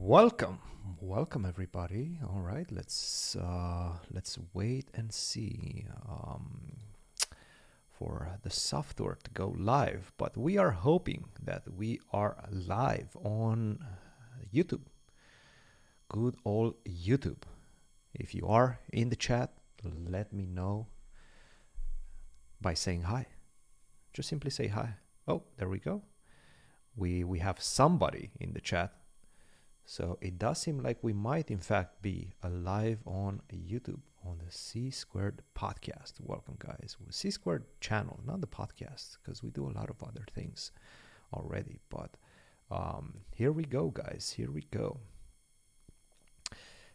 Welcome, welcome everybody. All right, let's wait and see for the software to go live. But we are hoping that we are live on YouTube. Good old YouTube. If you are in the chat, let me know by saying hi. Just simply say hi. Oh, there we go. We have somebody in the chat. So it does seem like we might in fact be live on YouTube on the C Squared podcast. Welcome guys. C Squared channel, not the podcast, because we do a lot of other things already. But here we go guys, here we go.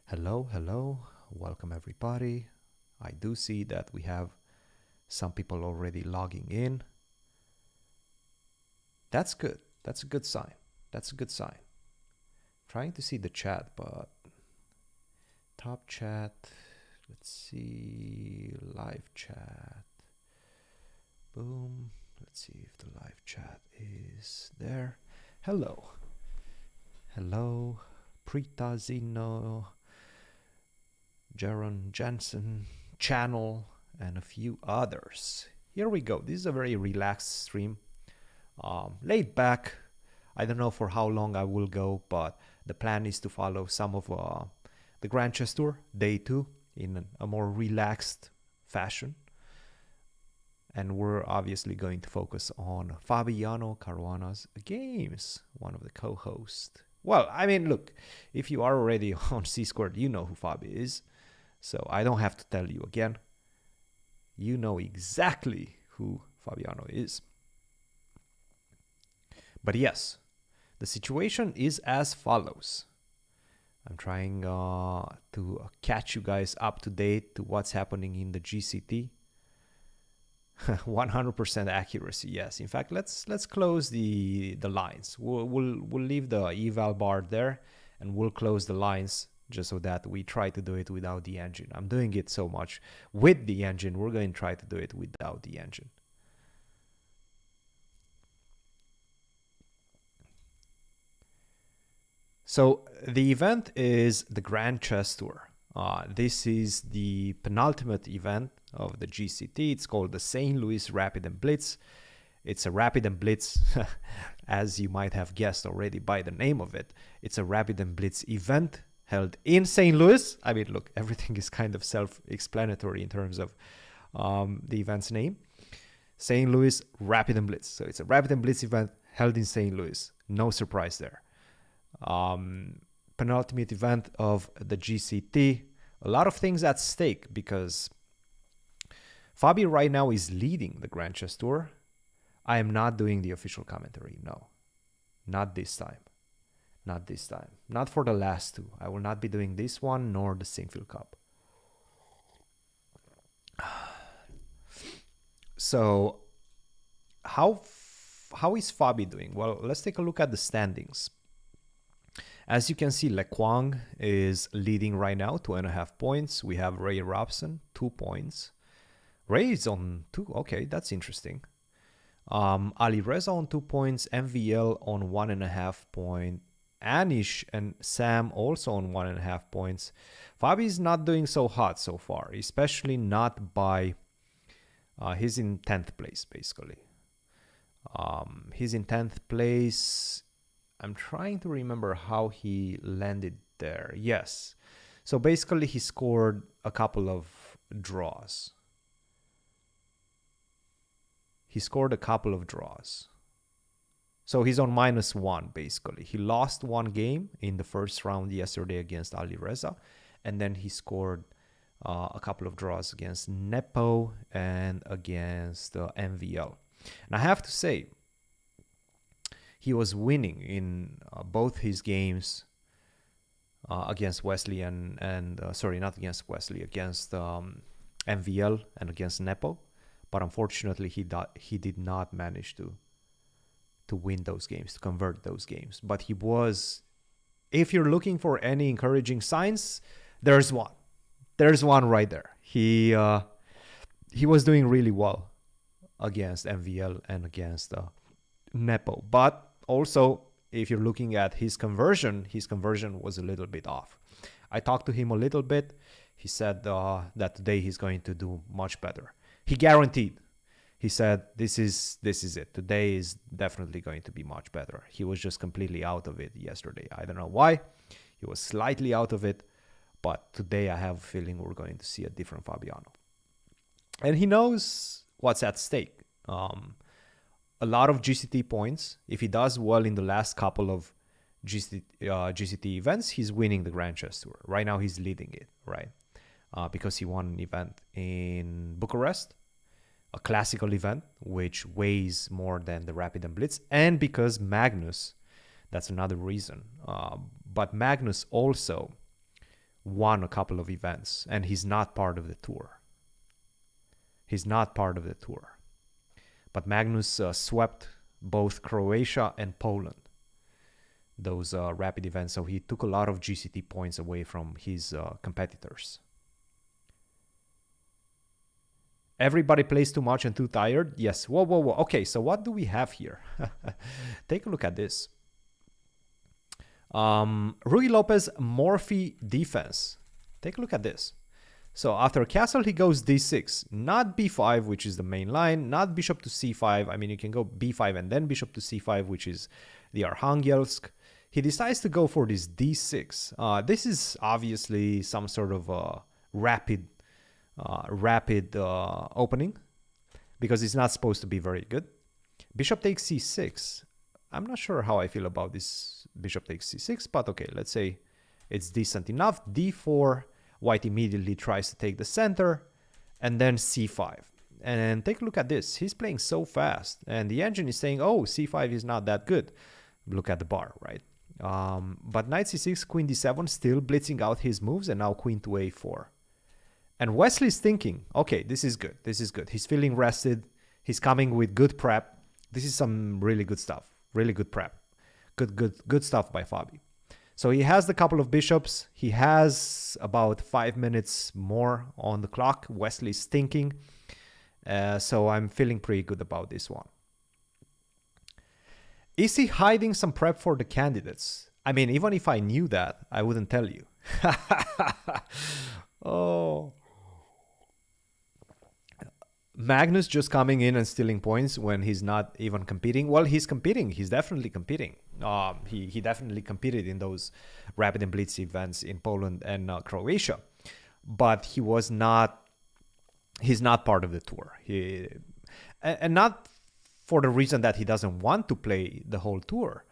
Hello, hello, welcome everybody. I do see that we have some people already logging in. That's good, that's a good sign, that's a good sign. Trying to see the chat, but top chat, let's see, live chat, boom, let's see if the live chat is there. Hello, hello, Prita Zino, Jaron Jensen, Channel, and a few others. Here we go. This is a very relaxed stream, laid back. I don't know for how long I will go, but the plan is to follow some of the Grand Chess Tour, day 2, in a more relaxed fashion. And we're obviously going to focus on Fabiano Caruana's games, one of the co-hosts. Well, I mean, look, if you are already on C Squared, you know who Fabi is. So I don't have to tell you again. You know exactly who Fabiano is. But yes, the situation is as follows. I'm trying to catch you guys up to date to what's happening in the GCT. 100% accuracy, yes. In fact, let's close the lines. We'll leave the eval bar there, and we'll close the lines just so that we try to do it without the engine. I'm doing it so much with the engine. We're going to try to do it without the engine. So the event is the Grand Chess Tour. This is the penultimate event of the GCT. It's called the St. Louis Rapid Blitz. It's a Rapid Blitz, as you might have guessed already by the name of it. It's a Rapid Blitz event held in St. Louis. I mean, look, everything is kind of self-explanatory in terms of the event's name. St. Louis Rapid Blitz. So it's a Rapid Blitz event held in St. Louis. No surprise there. Penultimate event of the GCT. A lot of things at stake because Fabi right now is leading the Grand Chess Tour. I am not doing the official commentary. No, not this time. Not this time. Not for the last two. I will not be doing this one nor the Sinfield Cup. So how is Fabi doing? Well, let's take a look at the standings. As you can see, Le Quang is leading right now, 2.5 points. We have Ray Robson, 2 points. Ray is on 2. Okay, that's interesting. Ali Reza on 2 points. MVL on 1.5 points. Anish and Sam also on 1.5 points. Fabi is not doing so hot so far, especially not by... he's in 10th place, basically. He's in 10th place... I'm trying to remember how he landed there. Yes. So basically he scored a couple of draws. He scored a couple of draws. So he's on -1 basically. He lost one game in the first round yesterday against Ali Reza. And then he scored a couple of draws against Nepo and against MVL. And I have to say, he was winning in both his games against Wesley and sorry, not against Wesley, against MVL and against Nepo. But unfortunately, he did not manage to win those games, to convert those games. But he was, if you're looking for any encouraging signs, there's one. There's one right there. He was doing really well against MVL and against Nepo. But also if you're looking at his conversion was a little bit off. I talked to him a little bit. He said that today he's going to do much better. He guaranteed. He said, this is it. Today is definitely going to be much better. He was just completely out of it yesterday. I don't know why. He was slightly out of it. But today I have a feeling we're going to see a different Fabiano. And he knows what's at stake. A lot of GCT points. If he does well in the last couple of GCT events, he's winning the Grand Chess Tour. Right now he's leading it, right? Because he won an event in Bucharest, a classical event, which weighs more than the Rapid and Blitz. And because Magnus, that's another reason. But Magnus also won a couple of events, and he's not part of the tour. He's not part of the tour. But Magnus swept both Croatia and Poland, those rapid events. So he took a lot of GCT points away from his competitors. Everybody plays too much and too tired? Yes. Whoa. Okay, so what do we have here? Take a look at this. Ruy Lopez Morphy defense. Take a look at this. So after castle, he goes d6, not b5, which is the main line, not bishop to c5. I mean, you can go b5 and then bishop to c5, which is the Arkhangelsk. He decides to go for this d6. This is obviously some sort of rapid opening, because it's not supposed to be very good. Bishop takes c6. I'm not sure how I feel about this bishop takes c6, but okay, let's say it's decent enough. d4, white immediately tries to take the center, and then c5. And take a look at this. He's playing so fast, and the engine is saying, oh, c5 is not that good. Look at the bar, right? But knight c6, queen d7, still blitzing out his moves, and now queen to a4. And Wesley's thinking, okay, this is good. This is good. He's feeling rested. He's coming with good prep. This is some really good stuff. Really good prep. Good stuff by Fabi. So he has the couple of bishops. He has about 5 minutes more on the clock. Wesley's thinking. So I'm feeling pretty good about this one. Is he hiding some prep for the candidates? I mean, even if I knew that, I wouldn't tell you. Oh. Magnus just coming in and stealing points when he's not even competing. Well, he's competing. He's definitely competing. He definitely competed in those Rapid and Blitz events in Poland and Croatia. But he's not part of the tour. And not for the reason that he doesn't want to play the whole tour,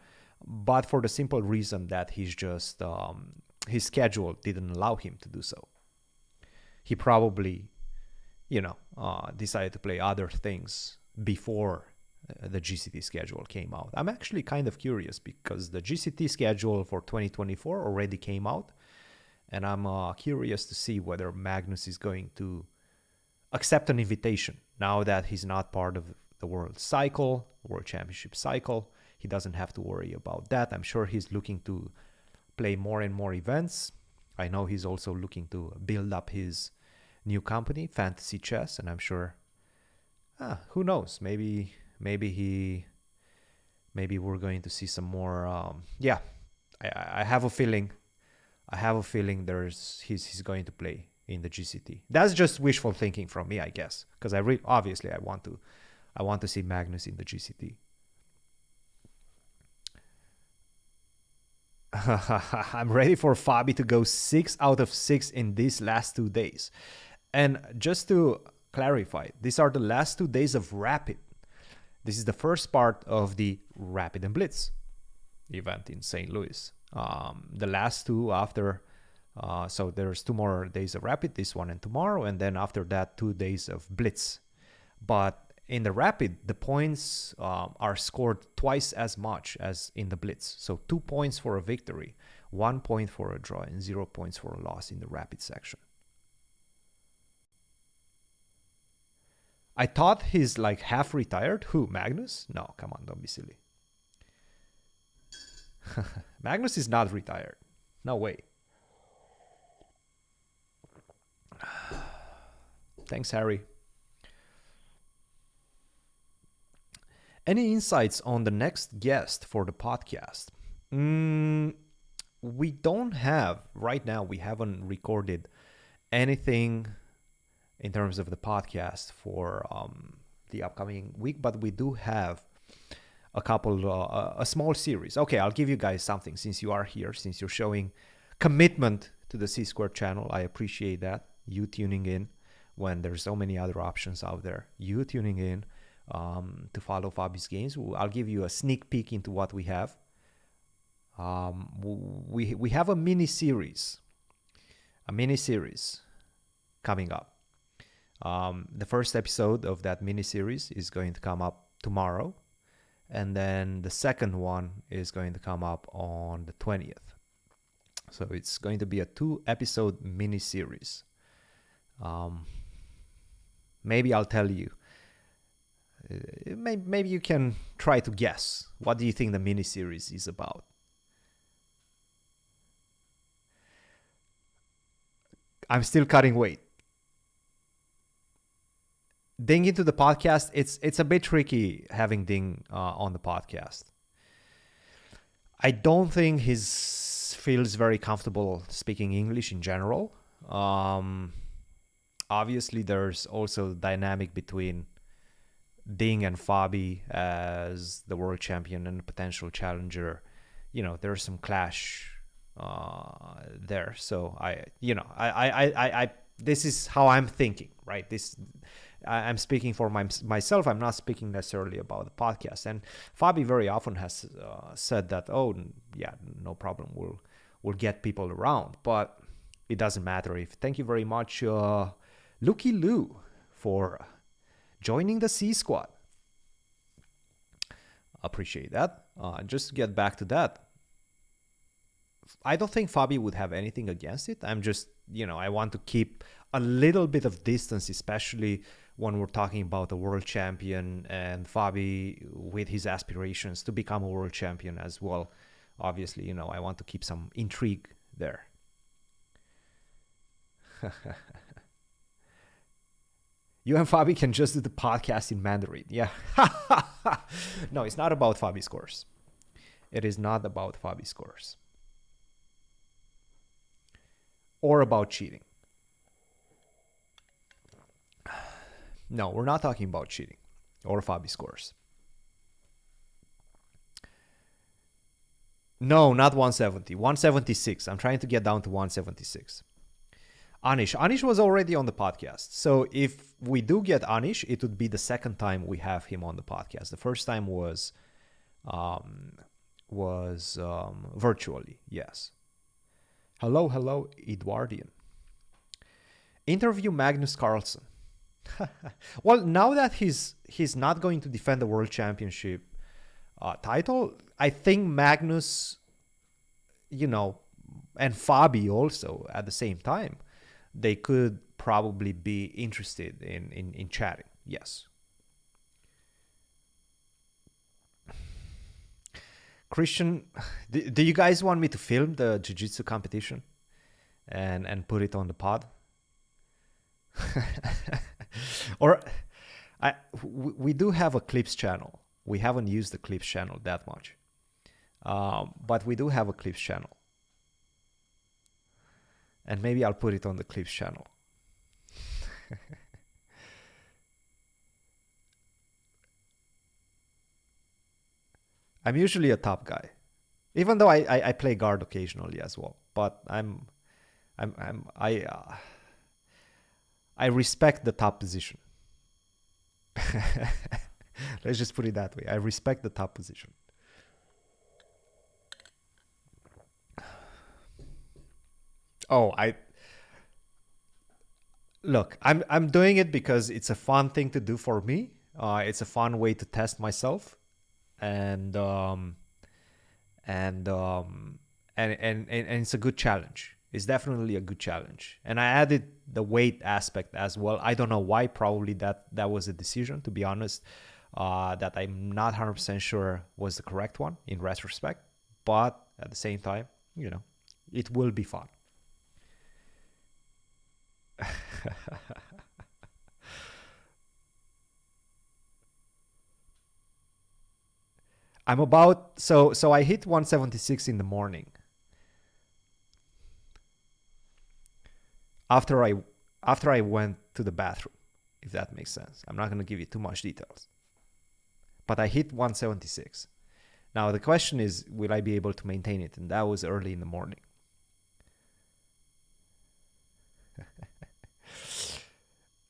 but for the simple reason that he's just, his schedule didn't allow him to do so. He probably, decided to play other things before the GCT schedule came out. I'm actually kind of curious because the GCT schedule for 2024 already came out, and I'm curious to see whether Magnus is going to accept an invitation now that he's not part of the World Championship cycle. He doesn't have to worry about that. I'm sure he's looking to play more and more events. I know he's also looking to build up his new company, Fantasy Chess, and I'm sure, who knows, maybe we're going to see some more. I have a feeling he's going to play in the GCT. That's just wishful thinking from me, I guess, because obviously I want to see Magnus in the GCT. I'm ready for Fabi to go 6 out of 6 in these last 2 days. And just to clarify, these are the last 2 days of Rapid. This is the first part of the Rapid and Blitz event in St. Louis. The last two after, so there's 2 more days of Rapid, this one and tomorrow, and then after that 2 days of Blitz. But in the Rapid, the points are scored twice as much as in the Blitz. So 2 points for a victory, 1 point for a draw, and 0 points for a loss in the Rapid section. I thought he's like half retired. Who, Magnus? No, come on, don't be silly. Magnus is not retired. No way. Thanks, Harry. Any insights on the next guest for the podcast? Mm, we don't have right now. We haven't recorded anything in terms of the podcast for the upcoming week, but we do have a small series. Okay, I'll give you guys something since you are here, since you're showing commitment to the C Squared channel. I appreciate that. You tuning in when there's so many other options out there. You tuning in to follow Fabi's games. I'll give you a sneak peek into what we have. We have a mini series coming up. The first episode of that mini series is going to come up tomorrow, and then the second one is going to come up on the 20th. So it's going to be a 2-episode mini series. Maybe I'll tell you. Maybe you can try to guess. What do you think the mini series is about? I'm still cutting weight. Ding into the podcast, it's a bit tricky having Ding on the podcast. I don't think he feels very comfortable speaking English in general. Obviously, there's also dynamic between Ding and Fabi as the world champion and potential challenger. There's some clash there. So I this is how I'm thinking, right? I'm speaking for myself. I'm not speaking necessarily about the podcast. And Fabi very often has said that, oh yeah, no problem, we'll get people around, but it doesn't matter. Thank you very much, Lukey Lou, for joining the C Squad. Appreciate that. Just to get back to that, I don't think Fabi would have anything against it. I'm just, I want to keep a little bit of distance, especially when we're talking about a world champion and Fabi with his aspirations to become a world champion as well. Obviously, I want to keep some intrigue there. You and Fabi can just do the podcast in Mandarin. Yeah. No, it's not about Fabi's course. It is not about Fabi's course. Or about cheating. No, we're not talking about cheating or Fabi's course. No, not 170. 176. I'm trying to get down to 176. Anish was already on the podcast. So if we do get Anish, it would be the second time we have him on the podcast. The first time was virtually, yes. Hello, Edwardian. Interview Magnus Carlsen. Well, now that he's not going to defend the world championship title, I think Magnus, and Fabi also at the same time, they could probably be interested in chatting. Yes. Christian, do you guys want me to film the jiu-jitsu competition and put it on the pod? Or we do have a clips channel. We haven't used the clips channel that much, but we do have a clips channel, and maybe I'll put it on the clips channel. I'm usually a top guy, even though I play guard occasionally as well. But I respect the top position. Let's just put it that way. I respect the top position. Oh, I'm doing it because it's a fun thing to do for me. It's a fun way to test myself, and it's a good challenge. It's definitely a good challenge. And I added the weight aspect as well. I don't know why. Probably that was a decision, to be honest, that I'm not 100% sure was the correct one in retrospect. But at the same time, it will be fun. I'm about, so I hit 176 in the morning. After I went to the bathroom, if that makes sense. I'm not going to give you too much details. But I hit 176. Now the question is, will I be able to maintain it? And that was early in the morning.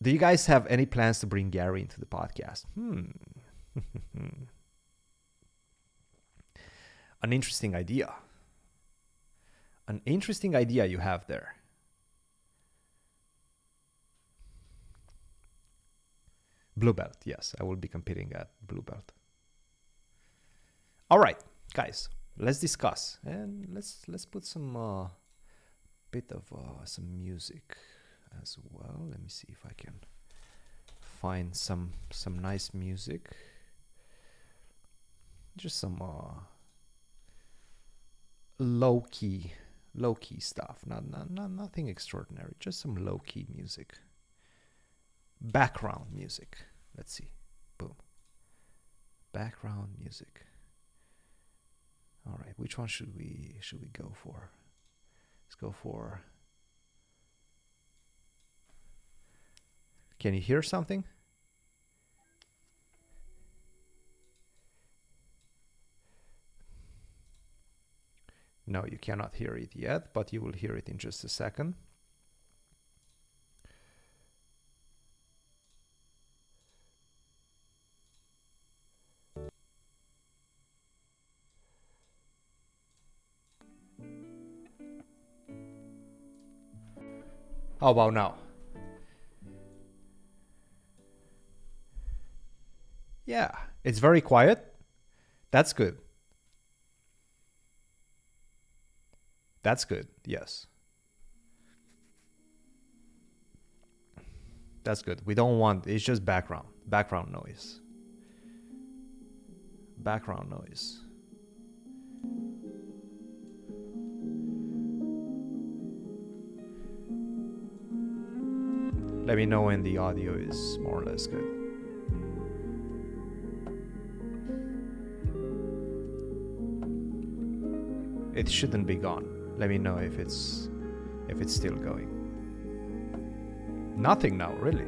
Do you guys have any plans to bring Gary into the podcast? An interesting idea. An interesting idea you have there. Blue belt, yes, I will be competing at blue belt. All right, guys, let's discuss and let's put some bit of some music as well. Let me see if I can find some nice music. Just some low key stuff. Not nothing extraordinary. Just some low key music. Background music. Let's see. Boom. Background music. All right, which one should we go for? Let's go for. Can you hear something? No, you cannot hear it yet, but you will hear it in just a second. How about now? Yeah, it's very quiet. That's good. That's good, yes. That's good. We don't want, it's just background noise. Background noise. Let me know when the audio is more or less good. It shouldn't be gone. Let me know if it's still going. Nothing now, really.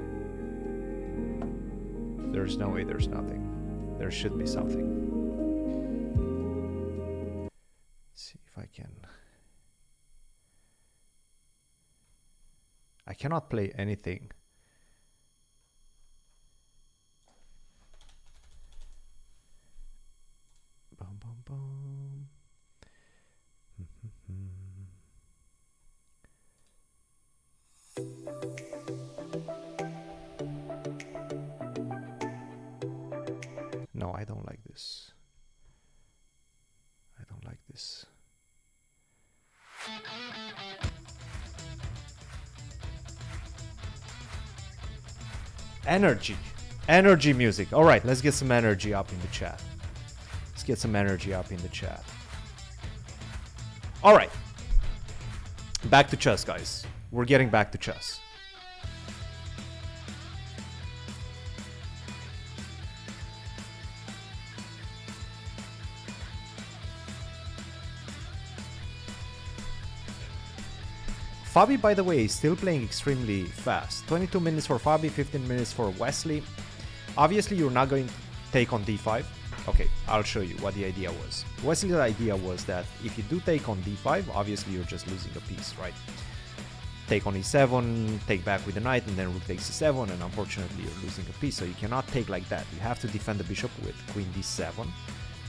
There's no way there's nothing. There should be something. Let's see if I can. I cannot play anything. Boom, boom, boom. No, I don't like this. I don't like this. Energy music. All right, let's get some energy up in the chat. Let's get some energy up in the chat. All right, back to chess, guys. We're getting back to chess. Fabi, by the way, is still playing extremely fast. 22 minutes for Fabi, 15 minutes for Wesley. Obviously, you're not going to take on d5. Okay, I'll show you what the idea was. Wesley's idea was that if you do take on d5, obviously you're just losing a piece, right? Take on e7, take back with the knight, and then rook takes e7, and unfortunately you're losing a piece, so you cannot take like that. You have to defend the bishop with queen d7.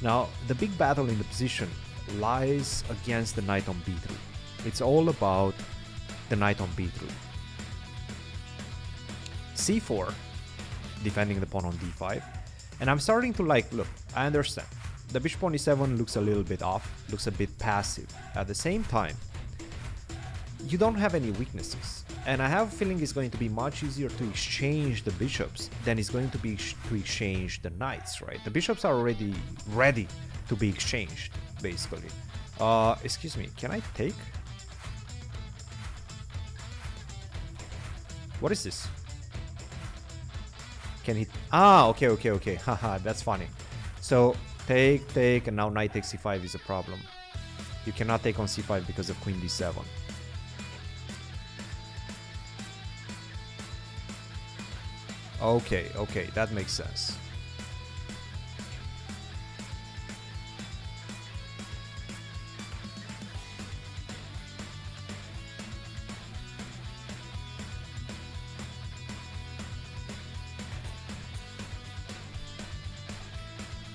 Now, the big battle in the position lies against the knight on b3. It's all about the knight on b3. c4, defending the pawn on d5. And I'm starting to like, look, I understand. The bishop on e7 looks a little bit off, looks a bit passive. At the same time, you don't have any weaknesses. And I have a feeling it's going to be much easier to exchange the bishops than it's going to be to exchange the knights, right? The bishops are already ready to be exchanged, basically. Excuse me, can I take? What is this? Can he? Ah, okay. Haha, that's funny. So Take, and now knight takes c5 is a problem. You cannot take on c5 because of queen d7. Okay, okay, that makes sense.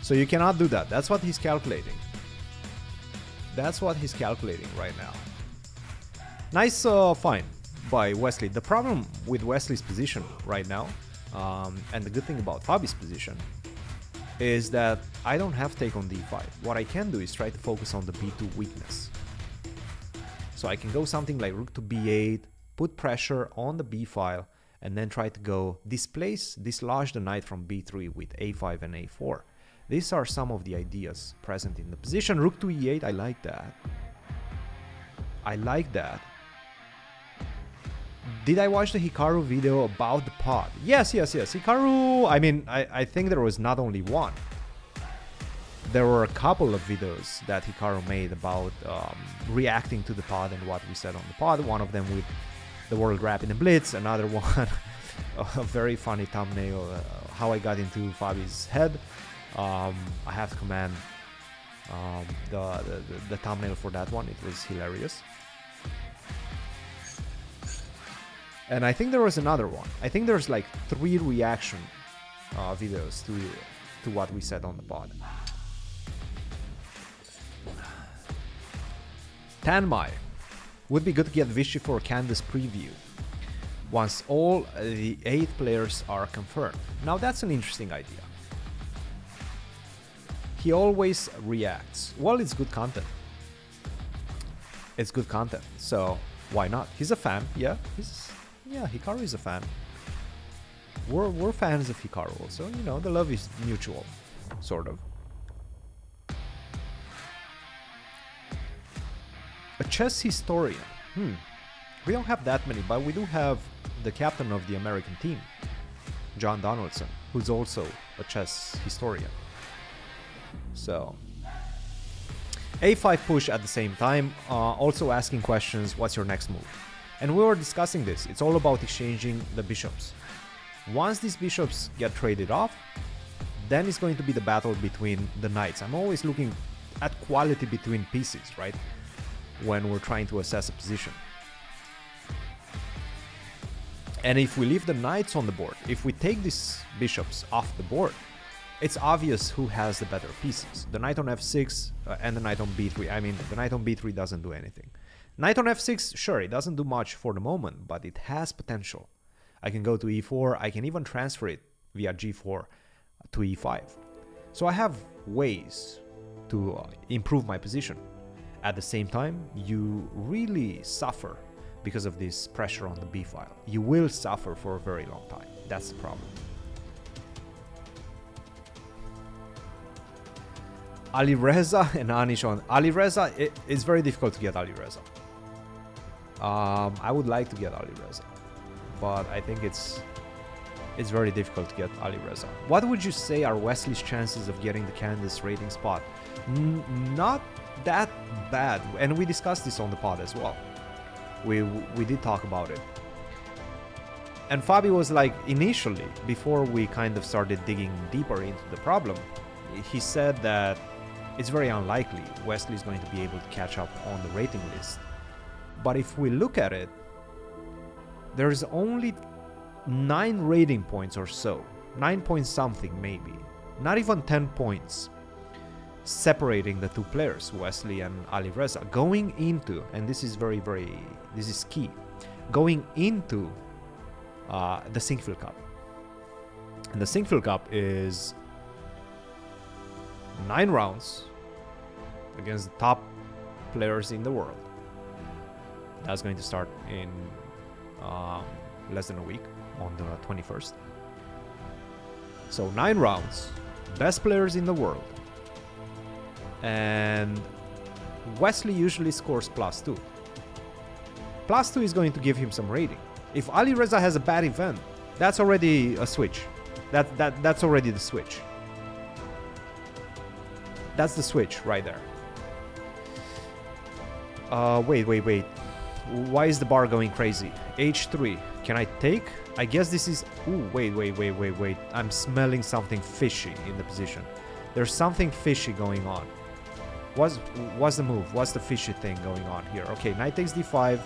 So you cannot do that. That's what he's calculating. That's what he's calculating right now. Nice fine by Wesley. The problem with Wesley's position right now, and the good thing about Fabi's position, is that I don't have take on d5. What I can do is try to focus on the b2 weakness. So I can go something like rook to b8, put pressure on the b file, and then try to go dislodge the knight from b3 with a5 and a4. These are some of the ideas present in the position. Rook to e8, I like that. I like that. Did I watch the Hikaru video about the pod? Yes. Hikaru, I mean, I think there was not only one. There were a couple of videos that Hikaru made about reacting to the pod and what we said on the pod. One of them with the World Rapid Blitz, another one, a very funny thumbnail, how I got into Fabi's head. I have to command the thumbnail for that one. It was hilarious. And I think there was another one. I think there's like 3 reaction videos to what we said on the pod. Tanmai. Would be good to get Vichy for Candace preview once all the 8 players are confirmed. Now that's an interesting idea. He always reacts. Well, it's good content. It's good content, so why not? He's a fan, yeah. Hikaru is a fan. We're fans of Hikaru also. You know, the love is mutual, sort of. A chess historian. We don't have that many, but we do have the captain of the American team, John Donaldson, who's also a chess historian. So, a5 push at the same time, also asking questions, what's your next move? And we were discussing this, it's all about exchanging the bishops. Once these bishops get traded off, then it's going to be the battle between the knights. I'm always looking at quality between pieces, right? When we're trying to assess a position. And if we leave the knights on the board, if we take these bishops off the board, it's obvious who has the better pieces. The knight on f6 and the knight on b3. I mean, the knight on b3 doesn't do anything. Knight on f6, sure, it doesn't do much for the moment, but it has potential. I can go to e4, I can even transfer it via g4 to e5. So I have ways to improve my position. At the same time, you really suffer because of this pressure on the b file. You will suffer for a very long time. That's the problem. Ali Reza and Anish on Ali Reza. It's very difficult to get Ali Reza. I would like to get Ali Reza, but I think it's very difficult to get Ali Reza. What would you say are Wesley's chances of getting the Candace rating spot? Not that bad, and we discussed this on the pod as well. We did talk about it. And Fabi was like, initially, before we kind of started digging deeper into the problem, he said that it's very unlikely Wesley is going to be able to catch up on the rating list. But if we look at it, there's only 9 rating points or so, 9 point something maybe, not even 10 points separating the two players, Wesley and Ali Reza, going into, and this is this is key, going into the Sinquefield Cup. And the Sinquefield Cup is 9 rounds against the top players in the world. That's going to start in less than a week, on the 21st. So 9 rounds, best players in the world. And Wesley usually scores +2. +2 is going to give him some rating. If Ali Reza has a bad event, that's already a switch. That's already the switch. That's the switch right there. Wait. Why is the bar going crazy? H3. Can I take? I guess this is... Ooh, wait. I'm smelling something fishy in the position. There's something fishy going on. What's the move? What's the fishy thing going on here? Okay, knight takes d5.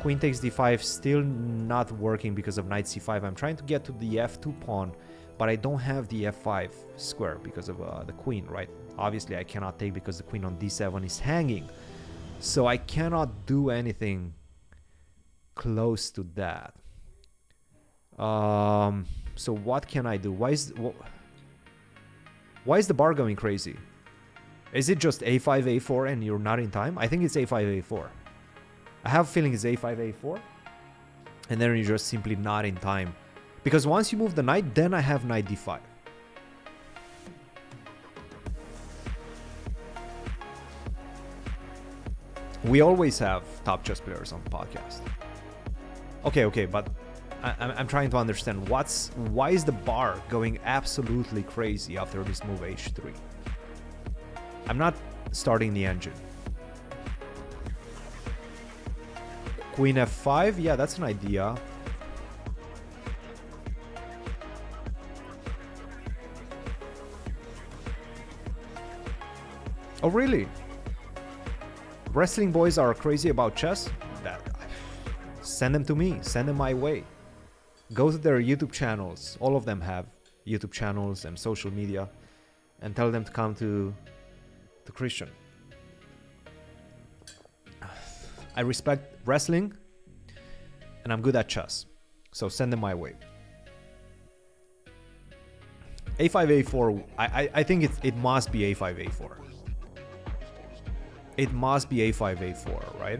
Queen takes d5. Still not working because of knight c5. I'm trying to get to the f2 pawn, but I don't have the f5 square because of the queen, right? Obviously, I cannot take because the queen on d7 is hanging. So I cannot do anything close to that. So what can I do? Why is the bar going crazy? Is it just a5, a4 and you're not in time? I think it's a5, a4. I have a feeling it's a5, a4. And then you're just simply not in time. Because once you move the knight, then I have knight d5. We always have top chess players on the podcast. Okay, but I'm trying to understand why is the bar going absolutely crazy after this move h3? I'm not starting the engine. Queen f5, yeah, that's an idea. Oh, really? Wrestling boys are crazy about chess? Send them to me. Send them my way. Go to their YouTube channels. All of them have YouTube channels and social media. And tell them to come to Christian. I respect wrestling. And I'm good at chess. So send them my way. a5, a4. I think it must be a5, a4. It must be a5, a4, right?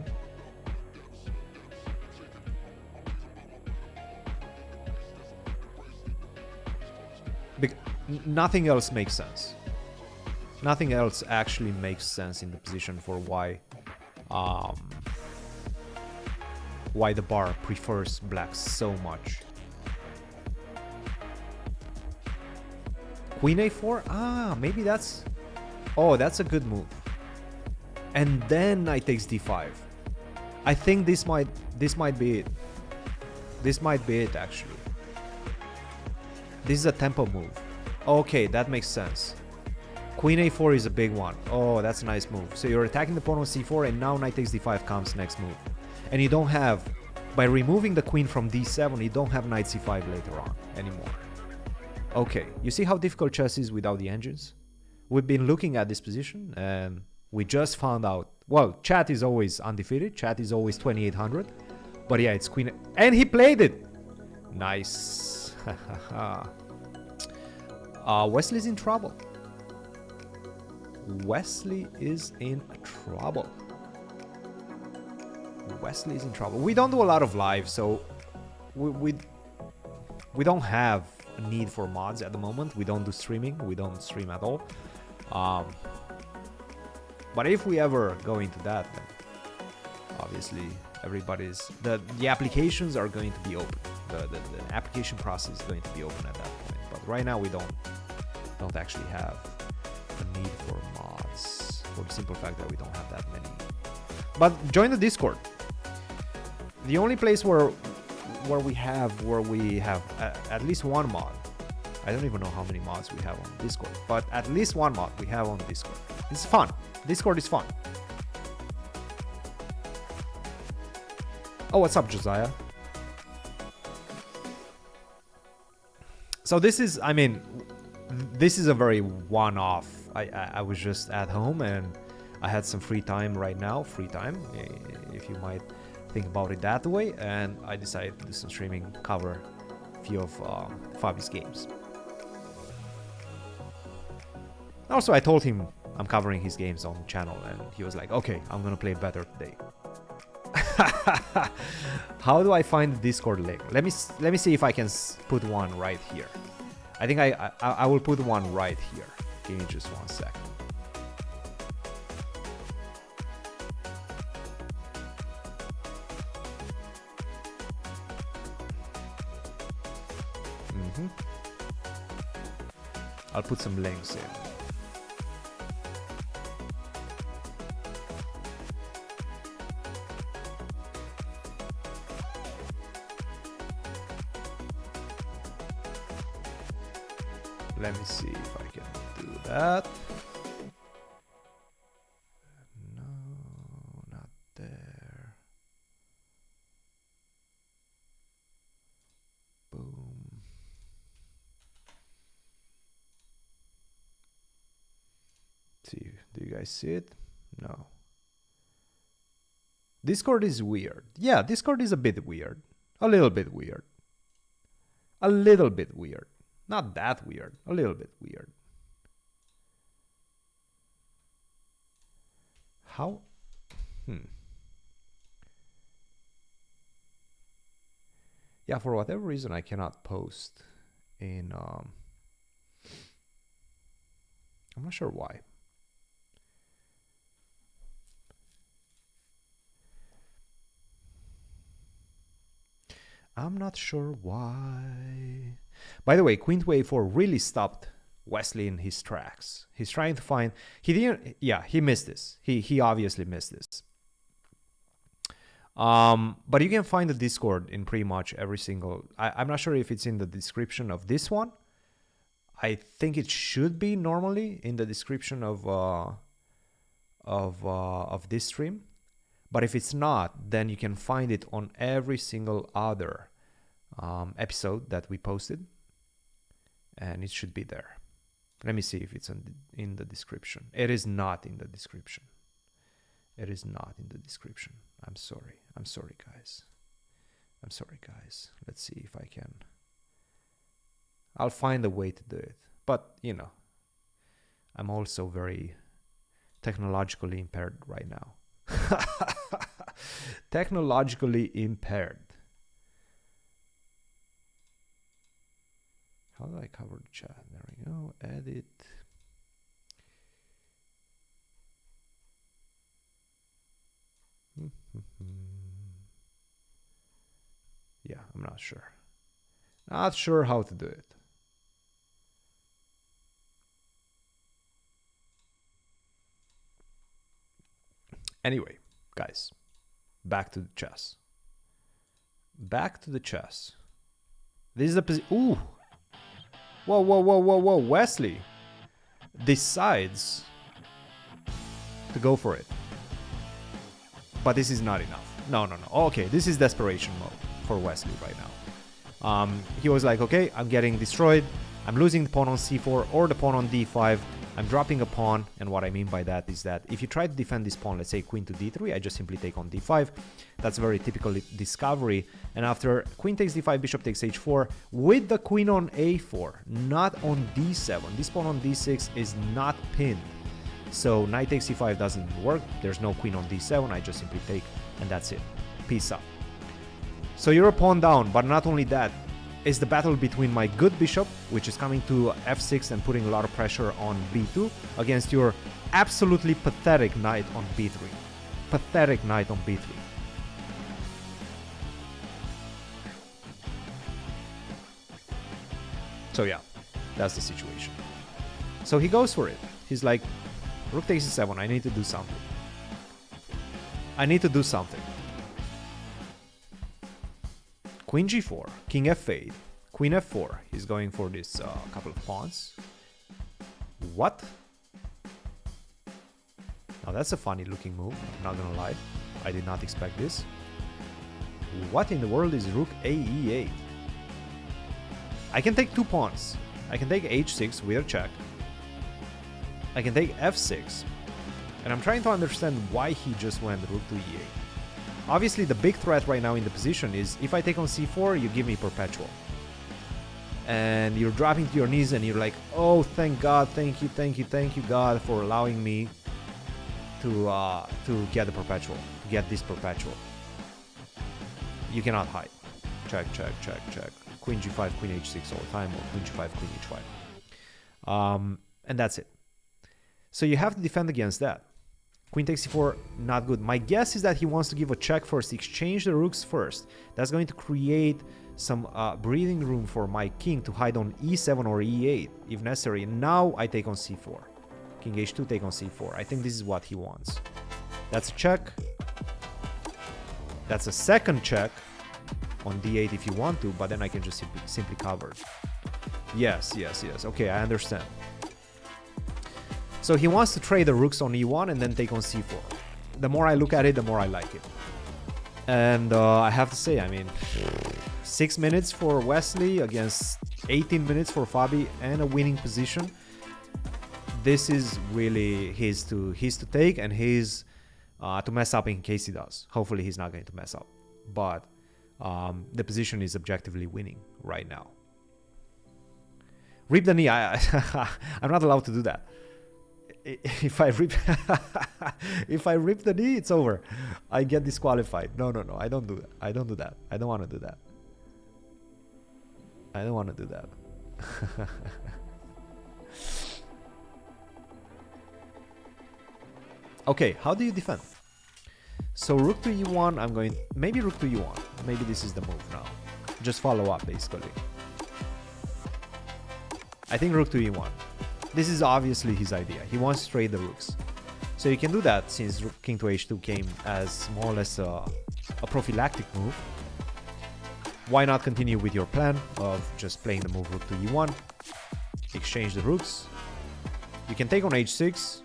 Nothing else makes sense. Nothing else actually makes sense in the position for why the bar prefers black so much. Queen a4? Ah, maybe that's... Oh, that's a good move. And then knight takes d5. I think this might be it. This might be it, actually. This is a tempo move. Okay, that makes sense. Queen a4 is a big one. Oh, that's a nice move. So you're attacking the pawn on c4, and now knight takes d5 comes next move. And you don't have, by removing the queen from d7, you don't have knight c5 later on anymore. Okay, you see how difficult chess is without the engines? We've been looking at this position, and we just found out. Well, chat is always undefeated. Chat is always 2800. But yeah, it's queen. And he played it. Nice. Wesley's in trouble. Wesley is in trouble. Wesley is in trouble. We don't do a lot of live, so we don't have a need for mods at the moment. We don't do streaming. We don't stream at all. But if we ever go into that, then obviously everybody's the applications are going to be open. The application process is going to be open at that point. But right now we don't actually have a need for mods for the simple fact that we don't have that many. But join the Discord. The only place where we have at least one mod. I don't even know how many mods we have on Discord, but at least one mod we have on Discord. It's fun. Discord is fun. Oh, what's up, Josiah? So this is, I mean, this is a very one-off. I was just at home and I had some free time right now. Free time, if you might think about it that way. And I decided to do some streaming, cover a few of Fabi's games. Also, I told him I'm covering his games on the channel, and he was like, okay, I'm gonna play better today. How do I find the Discord link? Let me see if I can put one right here. I think I will put one right here. Give me just 1 second. I'll put some links in. Let me see if I can do that. No, not there. Boom. See, do you guys see it? No. Discord is weird. Yeah, Discord is a bit weird. A little bit weird. A little bit weird. Not that weird. A little bit weird. How? Yeah, for whatever reason, I cannot post in... I'm not sure why. I'm not sure why. By the way, Queen to A4 really stopped Wesley in his tracks. He's trying to find... He didn't... Yeah, he missed this. He obviously missed this. But you can find the Discord in pretty much every single... I'm not sure if it's in the description of this one. I think it should be normally in the description of this stream. But if it's not, then you can find it on every single other episode that we posted. And it should be there. Let me see if it's in the description. It is not in the description. It is not in the description. I'm sorry. I'm sorry, guys. I'm sorry, guys. Let's see if I can. I'll find a way to do it. But, you know, I'm also very technologically impaired right now. Technologically impaired. How do I cover the chat? There we go. Edit. Yeah, I'm not sure. Not sure how to do it. Anyway, guys, back to the chess. Back to the chess. This is the position. Ooh. Whoa, whoa, whoa, whoa, whoa. Wesley decides to go for it. But this is not enough. No, no, no. Okay, this is desperation mode for Wesley right now. He was like, okay, I'm getting destroyed. I'm losing the pawn on c4 or the pawn on d5. I'm dropping a pawn, and what I mean by that is that if you try to defend this pawn, let's say queen to d3, I just simply take on d5. That's very typical discovery. And after queen takes d5, bishop takes h4, with the queen on a4, not on d7. This pawn on d6 is not pinned. So knight takes c5 doesn't work. There's no queen on d7. I just simply take, and that's it. Peace out. So you're a pawn down, but not only that. Is the battle between my good bishop, which is coming to f6 and putting a lot of pressure on b2, against your absolutely pathetic knight on b3. Pathetic knight on b3. So yeah, that's the situation. So he goes for it. He's like, rook takes e7, I need to do something. I need to do something. Queen g4, king f8, queen f4. He's going for this couple of pawns. What? Now that's a funny looking move, I'm not gonna lie. I did not expect this. What in the world is rook a e8? I can take two pawns. I can take h6 with a check. I can take f6. And I'm trying to understand why he just went rook to e8. Obviously, the big threat right now in the position is if I take on c4, you give me perpetual. And you're dropping to your knees and you're like, oh, thank God, thank you, God, for allowing me to get the perpetual, to get this perpetual. You cannot hide. Check, check, check, check. Queen g5, queen h6 all the time, or queen g5, queen h5. And that's it. So you have to defend against that. Queen takes c4, not good. My guess is that he wants to give a check first, exchange the rooks first. That's going to create some breathing room for my king to hide on e7 or e8 if necessary. And now I take on c4. King h2, take on c4. I think this is what he wants. That's a check. That's a second check on d8 if you want to, but then I can just simply cover. Yes. Okay, I understand. So he wants to trade the rooks on e1 and then take on c4. The more I look at it, the more I like it. And I have to say, I mean, 6 minutes for Wesley against 18 minutes for Fabi and a winning position. This is really his to take and his to mess up in case he does. Hopefully he's not going to mess up. But the position is objectively winning right now. Rip the knee. I'm not allowed to do that. If I rip the knee, it's over. I get disqualified. No. I don't do that. I don't want to do that. Okay, how do you defend? So rook to e1, I'm going... Maybe rook to e1. Maybe this is the move now. Just follow up, basically. I think rook to e1. This is obviously his idea. He wants to trade the rooks. So you can do that since king to h2 came as more or less a prophylactic move. Why not continue with your plan of just playing the move rook to e1, exchange the rooks. You can take on h6,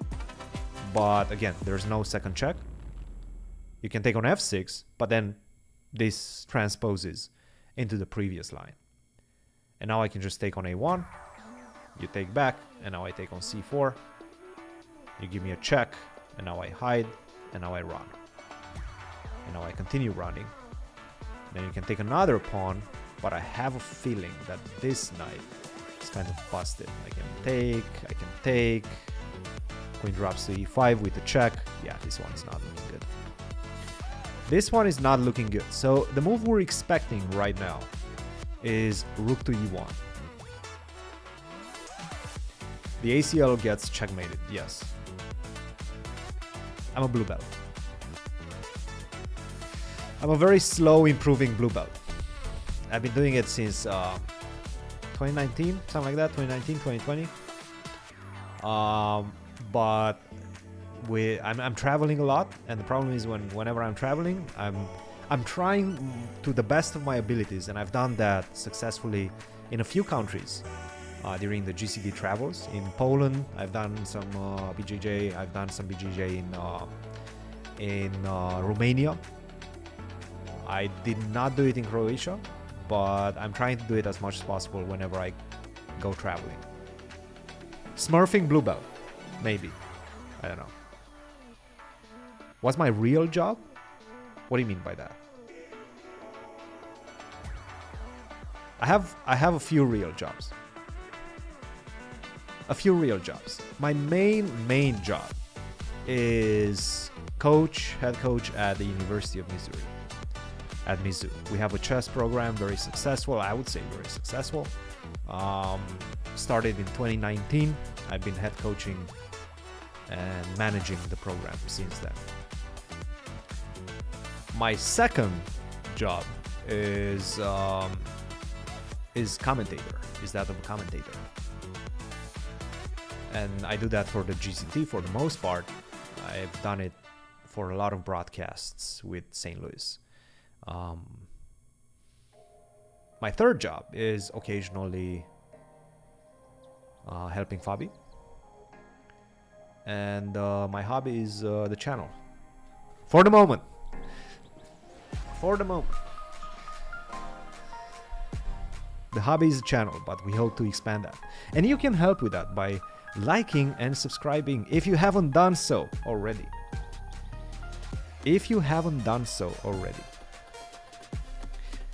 but again, there's no second check. You can take on f6, but then this transposes into the previous line. And now I can just take on a1. You take back, and now I take on c4. You give me a check, and now I hide, and now I run. And now I continue running. Then you can take another pawn, but I have a feeling that this knight is kind of busted. I can take. Queen drops to e5 with the check. Yeah, this one is not looking good. This one is not looking good. So the move we're expecting right now is rook to e1. The ACL gets checkmated, yes. I'm a blue belt. I'm a very slow improving blue belt. I've been doing it since 2019, something like that, 2019, 2020. But I'm traveling a lot, and the problem is whenever I'm traveling, I'm trying to the best of my abilities, and I've done that successfully in a few countries. During the GCD travels. In Poland, I've done some BJJ. I've done some BJJ in Romania. I did not do it in Croatia, but I'm trying to do it as much as possible whenever I go traveling. Smurfing blue belt, maybe. I don't know. What's my real job? What do you mean by that? I have a few real jobs. My main job is head coach at the University of Missouri, at Mizzou. We have a chess program, very successful. I would say very successful. Started in 2019. I've been head coaching and managing the program since then. My second job is commentator. Is that of a commentator. And I do that for the GCT for the most part. I've done it for a lot of broadcasts with St. Louis. My third job is occasionally helping Fabi. And my hobby is the channel. For the moment. The hobby is a channel, but we hope to expand that. And you can help with that by liking and subscribing if you haven't done so already.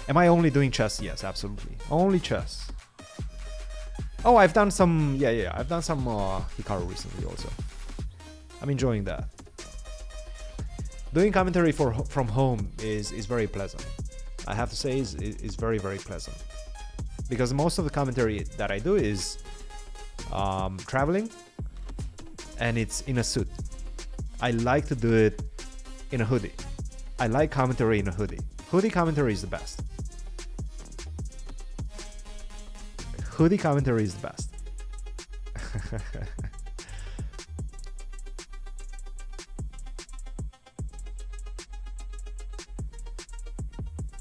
Am I only doing chess? Yes, absolutely. Only chess. Oh, I've done some... Yeah. I've done some Hikaru recently also. I'm enjoying that. Doing commentary from home is very pleasant. I have to say is very, very pleasant. Because most of the commentary that I do is traveling, and it's in a suit. I like to do it in a hoodie. I like commentary in a hoodie. Hoodie commentary is the best. Hoodie commentary is the best.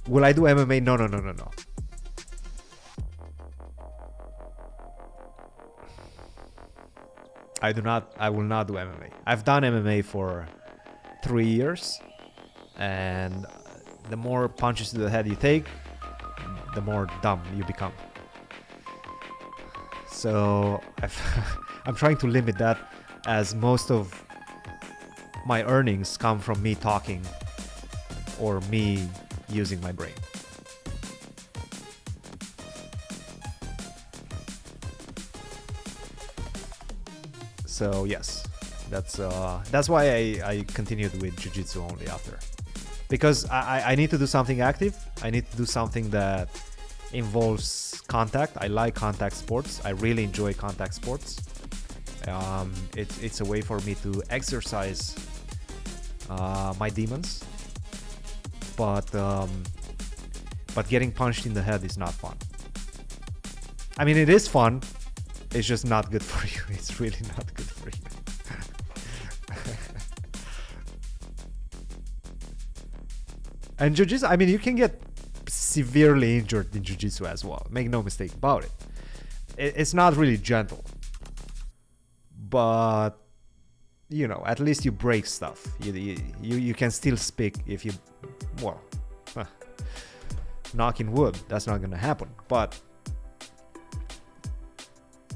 Will I do MMA? No. I will not do MMA. I've done MMA for 3 years, and the more punches to the head you take, the more dumb you become. So I'm trying to limit that, as most of my earnings come from me talking or me using my brain. So yes, that's why I continued with jiu-jitsu only after, because I need to do something active. I need to do something that involves contact. I like contact sports. I really enjoy contact sports. It's a way for me to exercise my demons, but getting punched in the head is not fun. I mean, it is fun. It's just not good for you. It's really not good for you. And jiu-jitsu, I mean, you can get severely injured in jiu-jitsu as well. Make no mistake about it. It's not really gentle. But, you know, at least you break stuff. You can still speak if you, well, knocking wood, that's not going to happen. But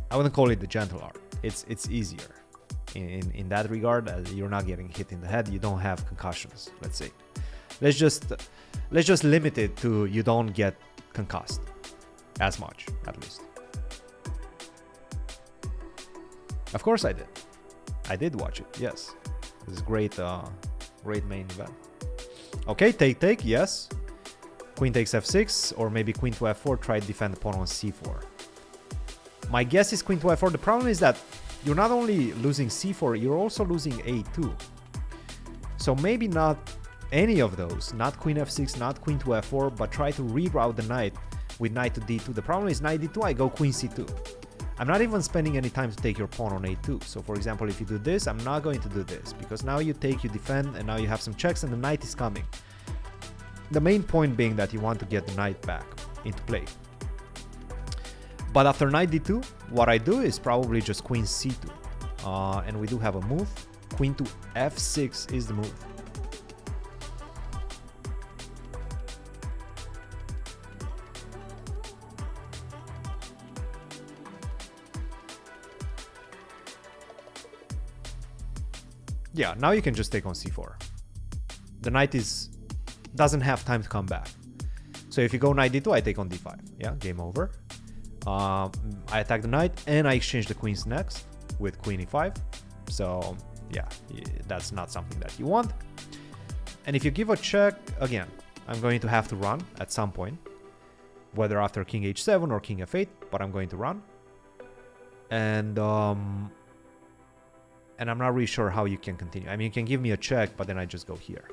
I wouldn't call it the gentle art. It's easier in that regard. You're not getting hit in the head. You don't have concussions, let's say. Let's just limit it to you don't get concussed as much, at least. Of course I did. I did watch it, yes. It was great main event. Okay, take, yes. Queen takes f6, or maybe queen to f4, try to defend the pawn on c4. My guess is queen to f4. The problem is that you're not only losing c4, you're also losing a2. So maybe not any of those, not queen f6, not queen to f4, but try to reroute the knight with knight to d2. The problem is knight d2, I go queen c2. I'm not even spending any time to take your pawn on a2. So for example, if you do this, I'm not going to do this, because now you take, you defend, and now you have some checks and the knight is coming. The main point being that you want to get the knight back into play. But after knight d2, what I do is probably just queen c2. And we do have a move. Queen to f6 is the move. Yeah, now you can just take on c4. The knight doesn't have time to come back. So if you go knight d2, I take on d5. Yeah, game over. I attack the knight and I exchange the queens next with queen e5. So yeah, that's not something that you want. And if you give a check, again, I'm going to have to run at some point, whether after king h7 or king f8, but I'm going to run. And I'm not really sure how you can continue. I mean, you can give me a check, but then I just go here.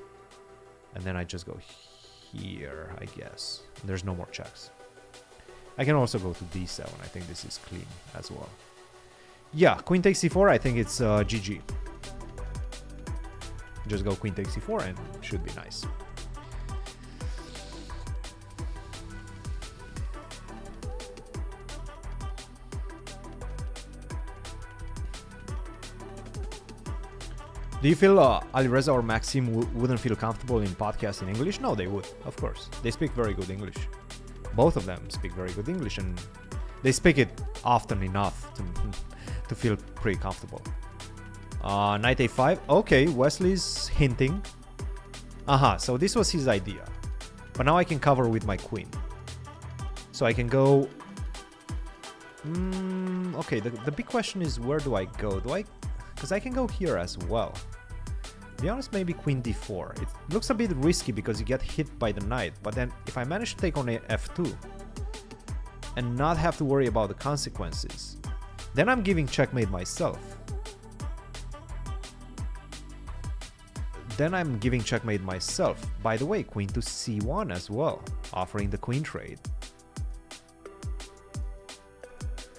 And then I just go here, I guess. There's no more checks. I can also go to d7. I think this is clean as well. Yeah, queen takes c4. I think it's GG. Just go queen takes c4 and it should be nice. Do you feel Alireza or Maxim wouldn't feel comfortable in podcast in English? No, they would, of course. They speak very good English. Both of them speak very good English, and they speak it often enough to feel pretty comfortable. Knight a5. Okay, Wesley's hinting. So this was his idea. But now I can cover with my queen. So I can go... okay, the big question is, where do I go? Because I can go here as well. To be honest, maybe queen d4. It looks a bit risky because you get hit by the knight. But then if I manage to take on a f2 and not have to worry about the consequences, then I'm giving checkmate myself. By the way, queen to c1 as well, offering the queen trade.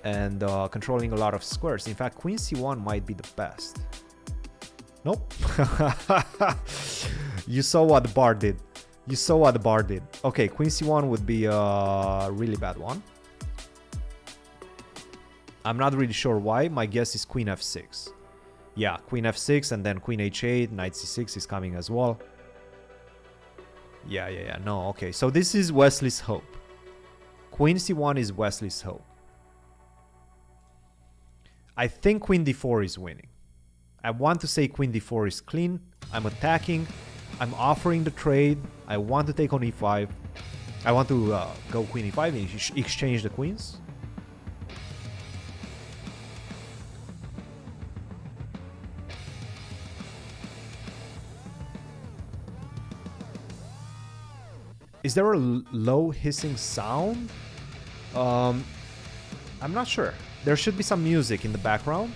And controlling a lot of squares. In fact, queen c1 might be the best. Nope. You saw what the bar did. Okay, queen c1 would be a really bad one. I'm not really sure why. My guess is queen f6. Yeah, queen f6 and then queen h8, knight c6 is coming as well. Yeah. No, okay. So this is Wesley's hope. Queen c1 is Wesley's hope. I think queen d4 is winning. I want to say queen d4 is clean. I'm attacking. I'm offering the trade. I want to take on e5. I want to go queen e5 and exchange the queens. Is there a low hissing sound? I'm not sure. There should be some music in the background.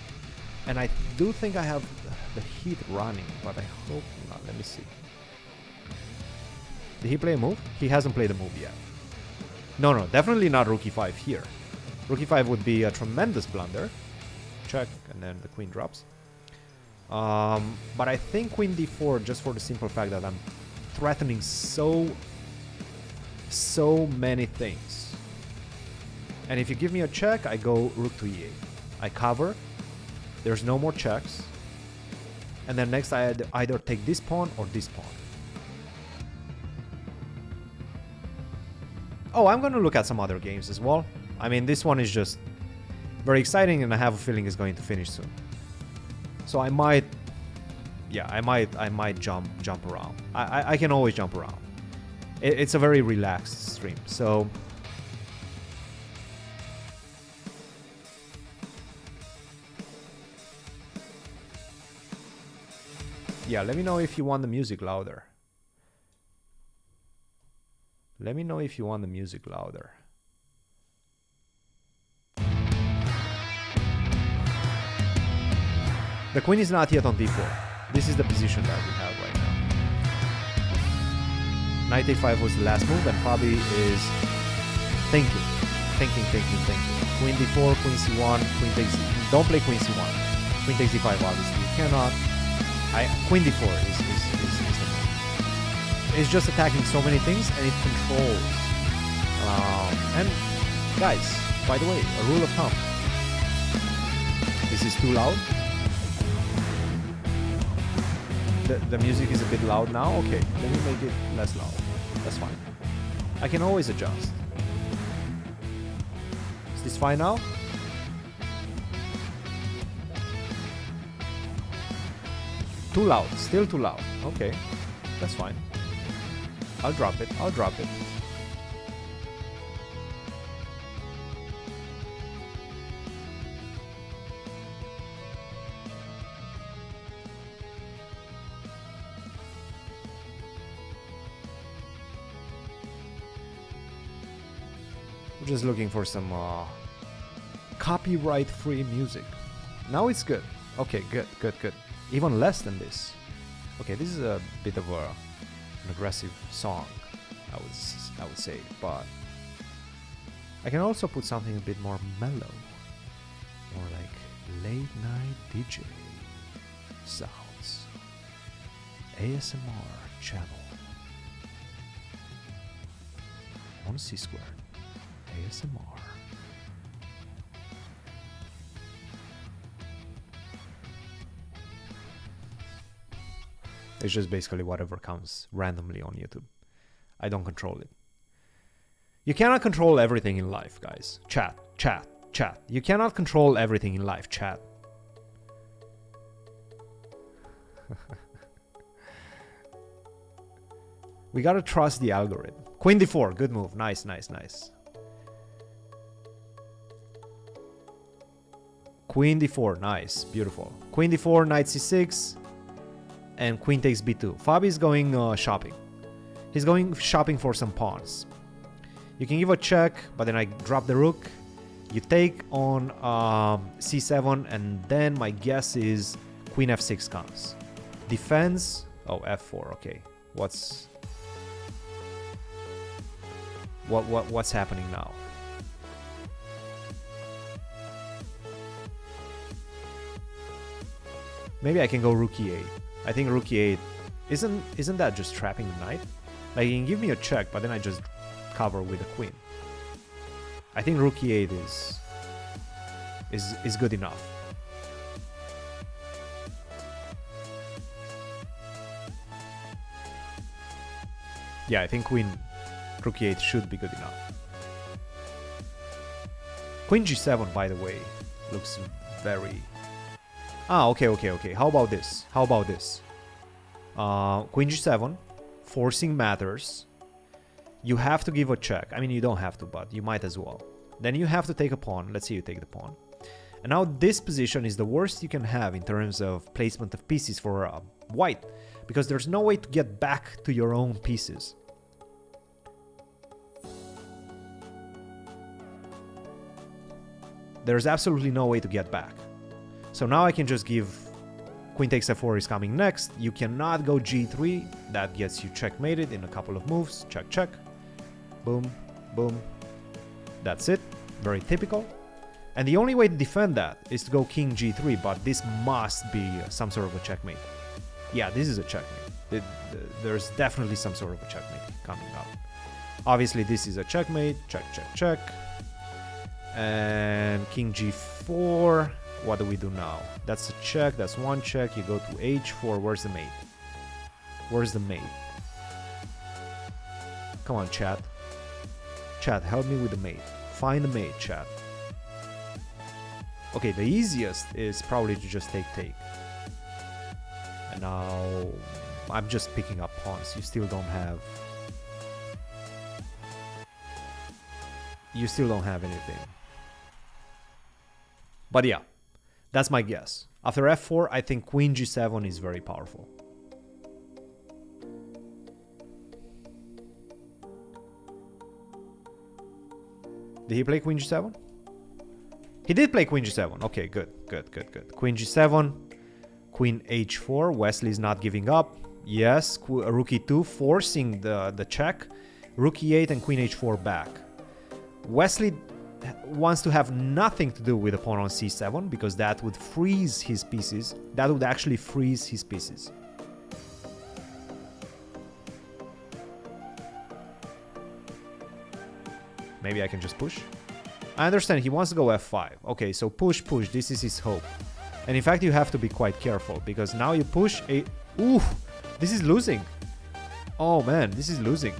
And I do think I have the heat running, but I hope not. Let me see. Did he play a move? He hasn't played a move yet. No, definitely not rook e5 here. Rook e5 would be a tremendous blunder. Check, and then the queen drops. But I think queen d4, just for the simple fact that I'm threatening so many things. And if you give me a check, I go rook to e8. I cover. There's no more checks. And then next I either take this pawn or this pawn. Oh, I'm going to look at some other games as well. I mean, this one is just very exciting and I have a feeling it's going to finish soon. So I might, yeah, I might jump around. I can always jump around. It's a very relaxed stream, so yeah, let me know if you want the music louder. Let me know if you want the music louder. The queen is not yet on d4. This is the position that we have right now. Knight a5 was the last move, and Fabi is thinking. Queen d4, queen c1, queen takes... Don't play queen c1. Queen takes d5, obviously. You cannot... Queen d4 is the move. It's just attacking so many things, and it controls. And, guys, by the way, a rule of thumb. This is too loud. The music is a bit loud now. Okay, let me make it less loud. That's fine. I can always adjust. Is this fine now? Too loud. Still too loud. Okay, that's fine. I'll drop it. I'm just looking for some copyright-free music. Now it's good. Okay, good. Even less than this. Okay, this is a bit of an aggressive song, I would say, but I can also put something a bit more mellow, more like late night DJ sounds, ASMR channel on C Squared. ASMR. It's just basically whatever comes randomly on YouTube. I don't control it. You cannot control everything in life, guys. Chat. You cannot control everything in life, chat. We gotta trust the algorithm. Queen d4, good move. Nice. Queen d4, nice, beautiful. Queen d4, knight c6, and queen takes b2. Fabi's going shopping. He's going shopping for some pawns. You can give a check, but then I drop the rook. You take on c7, and then my guess is queen f6 comes. Defense. Oh, f4. Okay. What's happening now? Maybe I can go rook e8. I think rook e8 isn't that just trapping the knight? Like, you can give me a check, but then I just cover with a queen. I think rook e8 is is good enough. Yeah, I think queen rook e8 should be good enough. Queen g7, by the way, looks very... Ah, okay. How about this? Queen g7, forcing matters. You have to give a check. I mean, you don't have to, but you might as well. Then you have to take a pawn. Let's say you take the pawn. And now this position is the worst you can have in terms of placement of pieces for white, because there's no way to get back to your own pieces. There's absolutely no way to get back. So now I can just give queen takes f4 is coming next. You cannot go g3. That gets you checkmated in a couple of moves. Check, check. Boom, boom. That's it. Very typical. And the only way to defend that is to go king g3, but this must be some sort of a checkmate. Yeah, this is a checkmate. There's definitely some sort of a checkmate coming up. Obviously, this is a checkmate. Check, check, check. And king g4. What do we do now? That's a check. That's one check. You go to h4. Where's the mate? Where's the mate? Come on, chat. Chat, help me with the mate. Find the mate, chat. Okay, the easiest is probably to just take. And now I'm just picking up pawns. You still don't have... You still don't have anything. But yeah, that's my guess. After f4, I think queen g7 is very powerful. Did he play queen g7? He did play queen g7. Okay, good. Queen g7, queen h4. Wesley's not giving up. Yes, rook e2, forcing the check. Rook e8 and queen h4 back. Wesley wants to have nothing to do with the pawn on c7 because that would freeze his pieces. That would actually freeze his pieces. Maybe I can just push. I understand he wants to go f5. Okay, so push. This is his hope. And in fact, you have to be quite careful because now you push a... Ooh, this is losing. Oh man, this is losing.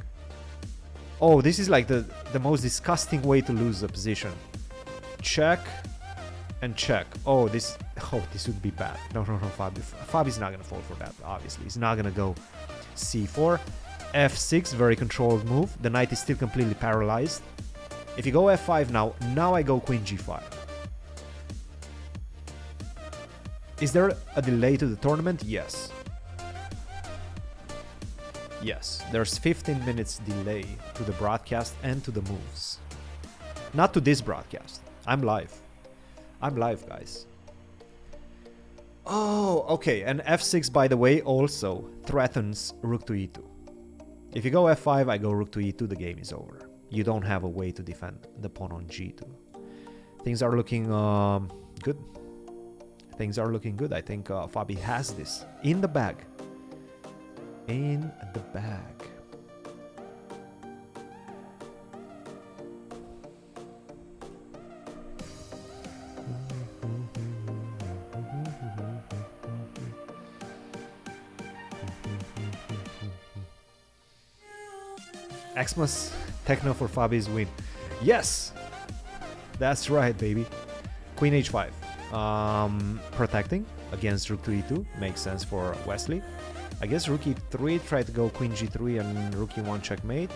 Oh, this is like the most disgusting way to lose a position. Check and check. Oh, this would be bad. No, Fabi's not gonna fall for that, obviously. He's not gonna go c4. f6, very controlled move. The knight is still completely paralyzed. If you go f5 now I go queen g5. Is there a delay to the tournament? Yes. Yes, there's 15 minutes delay to the broadcast and to the moves. Not to this broadcast. I'm live. I'm live, guys. Oh, okay. And f6, by the way, also threatens rook to e2. If you go f5, I go rook to e2, the game is over. You don't have a way to defend the pawn on g2. Things are looking good. Things are looking good. I think Fabi has this in the bag. In the bag. Xmas Techno for Fabi's win. Yes! That's right, baby. Queen h5. Protecting against rook to e2. Makes sense for Wesley. I guess rook e3, try to go queen g3 and rook e1 checkmate.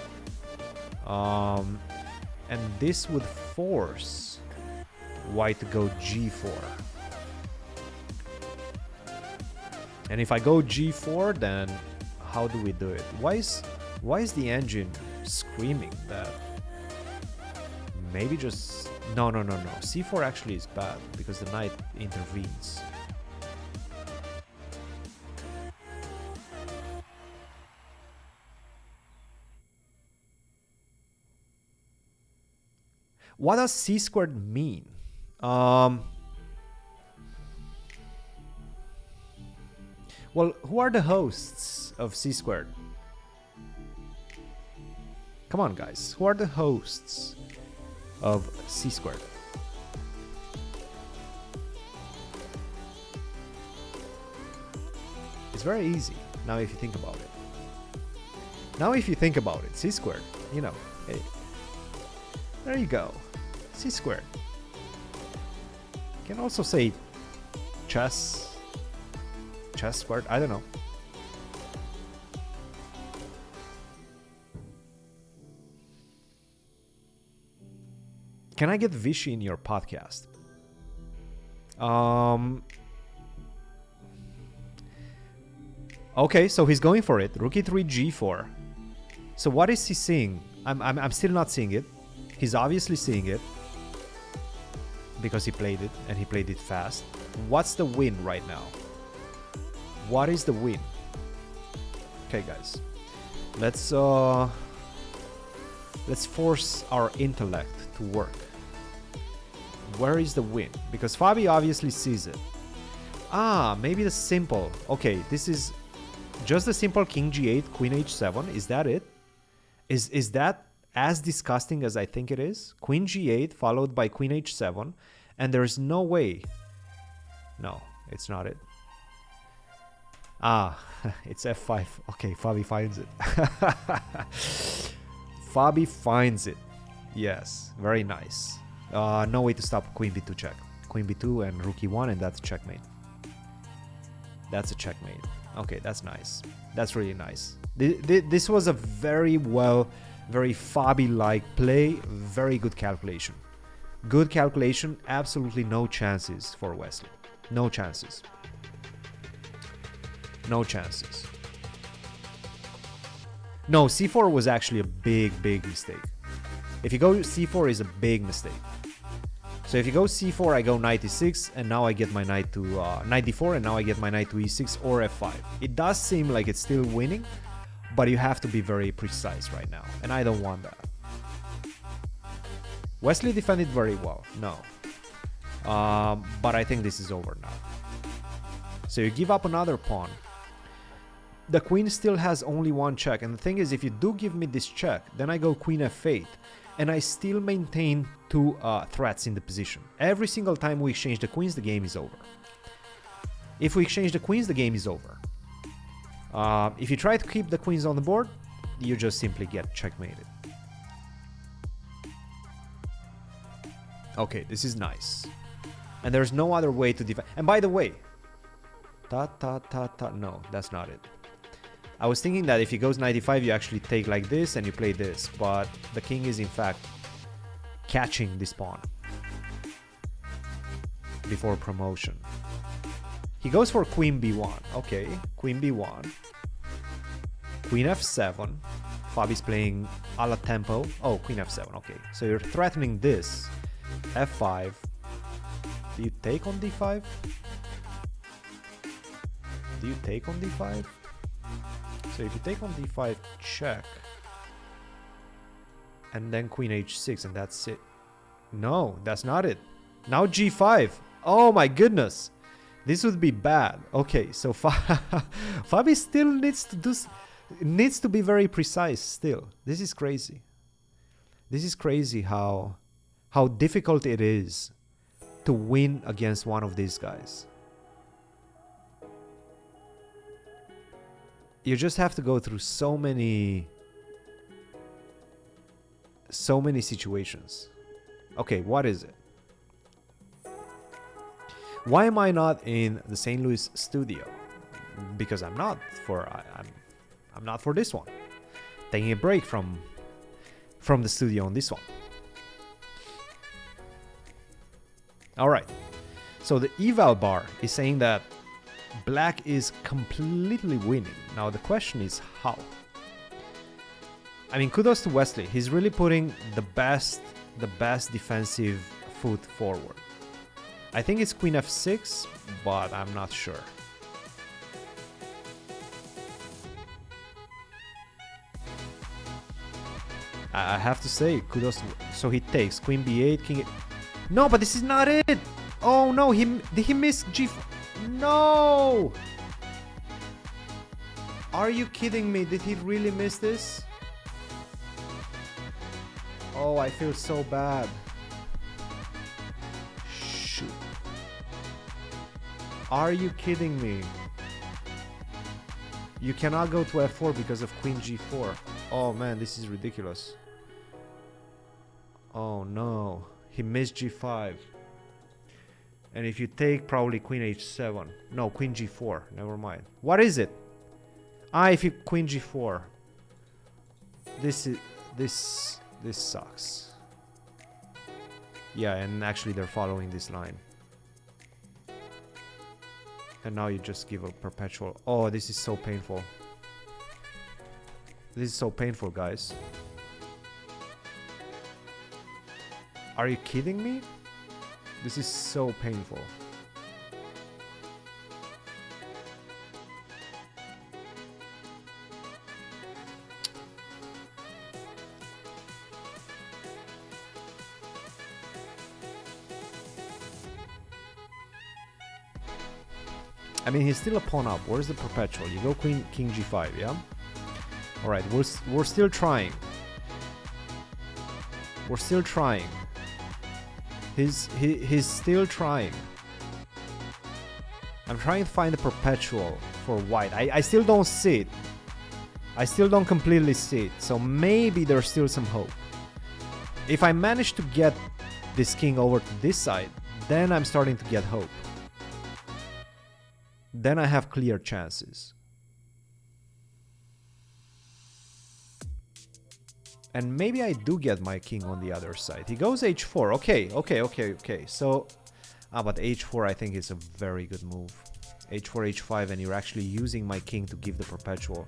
And this would force white to go g4. And if I go g4, then how do we do it? Why is the engine screaming that? Maybe just... No. c4 actually is bad because the knight intervenes. What does c squared mean? Well, who are the hosts of c squared? Come on, guys. Who are the hosts of c squared? It's very easy, now if you think about it. Now if you think about it, c squared, you know, hey, there you go, c squared. You can also say chess squared, I don't know. Can I get Vichy in your podcast? Okay, so he's going for it. Rook e3, g4. So what is he seeing? I'm still not seeing it. He's obviously seeing it because he played it and he played it fast. What's the win right now? What is the win? Okay, guys, let's force our intellect to work. Where is the win? Because Fabi obviously sees it. Ah, maybe the simple. Okay, this is just the simple king g8, queen h7. Is that it? Is that as disgusting as I think it is? Queen g8 followed by queen h7, and there's no way. No, it's not it. Ah, it's f5. Okay, Fabi finds it. Fabi finds it. Yes, very nice. No way to stop queen b2 check. Queen b2 and rook e1, and that's checkmate. That's a checkmate. Okay, that's nice. That's really nice. This was a very Fabi-like play. Very good calculation. Good calculation. Absolutely no chances for Wesley. No chances. No chances. No, c4 was actually a big mistake. If you go c4 is a big mistake. So if you go c4, I go knight e6, and now I get my knight to knight d4, and now I get my knight to e6 or f5. It does seem like it's still winning, but you have to be very precise right now, and I don't want that. Wesley defended very well, no. But I think this is over now. So you give up another pawn. The queen still has only one check, and the thing is, if you do give me this check, then I go queen f8, and I still maintain two threats in the position. Every single time we exchange the queens, the game is over. If we exchange the queens, the game is over. If you try to keep the queens on the board, you just simply get checkmated. Okay, this is nice. And there's no other way to defend. And by the way, no, that's not it. I was thinking that if he goes 95, you actually take like this and you play this, but the king is in fact catching this pawn before promotion. He goes for queen b1. Okay, queen b1, queen f7. Fabi's playing a la tempo. Oh, queen f7. Okay, so you're threatening this. f5. Do you take on d5? Do you take on d5? So if you take on d5, check, and then queen h6, and that's it. No, that's not it. Now g5. Oh my goodness, this would be bad. Okay, so Fabi still needs to be very precise. Still, this is crazy. This is crazy how difficult it is to win against one of these guys. You just have to go through so many situations. Okay, what is it? Why am I not in the St. Louis studio? Because I'm not for this one. Taking a break from the studio on this one. All right. So the eval bar is saying that Black is completely winning. Now the question is how? I mean, kudos to Wesley. He's really putting the best defensive foot forward. I think it's queen f6, but I'm not sure. I have to say, kudos to... So he takes queen b8, king... No, but this is not it! Oh no, did he miss g4? No! Are you kidding me? Did he really miss this? Oh, I feel so bad. Shoot. Are you kidding me? You cannot go to f4 because of queen g4. Oh man, this is ridiculous. Oh no, he missed g5. And if you take, probably queen h7. No, queen g4, never mind. What is it? Ah, if you queen g4. This sucks. Yeah, and actually they're following this line. And now you just give a perpetual. Oh, this is so painful. This is so painful, guys. Are you kidding me? This is so painful. I mean, he's still a pawn up. Where's the perpetual? You go queen, king g5, yeah? Alright, we're still trying. We're still trying. He's still trying. I'm trying to find the perpetual for white. I still don't see it. I still don't completely see it. So maybe there's still some hope. If I manage to get this king over to this side, then I'm starting to get hope. Then I have clear chances. And maybe I do get my king on the other side. He goes h4. Okay. So, but h4 I think is a very good move. h4, h5, and you're actually using my king to give the perpetual.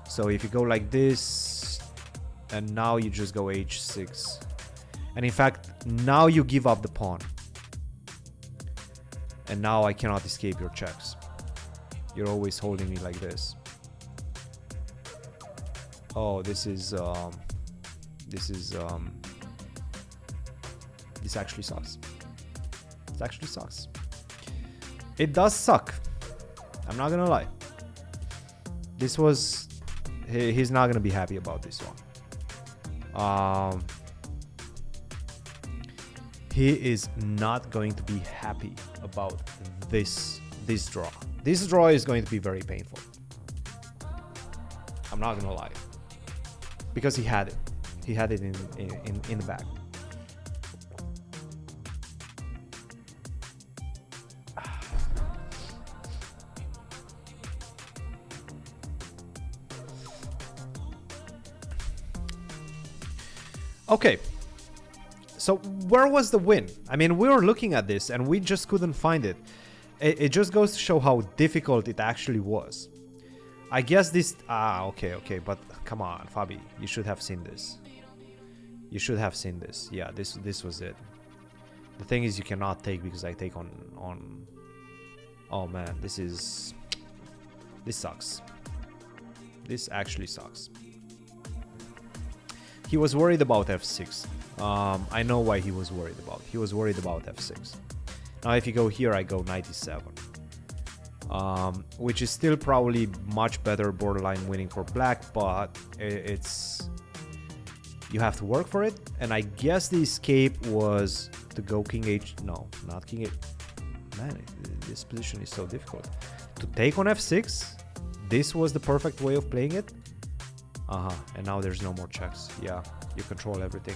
So if you go like this, and now you just go h6. And in fact, now you give up the pawn. And now I cannot escape your checks. You're always holding me like this. Oh, this actually sucks. This actually sucks. It does suck. I'm not gonna lie. This was... He's not gonna be happy about this one. He is not going to be happy about this draw. This draw is going to be very painful. I'm not gonna lie. Because he had it. He had it in the bag. Okay. So where was the win? I mean, we were looking at this and we just couldn't find it. It just goes to show how difficult it actually was. I guess this... okay, but come on, Fabi. You should have seen this. You should have seen this. Yeah, this was it. The thing is, you cannot take because I take on... Oh man, this sucks. This actually sucks. He was worried about f6. I know why he was worried about. He was worried about f6. Now if you go here, I go knight e7. Which is still probably much better borderline winning for black, but it's... You have to work for it. And I guess the escape was to go king h... No, not king h... Man, this position is so difficult. To take on f6, this was the perfect way of playing it. And now there's no more checks. Yeah, you control everything.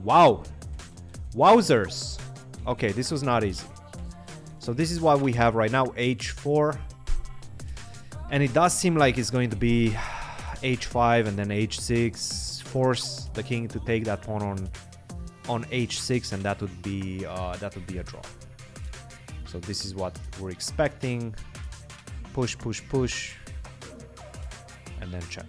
Wow. Wowzers. Okay, this was not easy. So this is what we have right now, h4. And it does seem like it's going to be h5 and then h6. Force the king to take that pawn on h6, and that would be a draw. So this is what we're expecting. Push, push, push. And then check.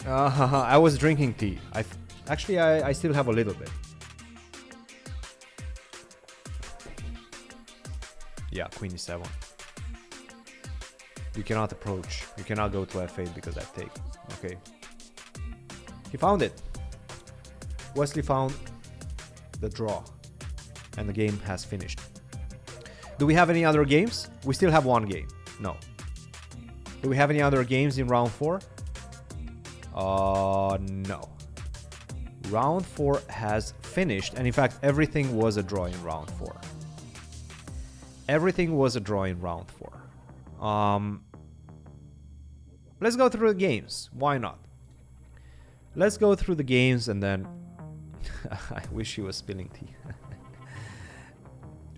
I was drinking tea. Actually, I still have a little bit. Yeah, queen e7. You cannot approach. You cannot go to f8 because I take. Okay. He found it. Wesley found the draw. And the game has finished. Do we have any other games? We still have one game. No. Do we have any other games in round 4? No. Round 4 has finished, and in fact, everything was a draw in round 4. Everything was a draw in round 4. Let's go through the games. Why not? Let's go through the games and then... I wish he was spilling tea.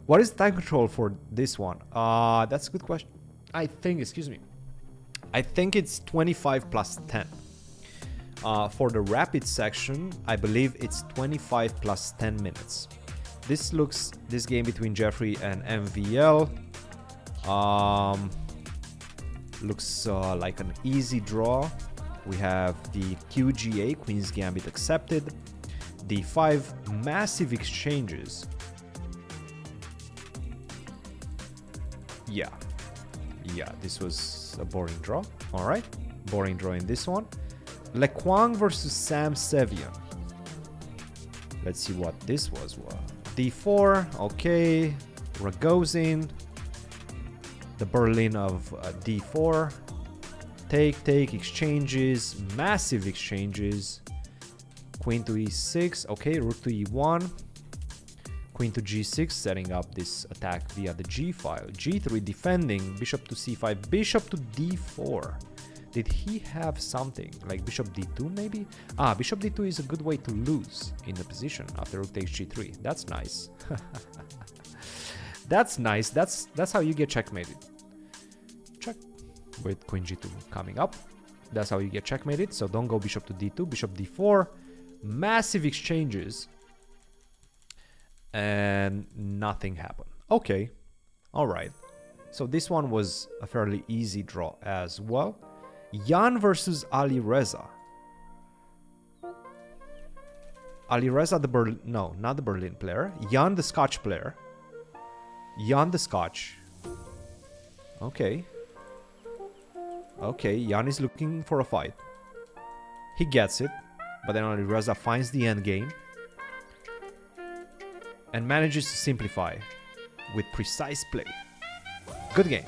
What is time control for this one? That's a good question. I think, excuse me. I think it's 25 plus 10. For the rapid section, I believe it's 25 plus 10 minutes. This game between Jeffrey and MVL looks like an easy draw. We have the QGA, Queen's Gambit accepted. The 5 massive exchanges. Yeah, this was a boring draw. All right, boring draw in this one. Lequang versus Sam Sevian. Let's see what this was. D4, okay. Ragozin. The Berlin of D4. Take, exchanges, massive exchanges. Queen to E6, okay, rook to E1. Queen to G6, setting up this attack via the G file. G3 defending, bishop to C5, bishop to D4. Did he have something like bishop D2 maybe? Bishop D2 is a good way to lose in the position after rook takes G3. That's nice. That's nice. That's how you get checkmated. Check with Queen G2 coming up. That's how you get checkmated. So don't go bishop to D2, bishop D4. Massive exchanges. And nothing happened. Okay. All right. So this one was a fairly easy draw as well. Jan versus Ali Reza. Ali Reza, not the Berlin player. Jan, the Scotch player. Jan, the Scotch. Okay. Okay, Jan is looking for a fight. He gets it. But then Ali Reza finds the end game. And manages to simplify with precise play. Good game.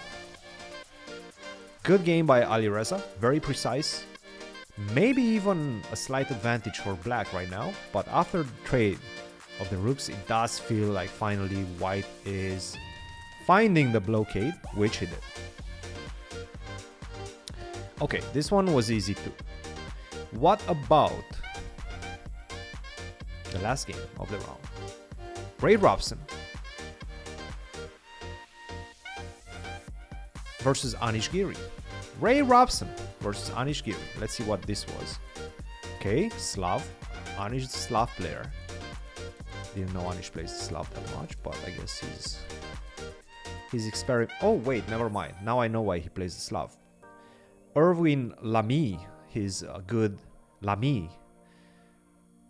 Good game by Ali Reza. Very precise. Maybe even a slight advantage for black right now. But after the trade of the rooks, it does feel like finally white is finding the blockade, which he did. Okay, this one was easy too. What about the last game of the round? Ray Robson versus Anish Giri. Ray Robson versus Anish Giri. Let's see what this was. Okay, Slav. Anish is a Slav player. Didn't know Anish plays Slav that much, but I guess he's oh wait, never mind. Now I know why he plays the Slav. Erwin Lamy. He's a good Lamy.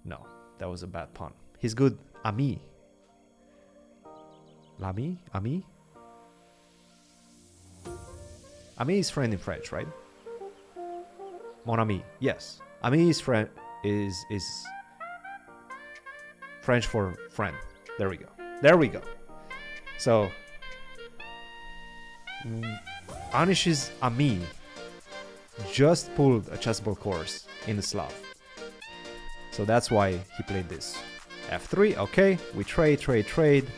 No, that was a bad pun. He's good Ami. Lamy? Ami? Ami is friend in French, right? Mon ami. Yes. Ami is friend is French for friend. There we go. There we go. So Anish's Ami just pulled a chessboard course in the Slav. So that's why he played this. F3, okay. We trade. Trade.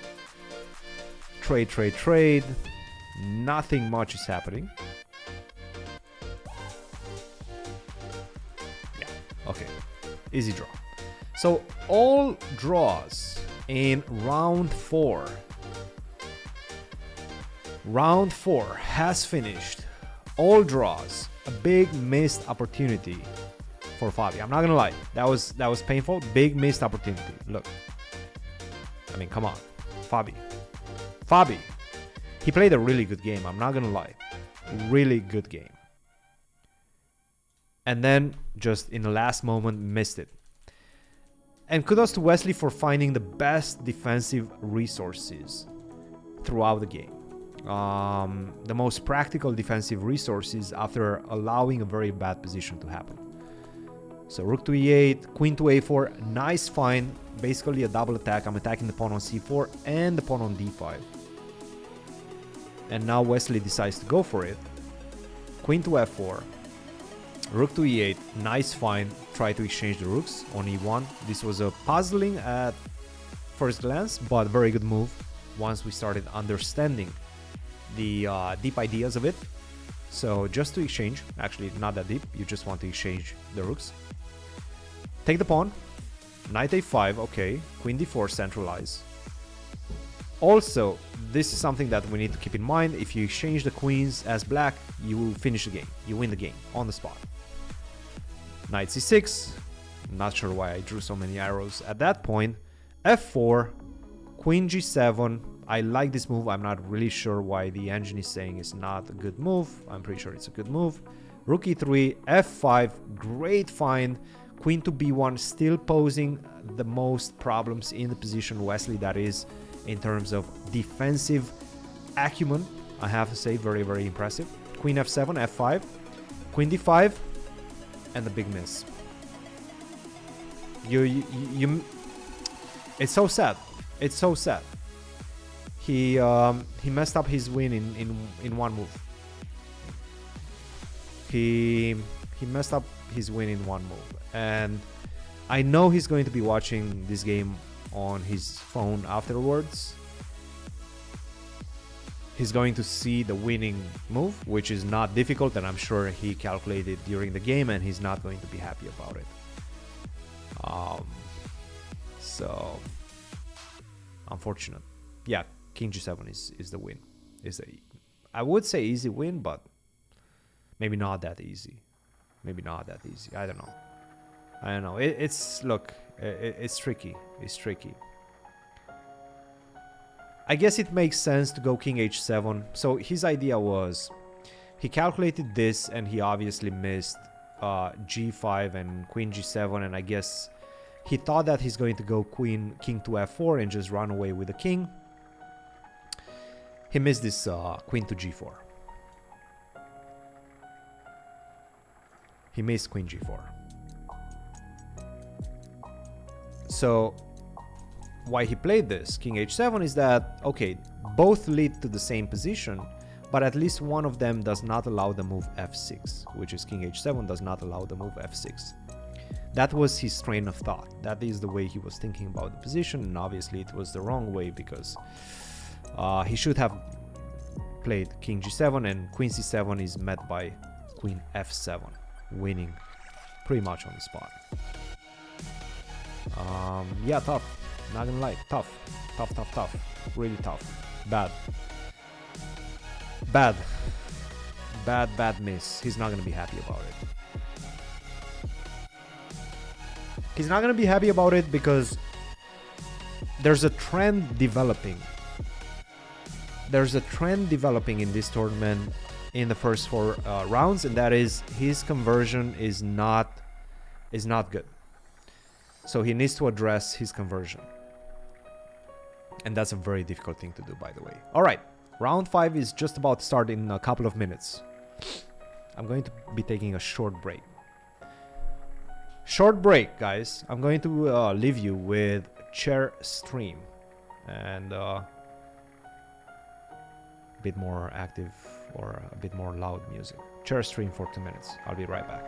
Nothing much is happening. Yeah, okay. Easy draw. So all draws in round 4. Round 4 has finished. All draws. A big missed opportunity for Fabi. I'm not gonna lie. That was painful. Big missed opportunity. Look. I mean, come on. Fabi. He played a really good game. I'm not gonna lie. Really good game. And then just in the last moment missed it. And kudos to Wesley for finding the best defensive resources throughout the game. The most practical defensive resources after allowing a very bad position to happen. So rook to e8, queen to a4, nice find. Basically a double attack. I'm attacking the pawn on c4 and the pawn on d5. And now Wesley decides to go for it. Queen to f4. Rook to e8, nice find. Try to exchange the rooks on e1. This was a puzzling at first glance, but very good move once we started understanding the deep ideas of it. So just to exchange, actually not that deep, you just want to exchange the rooks. Take the pawn, knight a5, okay, queen d4, centralize. Also, this is something that we need to keep in mind. If you exchange the queens as black, you will finish the game. You win the game on the spot. Knight c6, not sure why I drew so many arrows at that point. f4, queen g7. I like this move. I'm not really sure why the engine is saying it's not a good move. I'm pretty sure it's a good move. Rook e3, f5, great find. Queen to b1, still posing the most problems in the position, Wesley, that is in terms of defensive acumen. I have to say, very, very impressive. Queen f7, f5, queen d5, and the big miss. It's so sad. It's so sad. He messed up his win in one move. He messed up his win in one move, and I know he's going to be watching this game on his phone afterwards. He's going to see the winning move, which is not difficult, and I'm sure he calculated during the game, and he's not going to be happy about it. So unfortunate. Yeah, king g7 is the win. I would say easy win, but maybe not that easy. Maybe not that easy. I don't know. It's tricky. It's tricky. I guess it makes sense to go king h7. So his idea was, he calculated this and he obviously missed g5 and queen g7, and I guess he thought that he's going to go king to f4 and just run away with the king. He missed this queen to g4. He missed queen g4. So why he played this king h7 is that, okay, both lead to the same position, but at least one of them does not allow the move f6, which is king h7 does not allow the move f6. That was his train of thought. That is the way he was thinking about the position, and obviously it was the wrong way, because he should have played king g7, and queen c7 is met by queen f7, winning pretty much on the spot. Yeah, tough. Not gonna lie, tough. Really tough. Bad miss. He's not gonna be happy about it. He's not gonna be happy about it because there's a trend developing. There's a trend developing in this tournament in the first 4 rounds, and that is his conversion is not good. So he needs to address his conversion. And that's a very difficult thing to do, by the way. All right, round 5 is just about to start in a couple of minutes. I'm going to be taking a short break. Short break, guys. I'm going to leave you with chair stream and a bit more active or a bit more loud music. Chair stream for 2 minutes. I'll be right back.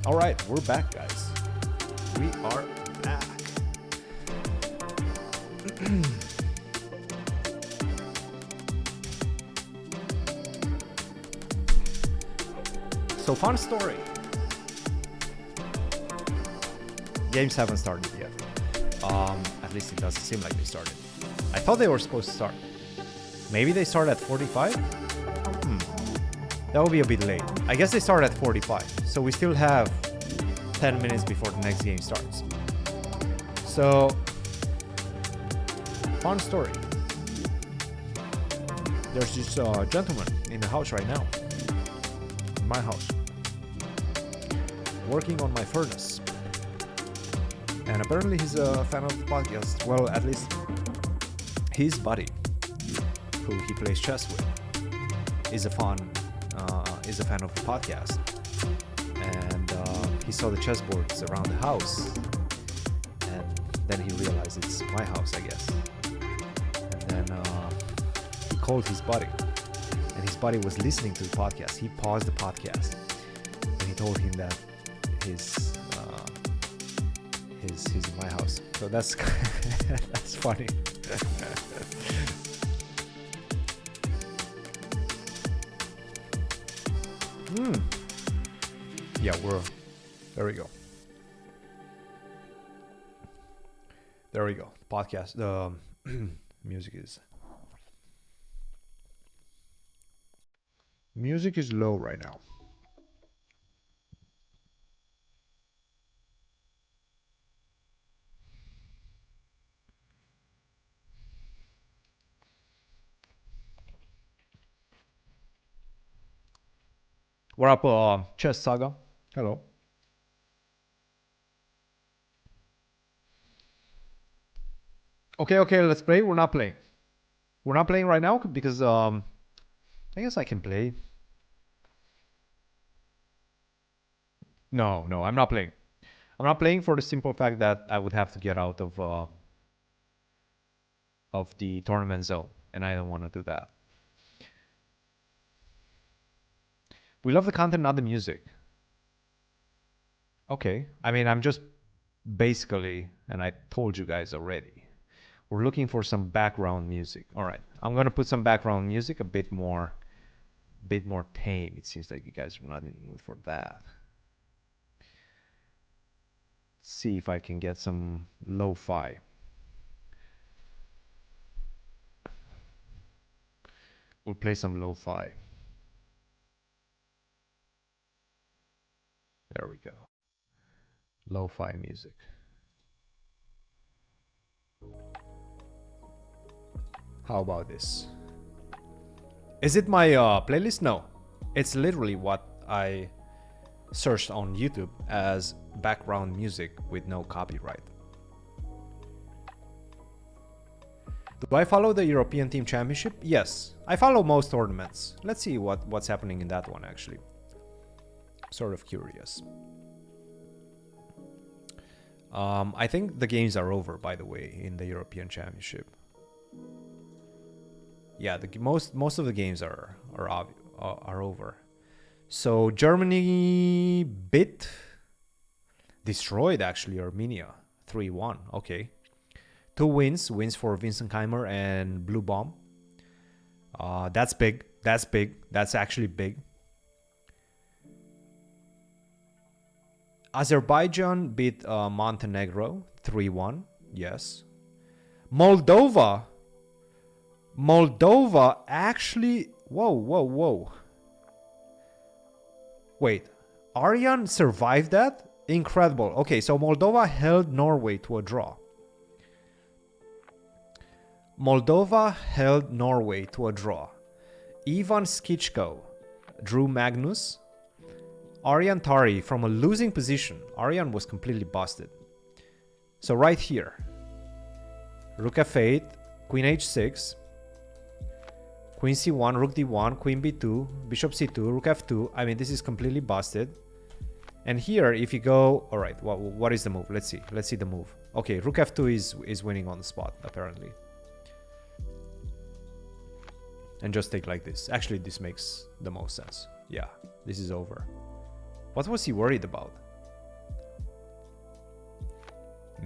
All right, we're back, guys. We are back. So, fun story. Games haven't started yet. At least it doesn't seem like they started. I thought they were supposed to start. Maybe they start at 45? That would be a bit late. I guess they start at 45. So we still have 10 minutes before the next game starts. So, fun story. There's this gentleman in the house right now. In my house. Working on my furnace. And apparently he's a fan of the podcast. Well, at least his buddy, who he plays chess with, is a fan of the podcast. And he saw the chessboards around the house. And then he realized it's my house, I guess. And then he called his buddy. And his buddy was listening to the podcast. He paused the podcast. And he told him that he's in my house. So that's that's funny. Yeah, there we go. There we go. Podcast. The music is low right now. What up, Chess Saga? Hello. Okay, let's play. We're not playing. We're not playing right now because I guess I can play. No, I'm not playing. I'm not playing for the simple fact that I would have to get out of the tournament zone, and I don't want to do that. We love the content, not the music. Okay. I mean, I'm just basically, and I told you guys already, we're looking for some background music. All right. I'm going to put some background music, a bit more tame. It seems like you guys are not in the mood for that. Let's see if I can get some lo-fi. We'll play some lo-fi. There we go. Lo-fi music. How about this? Is it my playlist? No. It's literally what I searched on YouTube as background music with no copyright. Do I follow the European Team Championship? Yes. I follow most tournaments. Let's see what's happening in that one actually. Sort of curious. I think the games are over, by the way, in the European Championship. Yeah, most of the games are over. So Germany destroyed actually Armenia 3-1. Okay, 2 wins for Vincent Keimer and Blue Bomb. That's big. That's actually big. Azerbaijan beat Montenegro 3-1. Yes. Moldova actually... Whoa. Wait. Aryan survived that? Incredible. Okay, so Moldova held Norway to a draw. Ivan Skichko drew Magnus. Aryan Tari from a losing position. Aryan was completely busted. So right here. Rook f8, Queen h6, Queen c1, Rook d1, Queen b2, Bishop c2, Rook f2. I mean, this is completely busted. And here, if you go... Alright, what is the move? Let's see. Let's see the move. Okay, Rook f2 is winning on the spot, apparently. And just take like this. Actually, this makes the most sense. Yeah, this is over. What was he worried about?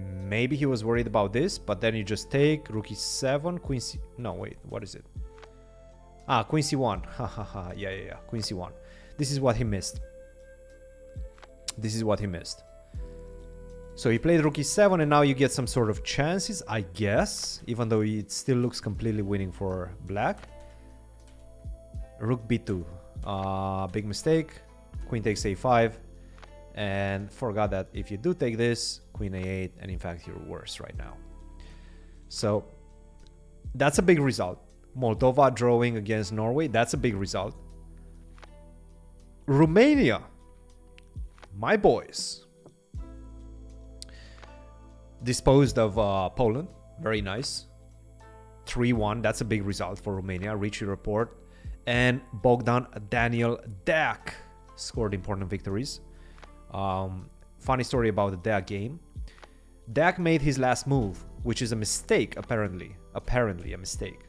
Maybe he was worried about this, but then you just take rook e7, queen c... No, wait, what is it? Ah, queen c1. Ha ha ha. Yeah. Queen c1. This is what he missed. This is what he missed. So he played rook e7, and now you get some sort of chances, I guess, even though it still looks completely winning for black. Rook b2. Big mistake. Queen takes a5. And forgot that if you do take this, queen a8, and in fact you're worse right now. So that's a big result. Moldova drawing against Norway, that's a big result. Romania, my boys, disposed of Poland, very nice. 3-1, that's a big result for Romania. Richie report. And Bogdan Daniel Dak scored important victories. Funny story about the Dak game. Dak made his last move, which is a mistake, apparently a mistake,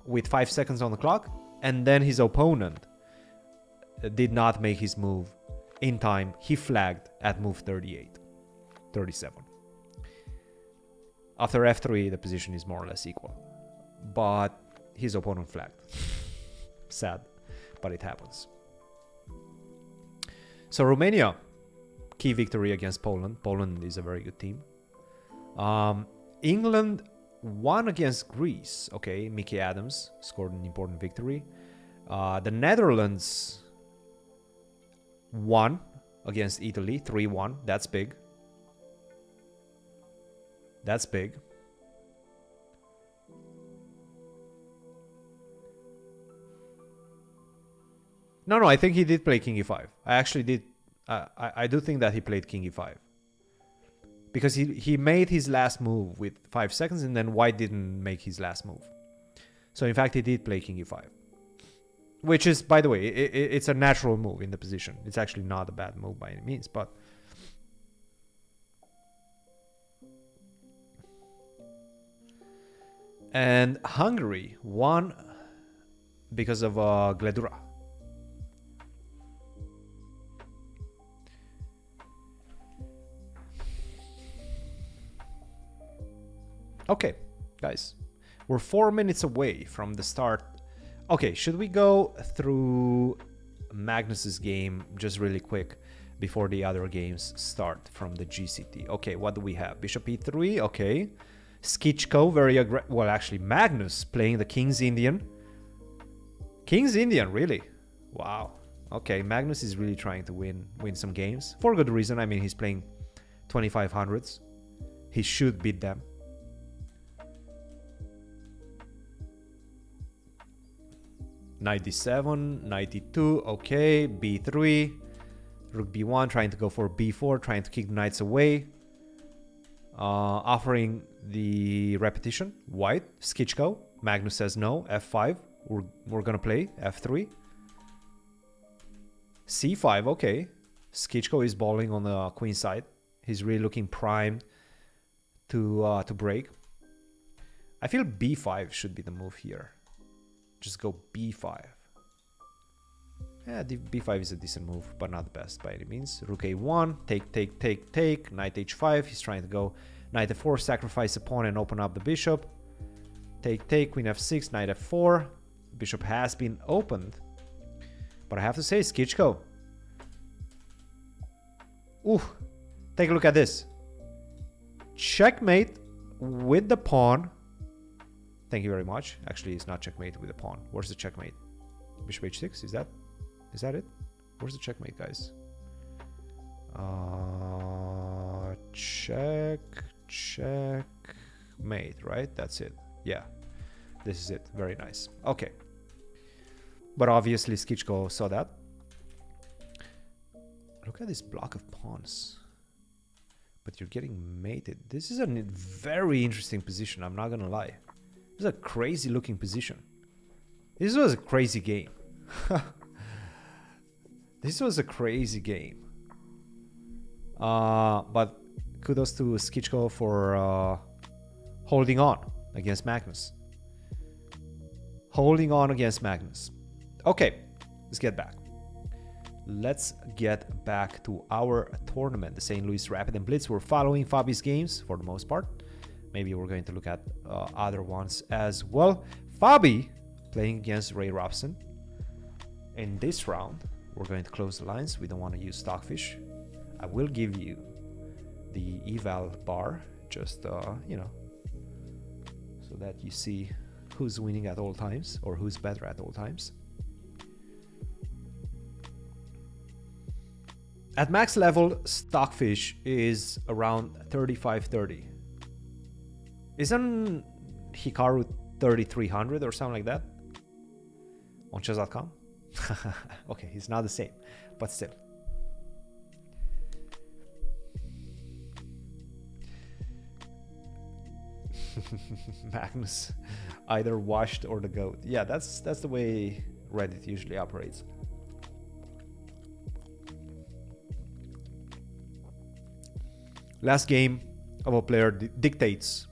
with 5 seconds on the clock, and then his opponent did not make his move in time. He flagged at move 37. After f3, the position is more or less equal, but his opponent flagged. Sad, but it happens. So Romania, key victory against Poland. Poland is a very good team. England won against Greece. Okay, Mickey Adams scored an important victory. The Netherlands won against Italy, 3-1. That's big. That's big. No, I think he did play king e5. I actually did. I do think that he played king e5. Because he made his last move with 5 seconds, and then white didn't make his last move. So in fact, he did play king e5. Which is, by the way, it's a natural move in the position. It's actually not a bad move by any means, but... And Hungary won because of Gledura. Okay, guys, we're 4 minutes away from the start. Okay, should we go through Magnus's game just really quick before the other games start from the GCT? Okay, what do we have? Bishop e3, okay. Skichko, very aggressive. Well, actually, Magnus playing the King's Indian. King's Indian, really? Wow. Okay, Magnus is really trying to win some games. For good reason. I mean, he's playing 2500s. He should beat them. Knight d7, knight d2, okay, b3, rook b1, trying to go for b4, trying to kick the knights away. Offering the repetition, white, Skichko. Magnus says no, f5, we're gonna play f3. c5, okay. Skichko is balling on the queen side. He's really looking primed to break. I feel b5 should be the move here. Just go b5. Yeah, b5 is a decent move, but not the best by any means. Rook a1, take, knight h5. He's trying to go knight f4, sacrifice a pawn and open up the bishop. Take, queen f6, knight f4. Bishop has been opened. But I have to say, Skichko. Ooh, take a look at this. Checkmate with the pawn. Thank you very much. Actually, it's not checkmate with a pawn. Where's the checkmate? Bishop h6, is that it? Where's the checkmate, guys? Checkmate, right? That's it. Yeah, this is it. Very nice. Okay. But obviously, Skichko saw that. Look at this block of pawns. But you're getting mated. This is a very interesting position, I'm not gonna lie. This is a crazy looking position. This was a crazy game. This was a crazy game. But kudos to Skichko for holding on against Magnus. Holding on against Magnus. Okay, let's get back let's get back to our tournament, the St. Louis Rapid and Blitz. We're following Fabi's games for the most part. Maybe we're going to look at other ones as well. Fabi playing against Ray Robson. In this round, we're going to close the lines. We don't want to use Stockfish. I will give you the eval bar, just, you know, so that you see who's winning at all times or who's better at all times. At max level, Stockfish is around 3530. Isn't Hikaru 3300 or something like that? On chess.com? Okay, it's not the same, but still. Magnus, either washed or the goat. Yeah, that's the way Reddit usually operates. Last game of a player dictates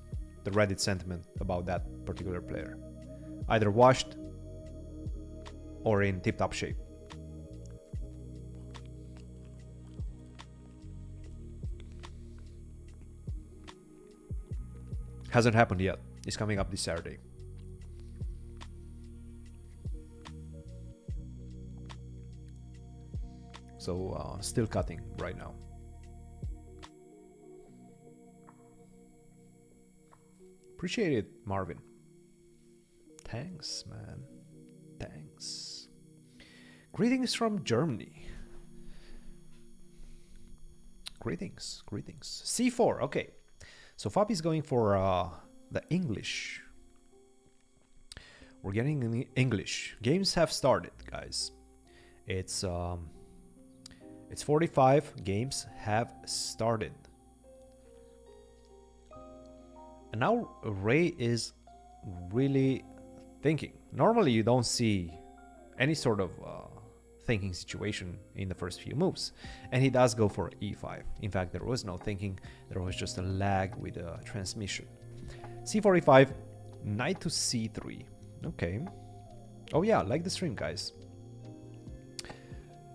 the Reddit sentiment about that particular player. Either washed or in tip-top shape. Hasn't happened yet. It's coming up this Saturday. So still cutting right now. Appreciate it, Marvin. Thanks, man. Thanks. Greetings from Germany. Greetings. C4, okay. So Fabi's going for the English. We're getting in the English. Games have started, guys. It's 45. Games have started. And now Ray is really thinking. Normally you don't see any sort of thinking situation in the first few moves. And he does go for e5. In fact, there was no thinking. There was just a lag with the transmission. c45, knight to c3. Okay. Oh yeah, like the stream, guys.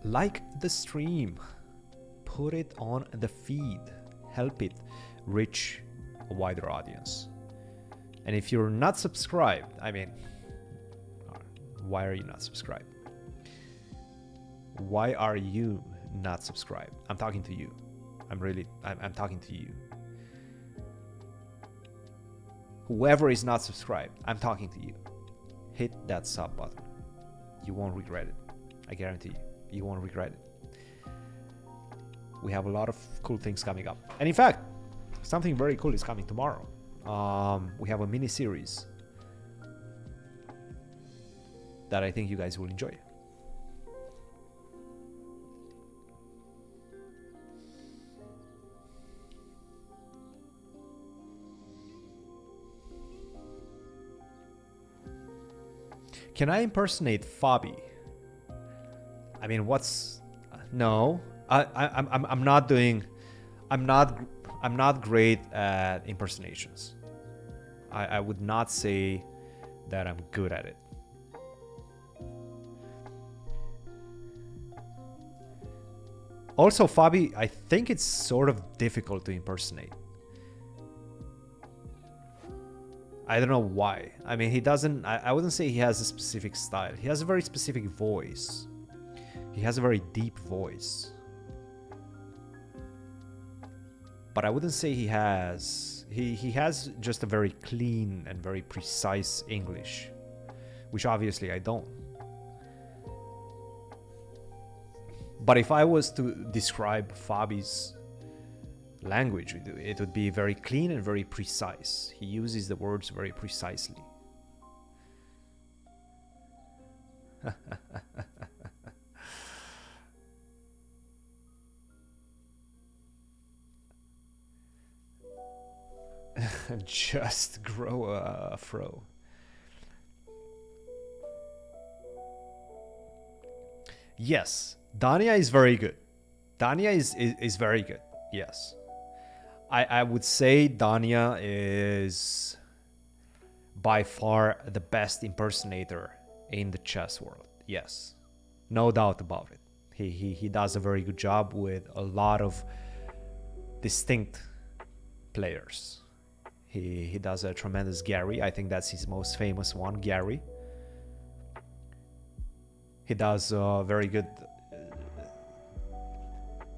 Like the stream. Put it on the feed. Help it reach a wider audience. And if you're not subscribed, I mean, why are you not subscribed? Why are you not subscribed? I'm talking to you. I'm talking to you. Whoever is not subscribed, I'm talking to you. Hit that sub button. You won't regret it. I guarantee you. You won't regret it. We have a lot of cool things coming up. And in fact, something very cool is coming tomorrow. We have a mini series that I think you guys will enjoy. Can I impersonate Fabi? I mean, what's no? I'm not doing. I'm not great at impersonations. I would not say that I'm good at it. Also, Fabi, I think it's sort of difficult to impersonate. I don't know why. I mean, he doesn't... I wouldn't say he has a specific style. He has a very specific voice. He has a very deep voice. But I wouldn't say he has... He has just a very clean and very precise English. Which obviously I don't. But if I was to describe Fabi's language, it would be very clean and very precise. He uses the words very precisely. Just grow a fro. Yes, Dania is very good. Dania is very good. Yes. I would say Dania is by far the best impersonator in the chess world. Yes. No doubt about it. He does a very good job with a lot of distinct players. He does a tremendous Gary. I think that's his most famous one, Gary. He does very good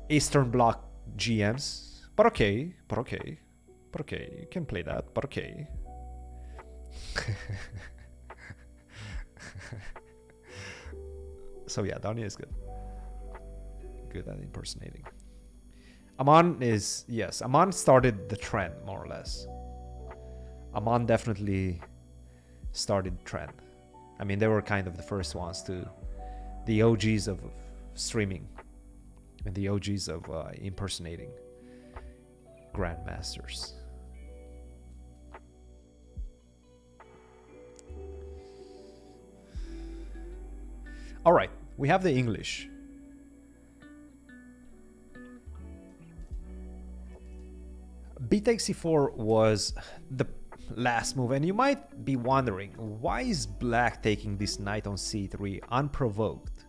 Eastern Bloc GMs. But okay, you can play that, but okay. So yeah, Donnie is good. Good at impersonating. Aman started the trend, more or less. Aman definitely started the trend. I mean, they were kind of the first ones to, the OGs of streaming and the OGs of impersonating grandmasters. All right, we have the English. B takes c4 was the last move, and you might be wondering, why is black taking this knight on c3 unprovoked?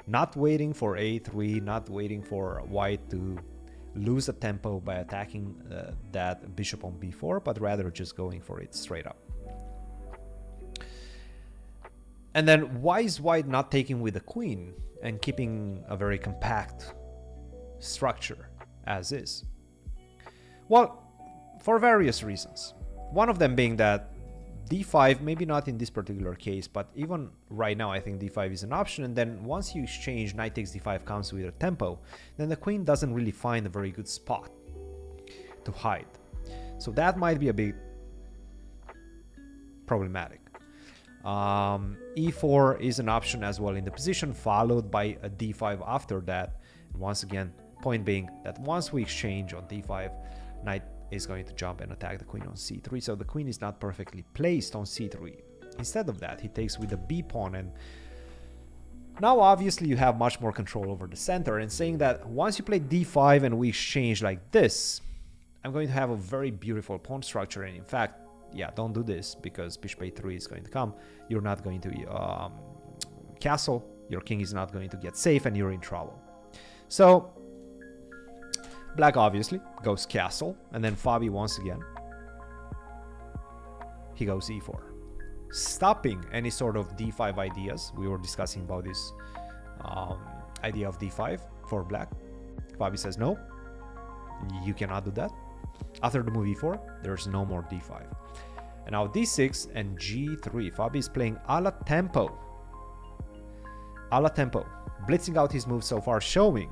Not waiting for a3, not waiting for white to lose a tempo by attacking that bishop on b4, but rather just going for it straight up. And then why is white not taking with the queen and keeping a very compact structure as is? Well, for various reasons. One of them being that d5, maybe not in this particular case, but even right now I think d5 is an option, and then once you exchange knight takes d5 comes with a tempo, then the queen doesn't really find a very good spot to hide. So that might be a bit problematic. e4 is an option as well in the position, followed by a d5 after that. And once again, point being that once we exchange on d5, knight is going to jump and attack the queen on c3, so the queen is not perfectly placed on c3. Instead of that, he takes with the b pawn, and now obviously you have much more control over the center, and saying that once you play d5 and we exchange like this, I'm going to have a very beautiful pawn structure. And in fact, yeah, don't do this, because bishop a3 is going to come. You're not going to castle, your king is not going to get safe, and you're in trouble. So black obviously goes castle, and then Fabi once again, he goes e4, stopping any sort of d5 ideas. We were discussing about this idea of d5 for black. Fabi says no, you cannot do that. After the move e4, there's no more d5. And now d6 and g3. Fabi is playing a la tempo. A la tempo. Blitzing out his moves so far, showing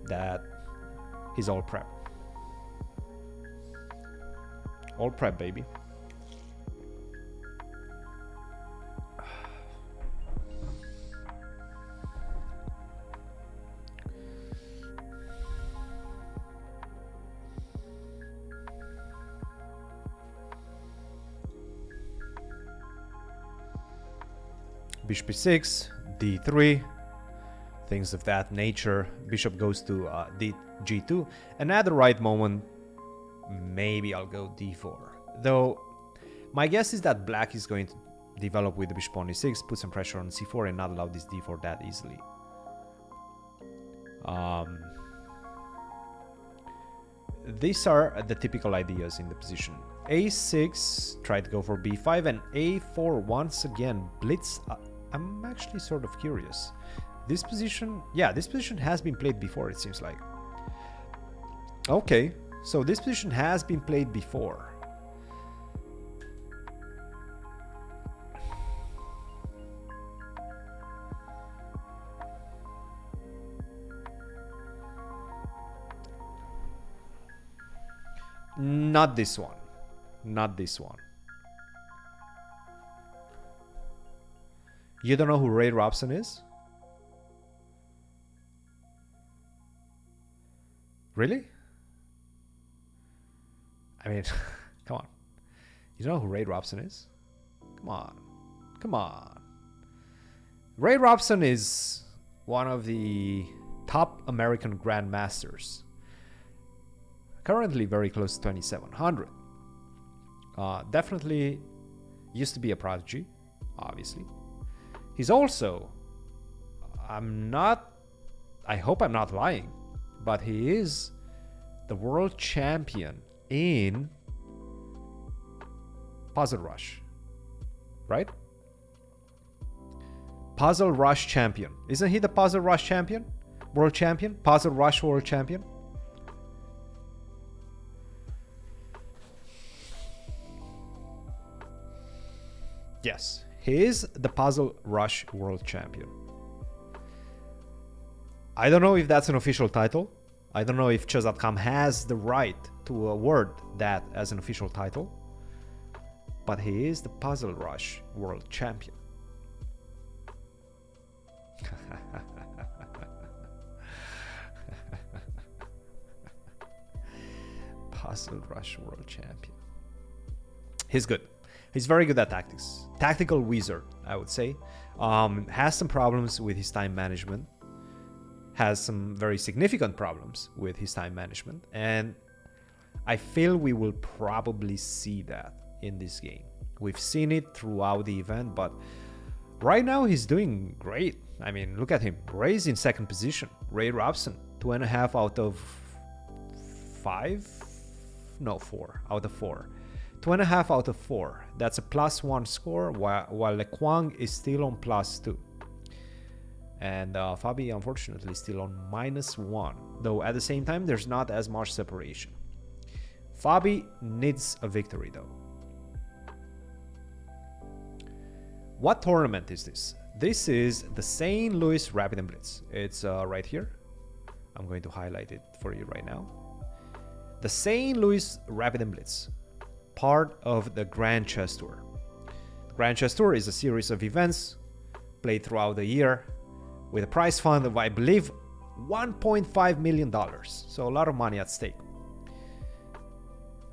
that he's all prep. All prep, baby. Bishop e6, d3, things of that nature. Bishop goes to g2, and at the right moment, maybe I'll go d4. Though, my guess is that black is going to develop with the bishop on e6, put some pressure on c4, and not allow this d4 that easily. These are the typical ideas in the position. a6, try to go for b5, and a4 once again, blitz. I'm actually sort of curious. This position, yeah, this position has been played before, it seems like. Okay, so this position has been played before. Not this one. Not this one. You don't know who Ray Robson is? Really? I mean, come on. You don't know who Ray Robson is? Come on. Come on. Ray Robson is one of the top American grandmasters. Currently very close to 2700. Definitely used to be a prodigy, obviously. He's also, I'm not I hope I'm not lying, but he is the world champion in Puzzle Rush, right? Puzzle Rush champion. Isn't he the Puzzle Rush champion? World champion? Puzzle Rush world champion? Yes, he is the Puzzle Rush world champion. I don't know if that's an official title. I don't know if chess.com has the right to award that as an official title. But he is the Puzzle Rush world champion. Puzzle Rush world champion. He's good. He's very good at tactics. Tactical wizard, I would say. Has some problems with his time management. Has some very significant problems with his time management. And I feel we will probably see that in this game. We've seen it throughout the event, but right now he's doing great. I mean, look at him. Ray's in second position. Ray Robson, 2.5 out of 5? No, 4 out of 4. 2.5 out of 4. That's a +1 score, while Le Quang is still on +2. And Fabi, unfortunately, still on -1. Though at the same time, there's not as much separation. Fabi needs a victory, though. What tournament is this? This is the St. Louis Rapid Blitz. It's right here. I'm going to highlight it for you right now. The St. Louis Rapid Blitz, part of the Grand Chess Tour. The Grand Chess Tour is a series of events played throughout the year with a prize fund of, I believe, $1.5 million. So a lot of money at stake.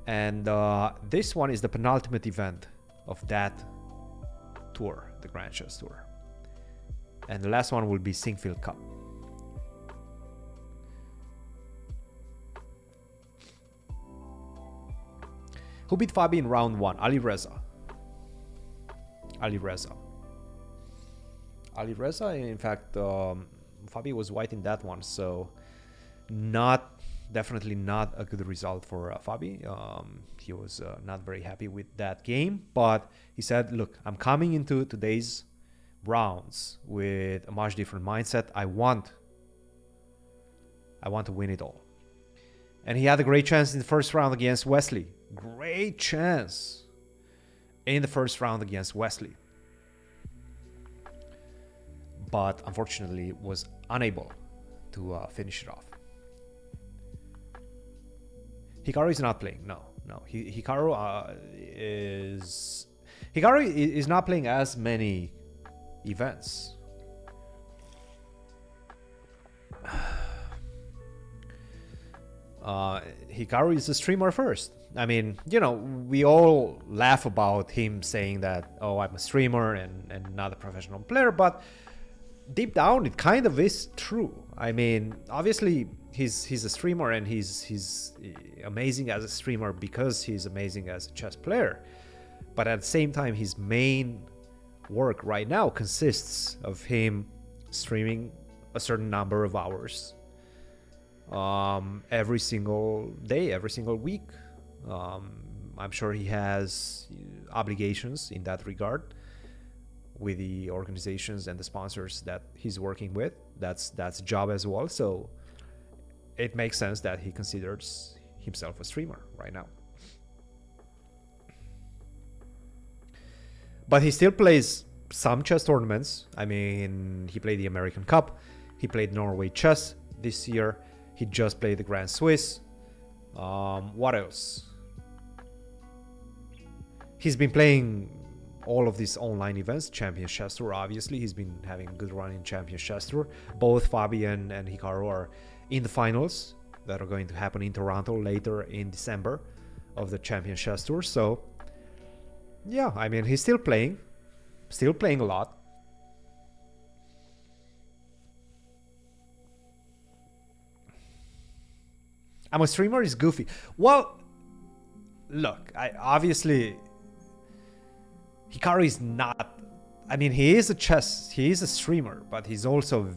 And this one is the penultimate event of that tour, the Grand Chess Tour. And the last one will be Sinquefield Cup. Who beat Fabi in round 1? Ali Reza. Ali Reza. Ali Reza, in fact, Fabi was white in that one, so definitely not a good result for Fabi. He was not very happy with that game, but he said, look, I'm coming into today's rounds with a much different mindset. I want to win it all. And he had a great chance in the first round against Wesley. Great chance in the first round against Wesley. But unfortunately was unable to finish it off. Hikaru is not playing. No. Hikaru is not playing as many events. Hikaru is a streamer first. I mean, you know, we all laugh about him saying that, oh, I'm a streamer and not a professional player, but deep down it kind of is true. I mean, obviously he's a streamer and he's amazing as a streamer because he's amazing as a chess player. But at the same time, his main work right now consists of him streaming a certain number of hours every single day, every single week. I'm sure he has obligations in that regard with the organizations and the sponsors that he's working with. That's a job as well. So it makes sense that he considers himself a streamer right now. But he still plays some chess tournaments. I mean, he played the American Cup. He played Norway Chess this year. He just played the Grand Swiss. What else? He's been playing all of these online events. Champion Chess Tour, obviously. He's been having a good run in Champion Chess Tour. Both Fabi and Hikaru are in the finals that are going to happen in Toronto later in December of the Champion Chess Tour. So, yeah, I mean, he's still playing a lot. I'm a streamer is goofy. Well, look, obviously Hikaru is not. I mean, he is a streamer, but he's also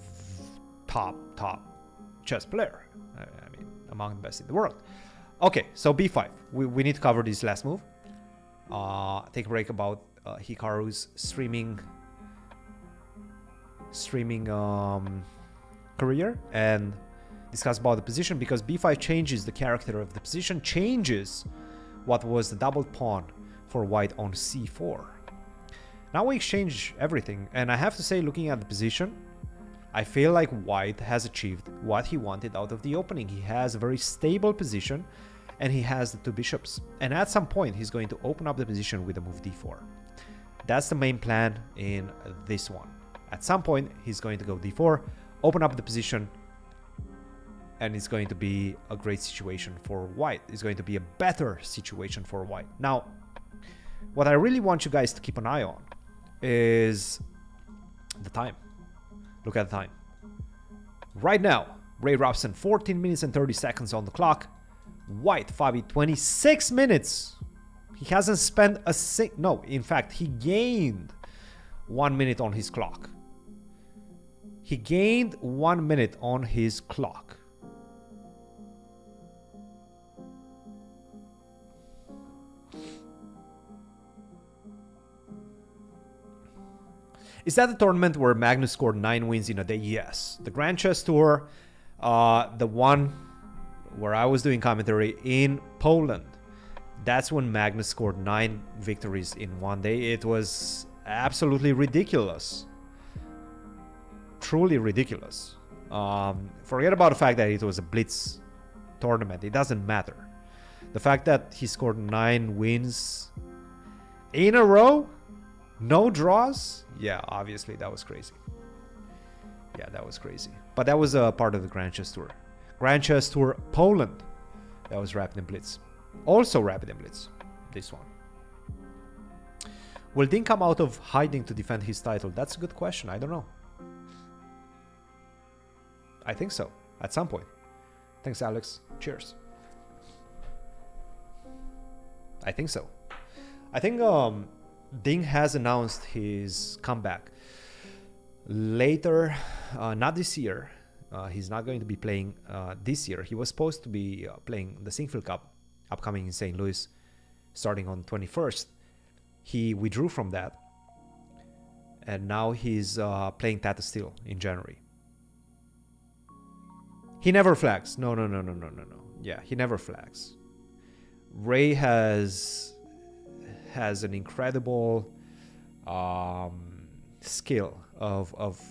top chess player. I mean, among the best in the world. Okay, so b5. We need to cover this last move. Take a break about Hikaru's streaming career and discuss about the position, because b5 changes the character of the position, changes what was the double pawn for white on c4. Now we exchange everything, and I have to say, looking at the position, I feel like white has achieved what he wanted out of the opening. He has a very stable position, and he has the two bishops. And at some point, he's going to open up the position with the move d4. That's the main plan in this one. At some point, he's going to go d4, open up the position, and it's going to be a great situation for white. It's going to be a better situation for white. Now, what I really want you guys to keep an eye on is the time. Look at the time. Right now, Ray Robson, 14 minutes and 30 seconds on the clock. White, Fabi, 26 minutes. He hasn't spent a no, in fact, he gained 1 minute on his clock. He gained 1 minute on his clock. Is that the tournament where Magnus scored 9 wins in a day? Yes. The Grand Chess Tour, the one where I was doing commentary in Poland, that's when Magnus scored 9 victories in one day. It was absolutely ridiculous. Truly ridiculous. Forget about the fact that it was a Blitz tournament. It doesn't matter. The fact that he scored 9 wins in a row, no draws, yeah, obviously that was crazy. Yeah, that was crazy. But that was a part of the Grand Chess Tour. Grand Chess Tour Poland, that was Rapid and Blitz. Also Rapid and Blitz, this one. Will Dean come out of hiding to defend his title? That's a good question. I don't know. I think so, at some point. Thanks, Alex. Cheers. I think so. I think Ding has announced his comeback later, not this year. He's not going to be playing this year. He was supposed to be playing the Sinquefield Cup upcoming in St. Louis starting on 21st. He withdrew from that, and now he's playing Tata Steel in January. He never flags. No. Yeah, he never flags. Ray has an incredible skill of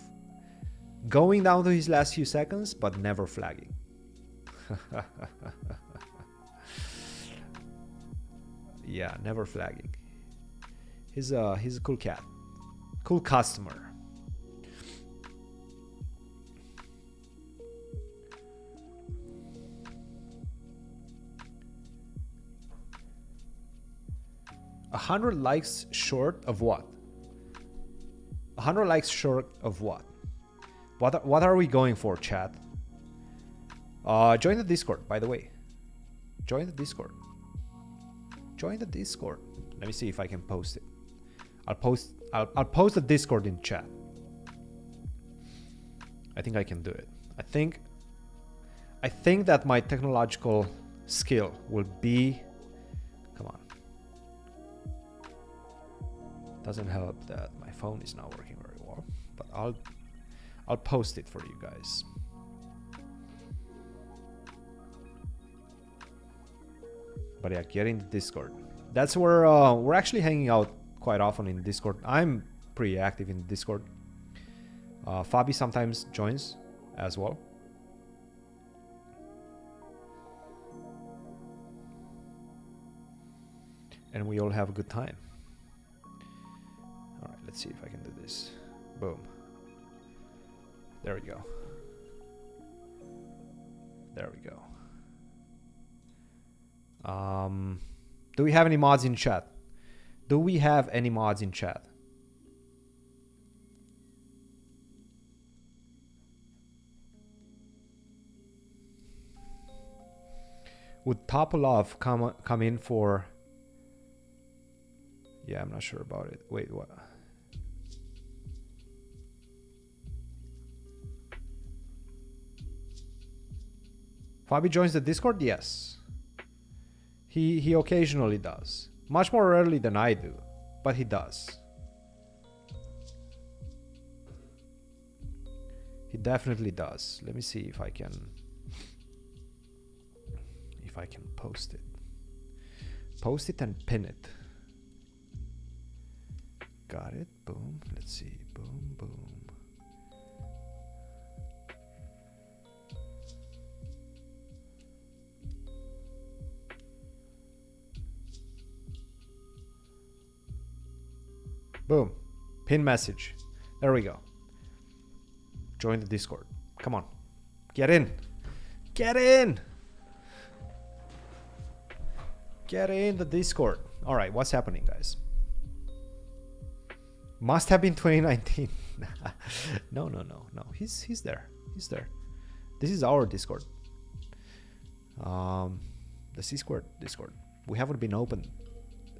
going down to his last few seconds, but never flagging. Yeah, never flagging. He's a cool cat, cool customer. A 100 likes short of what? 100 likes short of what? What are we going for, chat? Join the Discord, by the way. Join the Discord. Join the Discord. Let me see if I can post it. I'll post the Discord in chat. I think I can do it. I think that my technological skill will be. Come on. Doesn't help that my phone is not working very well, but I'll post it for you guys. But yeah, get in the Discord. That's where we're actually hanging out quite often in Discord. I'm pretty active in Discord. Fabi sometimes joins as well. And we all have a good time. All right, let's see if I can do this. Boom. There we go. There we go. Do we have any mods in chat? Do we have any mods in chat? Would Topolov come in for? Yeah, I'm not sure about it. Wait, what? Fabi joins the Discord? Yes. He occasionally does. Much more rarely than I do, but he does. He definitely does. Let me see if I can post it. Post it and pin it. Got it. Boom. Let's see. Boom, boom. Boom. Pin message. There we go. Join the Discord. Come on. Get in. Get in. Get in the Discord. All right. What's happening, guys? Must have been 2019. No. He's there. He's there. This is our Discord. The C Squared Discord. We haven't been open.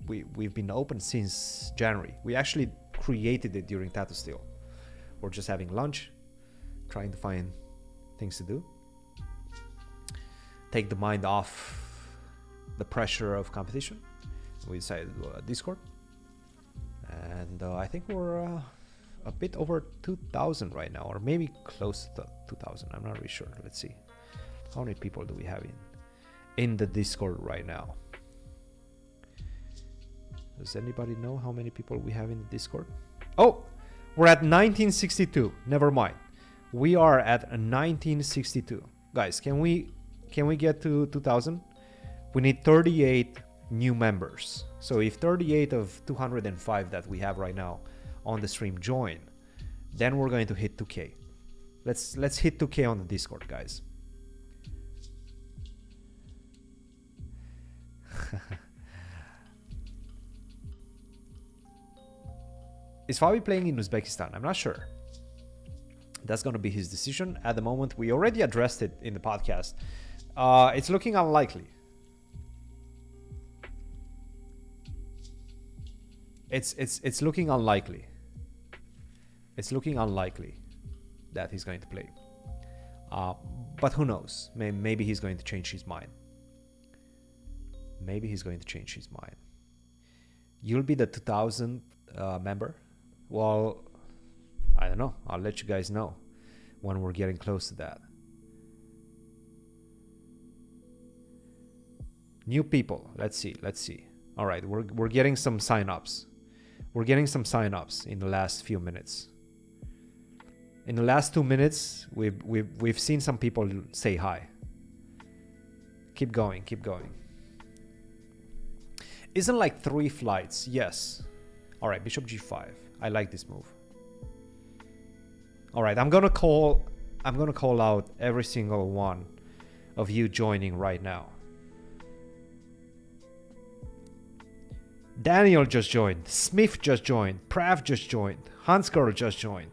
We've been open since January. We actually created it during Tattoo Steel. We're just having lunch, trying to find things to do, take the mind off the pressure of competition. We decided to do a Discord, and I think we're a bit over 2,000 right now, or maybe close to 2,000. I'm not really sure. Let's see, how many people do we have in the Discord right now? Does anybody know how many people we have in the Discord? Oh, we're at 1962. Never mind. We are at 1962. Guys, can we get to 2,000? We need 38 new members. So if 38 of 205 that we have right now on the stream join, then we're going to hit 2K. Let's hit 2K on the Discord, guys. Is Fabi playing in Uzbekistan? I'm not sure. That's going to be his decision. At the moment, we already addressed it in the podcast. It's looking unlikely. It's looking unlikely. It's looking unlikely that he's going to play. But who knows? Maybe he's going to change his mind. Maybe he's going to change his mind. You'll be the 2000th member. Well, I don't know. I'll let you guys know when we're getting close to that. New people. Let's see. All right, we're getting some sign-ups. We're getting some sign-ups in the last few minutes. In the last 2 minutes, we've seen some people say hi. Keep going. Isn't like 3 flights? Yes. All right, Bishop G5. I like this move. All right, I'm gonna call out every single one of you joining right now. Daniel just joined. Smith just joined. Prav just joined. Hansgirl just joined.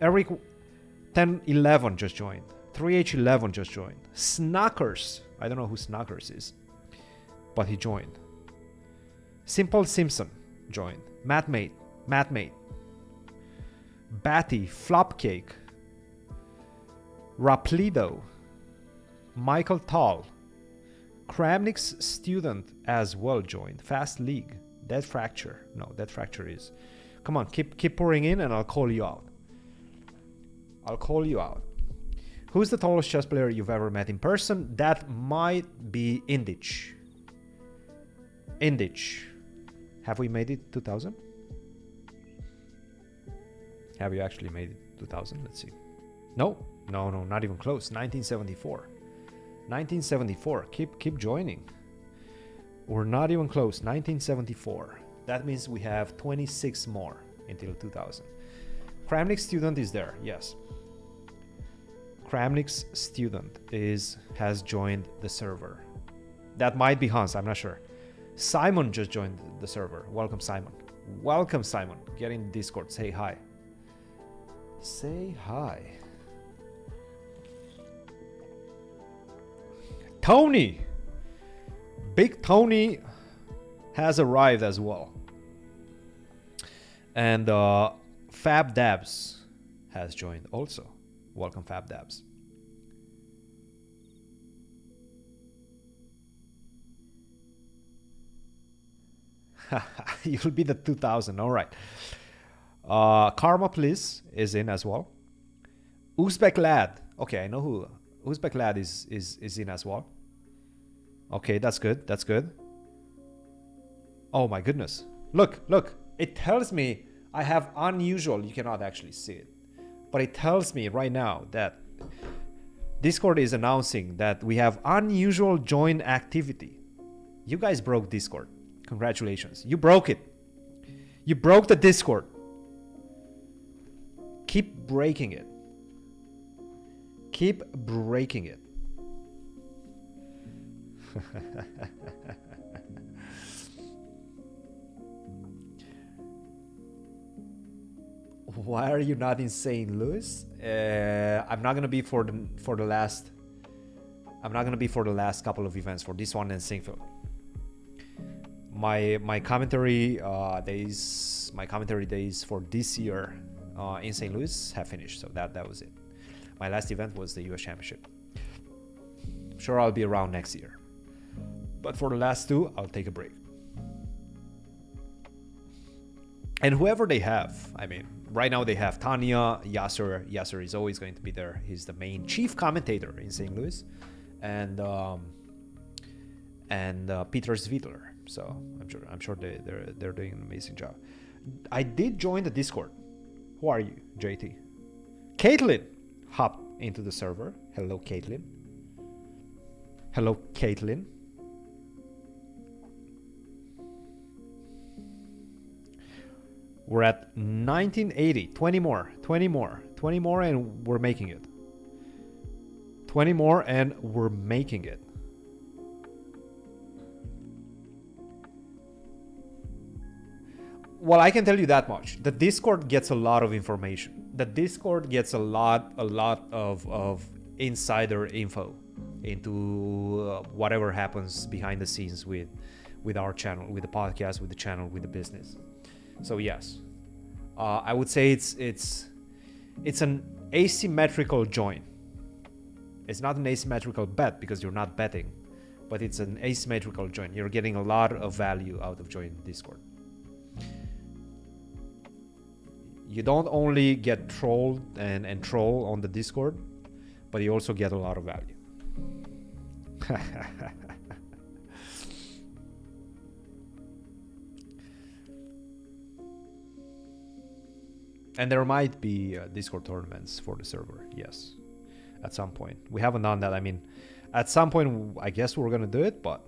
Eric 1011 just joined. 3H11 just joined. Snuckers. I don't know who Snuckers is, but he joined. Simple Simpson joined. Mattmate. Batty, Flopcake, Raplido, Michael Tall, Kramnik's student as well joined. Fast League, Dead Fracture. No, Dead Fracture is. Come on, keep pouring in and I'll call you out. Who's the tallest chess player you've ever met in person? That might be Indich. Have we made it 2000? Have you actually made it 2000? Let's see. No, not even close. 1974. Keep joining. We're not even close. 1974. That means we have 26 more until 2000. Kramnik's student is there. Yes. Kramnik's student has joined the server. That might be Hans. I'm not sure. Simon just joined the server. Welcome, Simon. Get in Discord. Say hi. Tony! Big Tony has arrived as well. And Fab Dabs has joined also. Welcome, Fab Dabs. You'll be the 2000. All right. Karma Please is in as well. Uzbek Lad. Okay, I know who. Uzbek Lad is in as well. Okay, that's good. That's good. Oh my goodness. Look. It tells me I have unusual. You cannot actually see it. But it tells me right now that Discord is announcing that we have unusual join activity. You guys broke Discord. Congratulations. You broke it. You broke the Discord. Keep breaking it. Keep breaking it. Why are you not in St. Louis? I'm not gonna be for the last. I'm not gonna be for the last couple of events, for this one and Singfield. My commentary days for this year in St. Louis have finished, so that was it. My last event was the US Championship. I'm sure I'll be around next year, but for the last two, I'll take a break. And whoever they have, I mean, right now they have Tanya, Yasser. Yasser is always going to be there. He's the main chief commentator in St. Louis, and Peter Zvidler. So I'm sure they're doing an amazing job. I did join the Discord. Who are you, JT? Caitlin hopped into the server. Hello, Caitlin. Hello, Caitlin. We're at 1980. 20 more, and we're making it. 20 more, and we're making it. Well, I can tell you that much. The Discord gets a lot of information. The Discord gets a lot of insider info into whatever happens behind the scenes with our channel, with the podcast, with the channel, with the business. So yes, I would say it's an asymmetrical join. It's not an asymmetrical bet because you're not betting, but it's an asymmetrical join. You're getting a lot of value out of joining Discord. You don't only get trolled and troll on the Discord, but you also get a lot of value. And there might be Discord tournaments for the server, yes, at some point. We haven't done that. I mean, at some point, I guess we're gonna do it, but...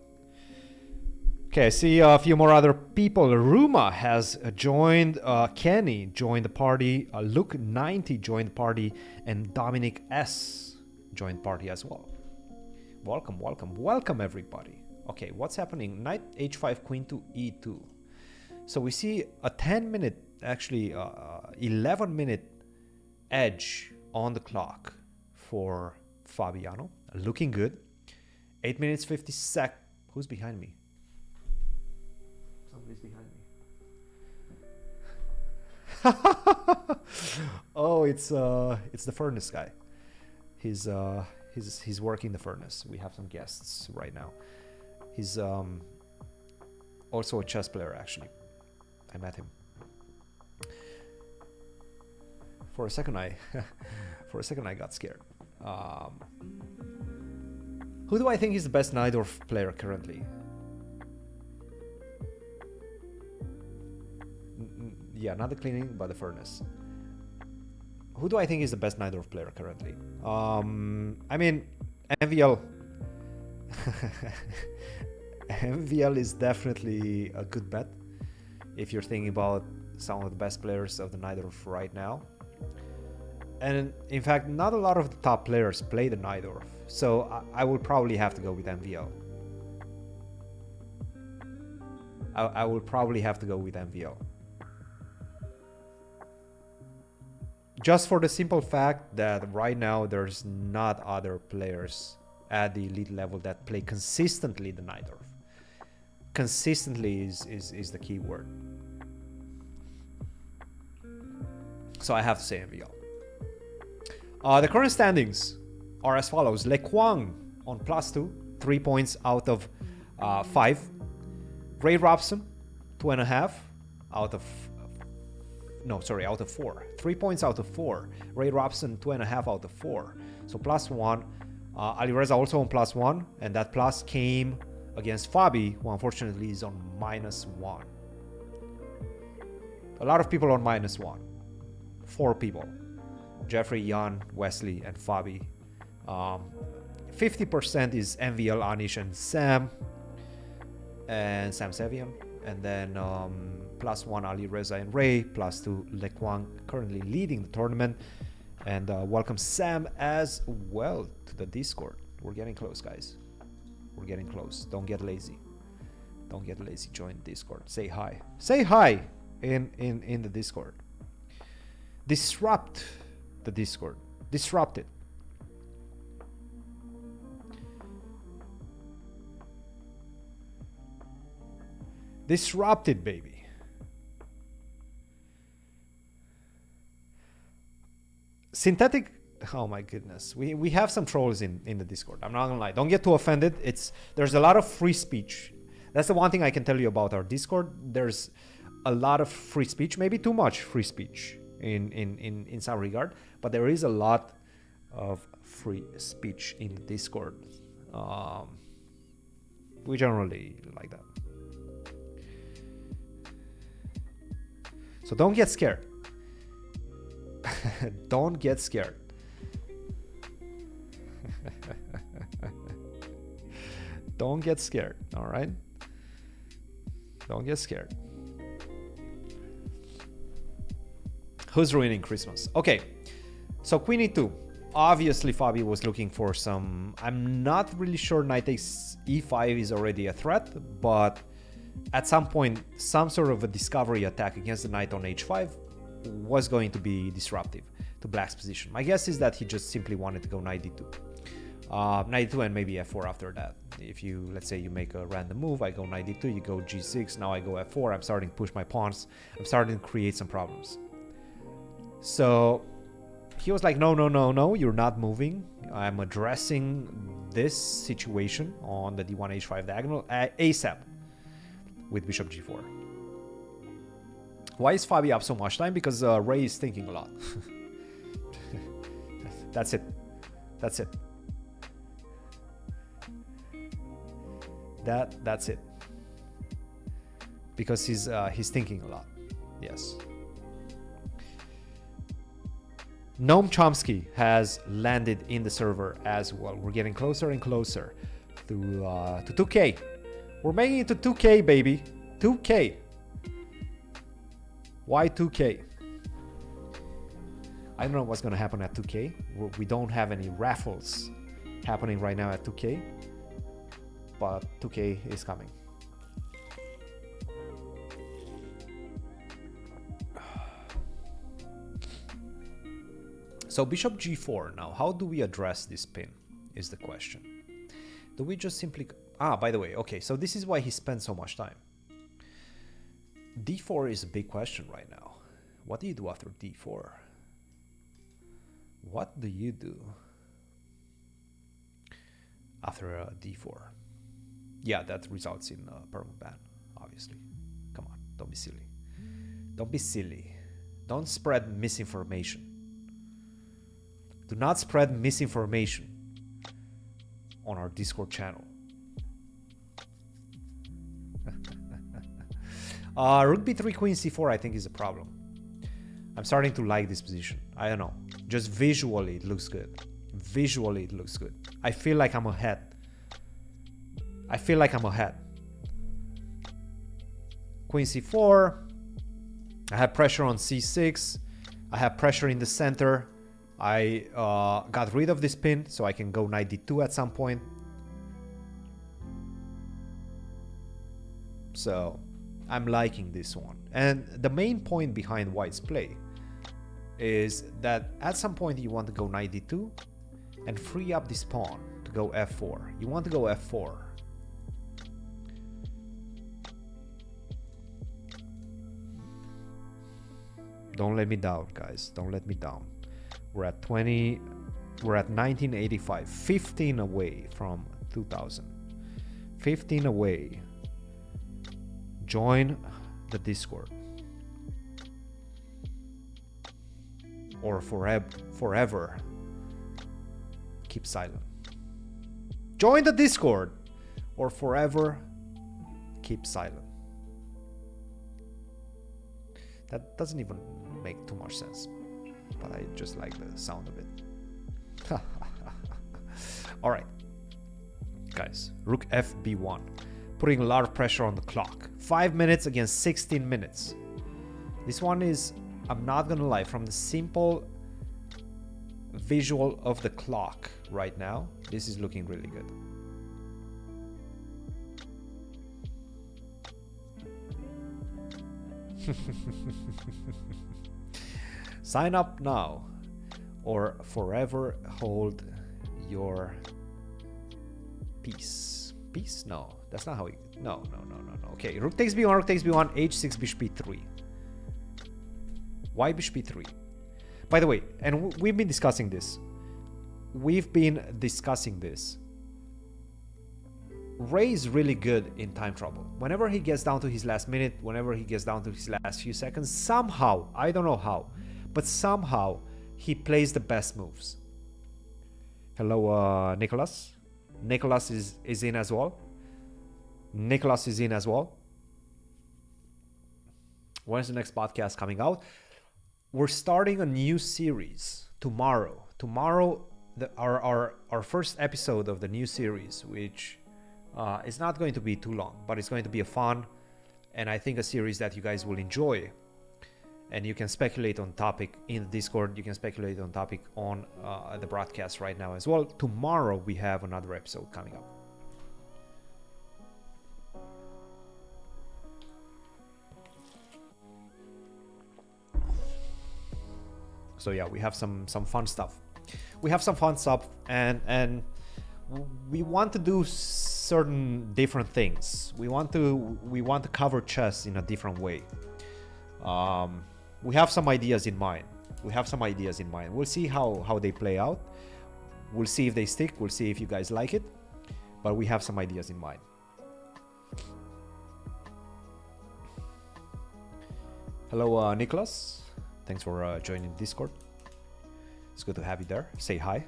Okay, I see a few more other people. Ruma has joined, Kenny joined the party, Luke90 joined the party, and Dominic S joined the party as well. Welcome everybody. Okay, what's happening? Knight h5, queen to e2. So we see a 10-minute, actually 11-minute edge on the clock for Fabiano. Looking good. 8 minutes 50 sec. Who's behind me? Somebody's behind me. Oh, it's the furnace guy. He's working the furnace. We have some guests right now. He's also a chess player, actually. I met him. For a second I got scared. Who do I think is the best Najdorf player currently? Yeah, not the cleaning, but the furnace. Who do I think is the best Najdorf player currently? I mean, MVL. MVL is definitely a good bet if you're thinking about some of the best players of the Najdorf right now. And in fact, not a lot of the top players play the Najdorf, so I will probably have to go with MVL. I will probably have to go with MVL. Just for the simple fact that right now there's not other players at the elite level that play consistently the Najdorf. Consistently is the key word. So I have to say MVL. The current standings are as follows. Le Quang on +2, 3 points out of 5. Ray Robson 2.5 out of out of 4. 3 points out of 4. Ray Robson 2.5 out of 4. So +1. Alireza also on +1, and that plus came against Fabi, who unfortunately is on -1. A lot of people on -1. 4 people. Jeffrey, Jan, Wesley, and Fabi. 50% is MVL, Anish, and Sam Sevian. And then +1 Ali Reza and Ray, +2 Lequan, currently leading the tournament. And welcome Sam as well to the Discord. We're getting close, guys. We're getting close. Don't get lazy. Don't get lazy. Join Discord. Say hi. Say hi in the Discord. Disrupt the Discord. Disrupt it. Disrupt it, baby. Synthetic. Oh my goodness. We have some trolls in the Discord. I'm not gonna lie. Don't get too offended. There's a lot of free speech. That's the one thing I can tell you about our Discord. There's a lot of free speech, maybe too much free speech in some regard, but there is a lot of free speech in the Discord. We generally like that. So don't get scared. Don't get scared. Don't get scared, all right? Don't get scared. Who's ruining Christmas? Okay, so Queen E2. Obviously, Fabi was looking for some... I'm not really sure knight takes E5 is already a threat, but at some point, some sort of a discovery attack against the knight on H5 was going to be disruptive to Black's position. My guess is that he just simply wanted to go knight D2. Knight D2 and maybe F4 after that. If you, let's say you make a random move, I go knight D2, you go G6, now I go F4, I'm starting to push my pawns, I'm starting to create some problems. So he was like, no, you're not moving. I'm addressing this situation on the D1 H5 diagonal ASAP with bishop G4. Why is Fabi up so much time? Because Ray is thinking a lot. That's it. That's it. That's it. Because he's thinking a lot. Yes. Noam Chomsky has landed in the server as well. We're getting closer and closer to 2K. We're making it to 2K, baby. 2K. Why 2K? I don't know what's going to happen at 2K. We don't have any raffles happening right now at 2K. But 2K is coming. So bishop G4 now. How do we address this pin is the question. Do we just simply... by the way, okay, so this is why he spent so much time. D4 is a big question right now. What do you do after D4? What do you do after D4? Yeah, that results in a permanent ban, obviously. Come on, don't be silly. Don't be silly. Don't spread misinformation. Do not spread misinformation on our Discord channel. Rook b3, queen c4, I think is a problem. I'm starting to like this position. I don't know. Just visually, it looks good. Visually, it looks good. I feel like I'm ahead. I feel like I'm ahead. Queen c4. I have pressure on c6. I have pressure in the center. I got rid of this pin, so I can go knight d2 at some point. So I'm liking this one. And the main point behind White's play is that at some point you want to go knight d2 and free up this pawn to go f4. You want to go f4. Don't let me down, guys. Don't let me down. We're at 1985, 15 away from 2000. 15 away. Join the Discord. Or forever keep silent. Join the Discord or forever keep silent. That doesn't even make too much sense, but I just like the sound of it. All right, guys, rook f b1, putting a lot of pressure on the clock. 5 minutes against 16 minutes. This one is, I'm not gonna lie, from the simple visual of the clock right now, this is looking really good. Sign up now or forever hold your peace. Peace? No, that's not how it... No. Okay, rook takes b1, rook takes b1, h6, bishop b3. Why bishop b3? By the way, and we've been discussing this. Ray is really good in time trouble. Whenever he gets down to his last minute, whenever he gets down to his last few seconds, somehow, I don't know how, but somehow he plays the best moves. Hello, Nicholas. Nicholas is in as well. Nicholas is in as well. When's the next podcast coming out? We're starting a new series tomorrow. Tomorrow, our first episode of the new series, which is not going to be too long, but it's going to be a fun, and I think a series that you guys will enjoy. And you can speculate on topic in the Discord. You can speculate on topic on the broadcast right now as well. Tomorrow we have another episode coming up. So yeah, we have some fun stuff. We have some fun stuff, and we want to do certain different things. We want to cover chess in a different way. We have some ideas in mind. We'll see how they play out. We'll see if they stick. We'll see if you guys like it. But we have some ideas in mind. Hello, Nicholas. Thanks for joining Discord. It's good to have you there. Say hi.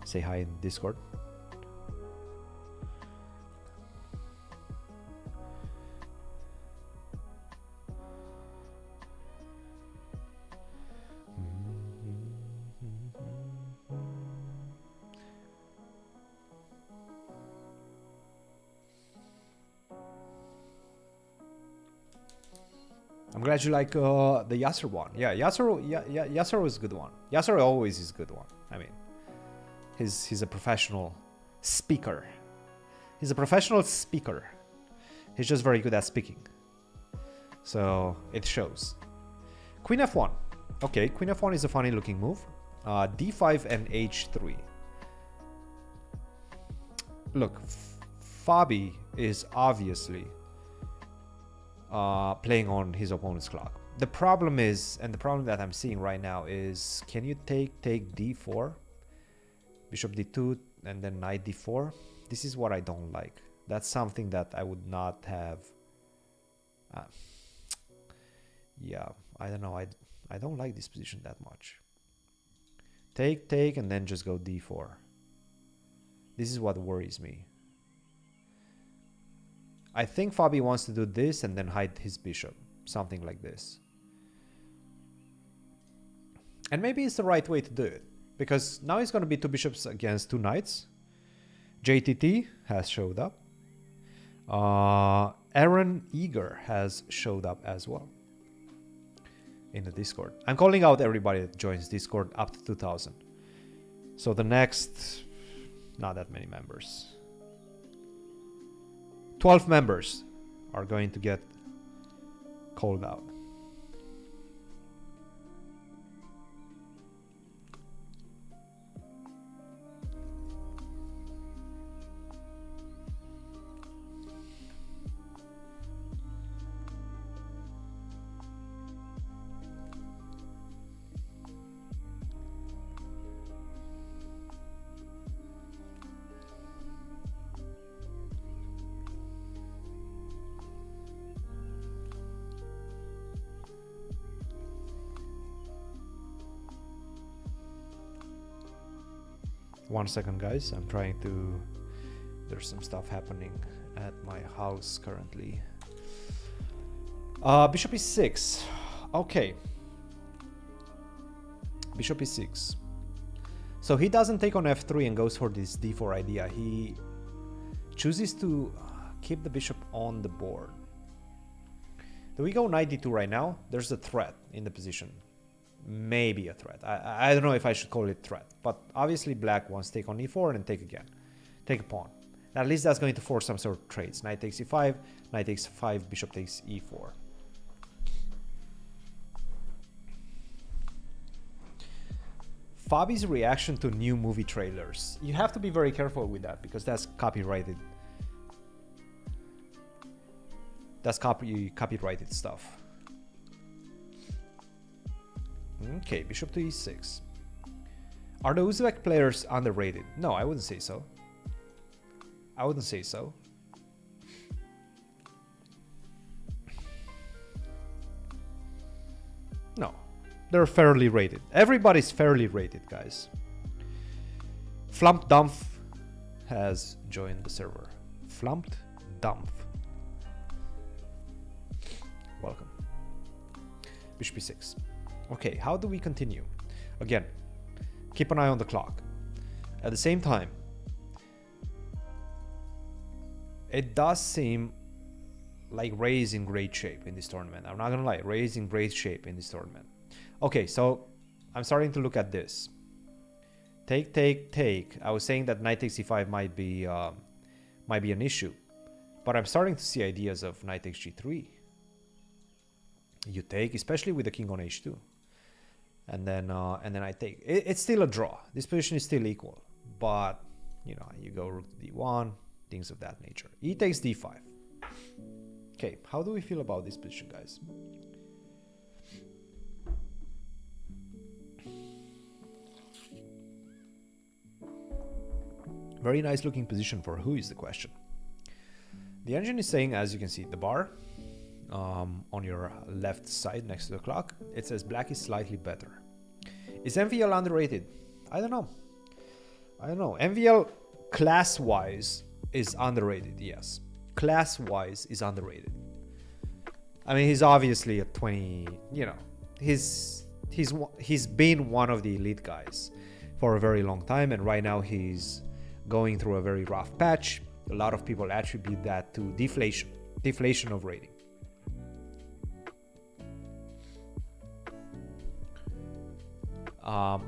Say hi in Discord. I'm glad you like the Yasser one. Yeah, Yasser is a good one. Yasser always is a good one. I mean, he's a professional speaker. He's just very good at speaking. So it shows. Queen f1. Okay, Queen f1 is a funny looking move. d5 and h3. Look, Fabi is obviously playing on his opponent's clock. The problem is, and the problem that I'm seeing right now is, can you take d4, bishop d2, and then knight d4? This is what I don't like. That's something that I would not have. Yeah, I don't know. I don't like this position that much. Take, and then just go d4. This is what worries me. I think Fabi wants to do this and then hide his bishop. Something like this. And maybe it's the right way to do it. Because now it's going to be 2 bishops against 2 knights. JTT has showed up. Aaron Eager has showed up as well. In the Discord. I'm calling out everybody that joins Discord up to 2,000. So the next... Not that many members. 12 members are going to get called out. 1 second, guys. I'm trying to... There's some stuff happening at my house currently. Bishop e6. Okay. Bishop e6. So he doesn't take on f3 and goes for this d4 idea. He chooses to keep the bishop on the board. Do we go knight d2 right now? There's a threat in the position. Maybe a threat. I don't know if I should call it threat. But obviously black wants to take on e4 and take again. Take a pawn. At least that's going to force some sort of trades. Knight takes e5, knight takes 5, bishop takes e4. Fabi's reaction to new movie trailers. You have to be very careful with that because that's copyrighted. That's copyrighted stuff. Okay, bishop to e6. Are the Uzbek players underrated? No, I wouldn't say so. I wouldn't say so. No, they're fairly rated. Everybody's fairly rated, guys. Flumped Dumph has joined the server. Flumped Dumph. Welcome. Bishop e6. Okay, how do we continue? Again, keep an eye on the clock. At the same time, it does seem like Ray is in great shape in this tournament. I'm not gonna lie, Ray is in great shape in this tournament. Okay, so I'm starting to look at this. Take, take, take. I was saying that knight takes e5 might be an issue, but I'm starting to see ideas of knight takes g3. You take, especially with the king on h2, and then I take. It's still a draw. This position is still equal, but you know, you go rook to d1. Things of that nature. E takes d5. Okay, how do we feel about this position, guys? Very nice looking position for who is the question. The engine is saying, as you can see, the bar on your left side next to the clock, it says black is slightly better. Is MVL underrated? I don't know. I don't know. MVL class-wise is underrated, yes. Class-wise is underrated. I mean, he's obviously a 20, you know, he's been one of the elite guys for a very long time, and right now he's going through a very rough patch. A lot of people attribute that to deflation of rating.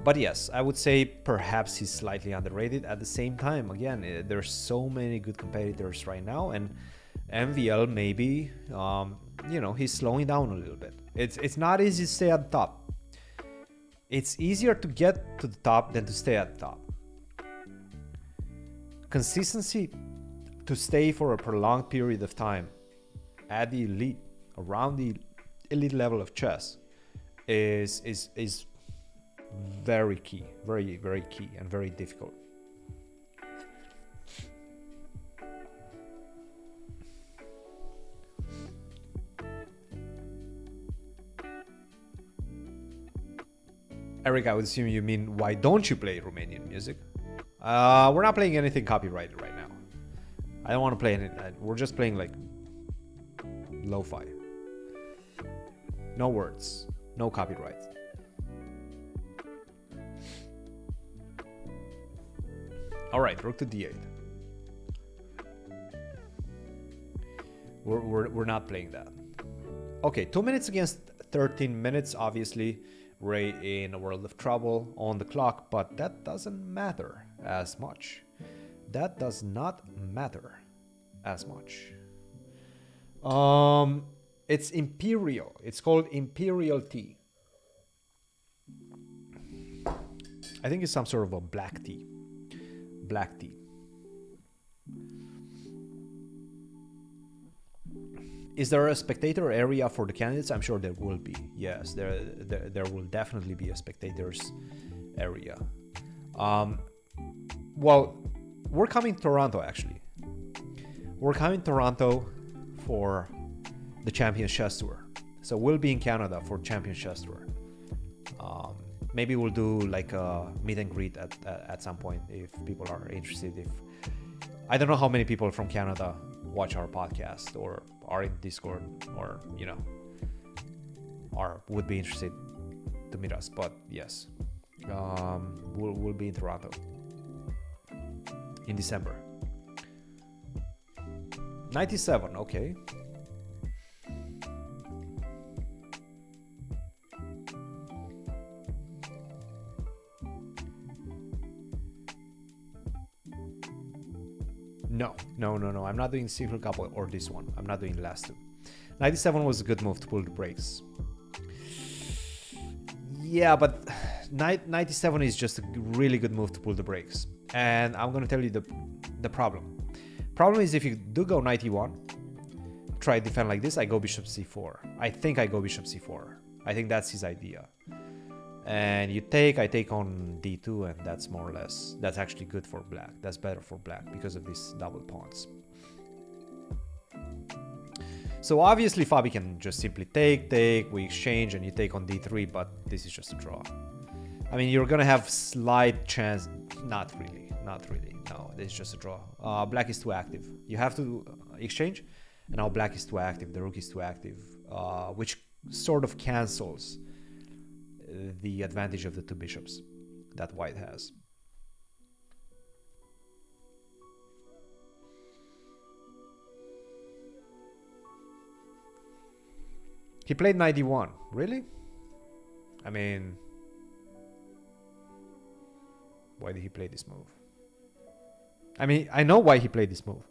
But yes, I would say perhaps he's slightly underrated. At the same time, again, there's so many good competitors right now, and MVL maybe, you know, he's slowing down a little bit. It's not easy to stay at the top. It's easier to get to the top than to stay at the top. Consistency to stay for a prolonged period of time at the elite, around the elite level of chess, is very key, very, very key, and very difficult. Eric, I would assume you mean, why don't you play Romanian music? We're not playing anything copyrighted right now. I don't want to play anything. We're just playing like lo-fi. No words, no copyright. All right, rook to d8. We're not playing that. Okay, 2 minutes against 13 minutes. Obviously, Ray in a world of trouble on the clock, but that doesn't matter as much. That does not matter as much. It's Imperial. It's called Imperial tea. I think it's some sort of a black tea. Black tea. Is there a spectator area for the candidates? I'm sure there will be. Yes, there will definitely be a spectators area. Well, we're coming to Toronto, actually. We're coming to Toronto for the Champions Chess Tour. So we'll be in Canada for Champions Chess Tour. maybe we'll do like a meet and greet at some point if people are interested. If I don't know how many people from Canada watch our podcast or are in Discord or or would be interested to meet us, but yes, we'll be in Toronto in December. 97, okay. No. I'm not doing single couple or this one. I'm not doing the last two. 97 was a good move to pull the brakes. Yeah, but 97 is just a really good move to pull the brakes. And I'm going to tell you the problem. Problem is if you do go 91, try defend like this, I go bishop c4. I think I go bishop c4. I think that's his idea. And I take on d2, and that's more or less, that's actually good for black. That's better for black because of these double pawns. So obviously Fabi can just simply take, we exchange, and you take on d3, but this is just a draw. I mean, you're gonna have slight chance, not really, no, this is just a draw. Black is too active. You have to exchange, and now black is too active, the rook is too active, which sort of cancels the advantage of the two bishops that white has. He played 91. Really? I mean, why did he play this move? I mean, I know why he played this move.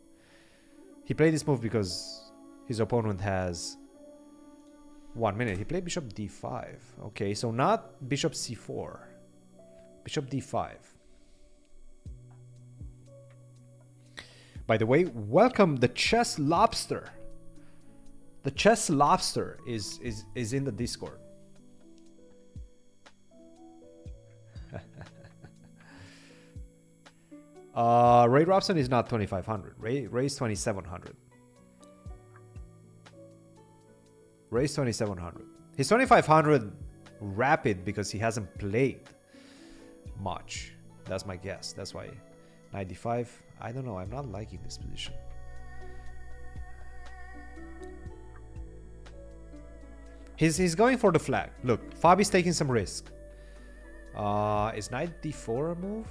He played this move because his opponent has 1 minute. He played bishop d5. Okay, so not bishop c4. Bishop d5. By the way, welcome the chess lobster. The chess lobster is in the Discord. Ray Robson is not 2500. Ray is 2700. Ray's 2700. He's 2500 rapid because he hasn't played much. That's my guess. That's why 95. I don't know. I'm not liking this position. He's going for the flag. Look, Fabi's taking some risk. Is knight d4 a move?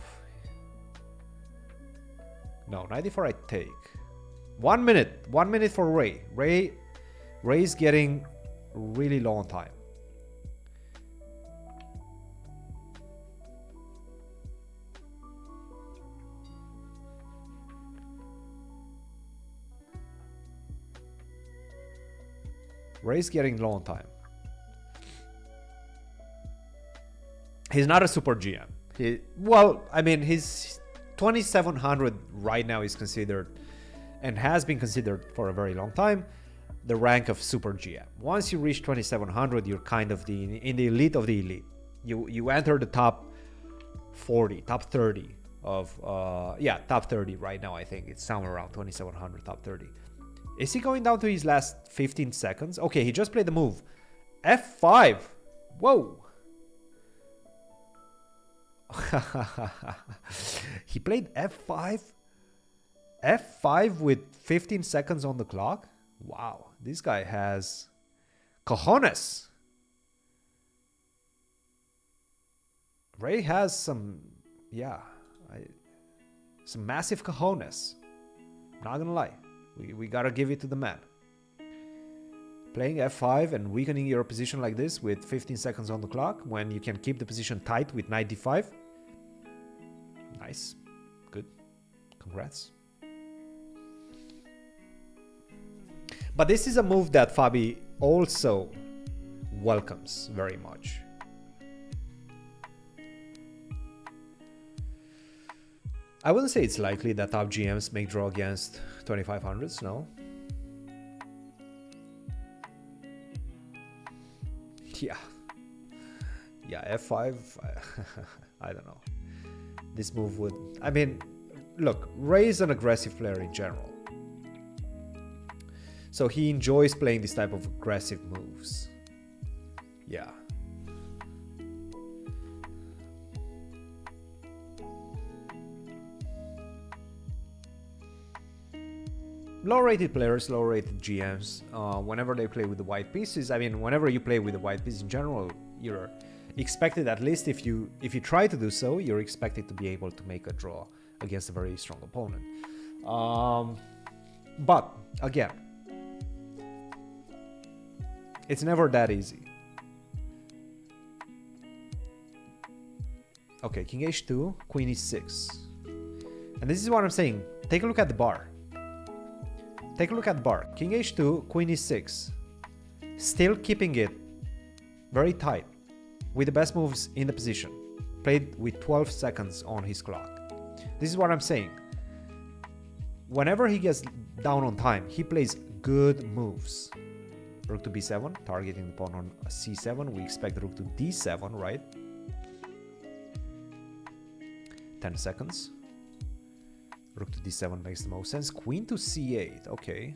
No, knight d4 I take. 1 minute. 1 minute for Ray. Ray's getting really low on time. Ray's getting low on time. He's not a super GM. His 2700 right now is considered and has been considered for a very long time the rank of super GM. Once you reach 2700, you're kind of in the elite of the elite. You enter the top 40, top 30 of top 30 right now. I think it's somewhere around 2700, top 30. Is he going down to his last 15 seconds? Okay, he just played the move f5. Whoa. He played f5 with 15 seconds on the clock. Wow, this guy has cojones. Ray has some massive cojones. Not gonna lie, we gotta give it to the man. Playing f5 and weakening your position like this with 15 seconds on the clock when you can keep the position tight with knight d5. Nice. Good. Congrats. But this is a move that Fabi also welcomes very much. I wouldn't say it's likely that top GMs make draw against 2500s, no. Yeah, f5, I don't know. This move would, I mean, look, Ray is an aggressive player in general. So he enjoys playing this type of aggressive moves. Yeah. low-rated players, low-rated GMs, whenever they play with the white pieces, I mean, whenever you play with the white pieces in general, you're expected, at least if you try to do so, you're expected to be able to make a draw against a very strong opponent. But again, it's never that easy. Okay, king h2, queen e6. And this is what I'm saying. Take a look at the bar. Take a look at the bar. King h2, queen e6. Still keeping it very tight with the best moves in the position. Played with 12 seconds on his clock. This is what I'm saying. Whenever he gets down on time, he plays good moves. Rook to b7, targeting the pawn on c7. We expect rook to d7, right? 10 seconds. Rook to d7 makes the most sense. Queen to c8, okay.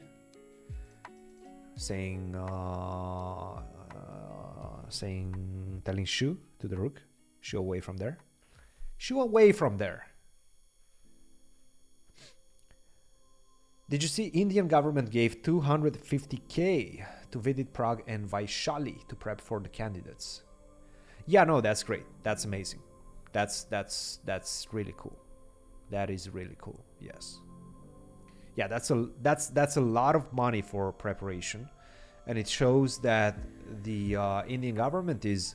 Telling shoo to the rook. Shoo away from there. Shoo away from there. Did you see Indian government gave 250k to Vidit Prague and Vaishali to prep for the candidates? Yeah, no, that's great. That's amazing. That's really cool. That is really cool. Yes. Yeah, that's a lot of money for preparation, and it shows that the Indian government is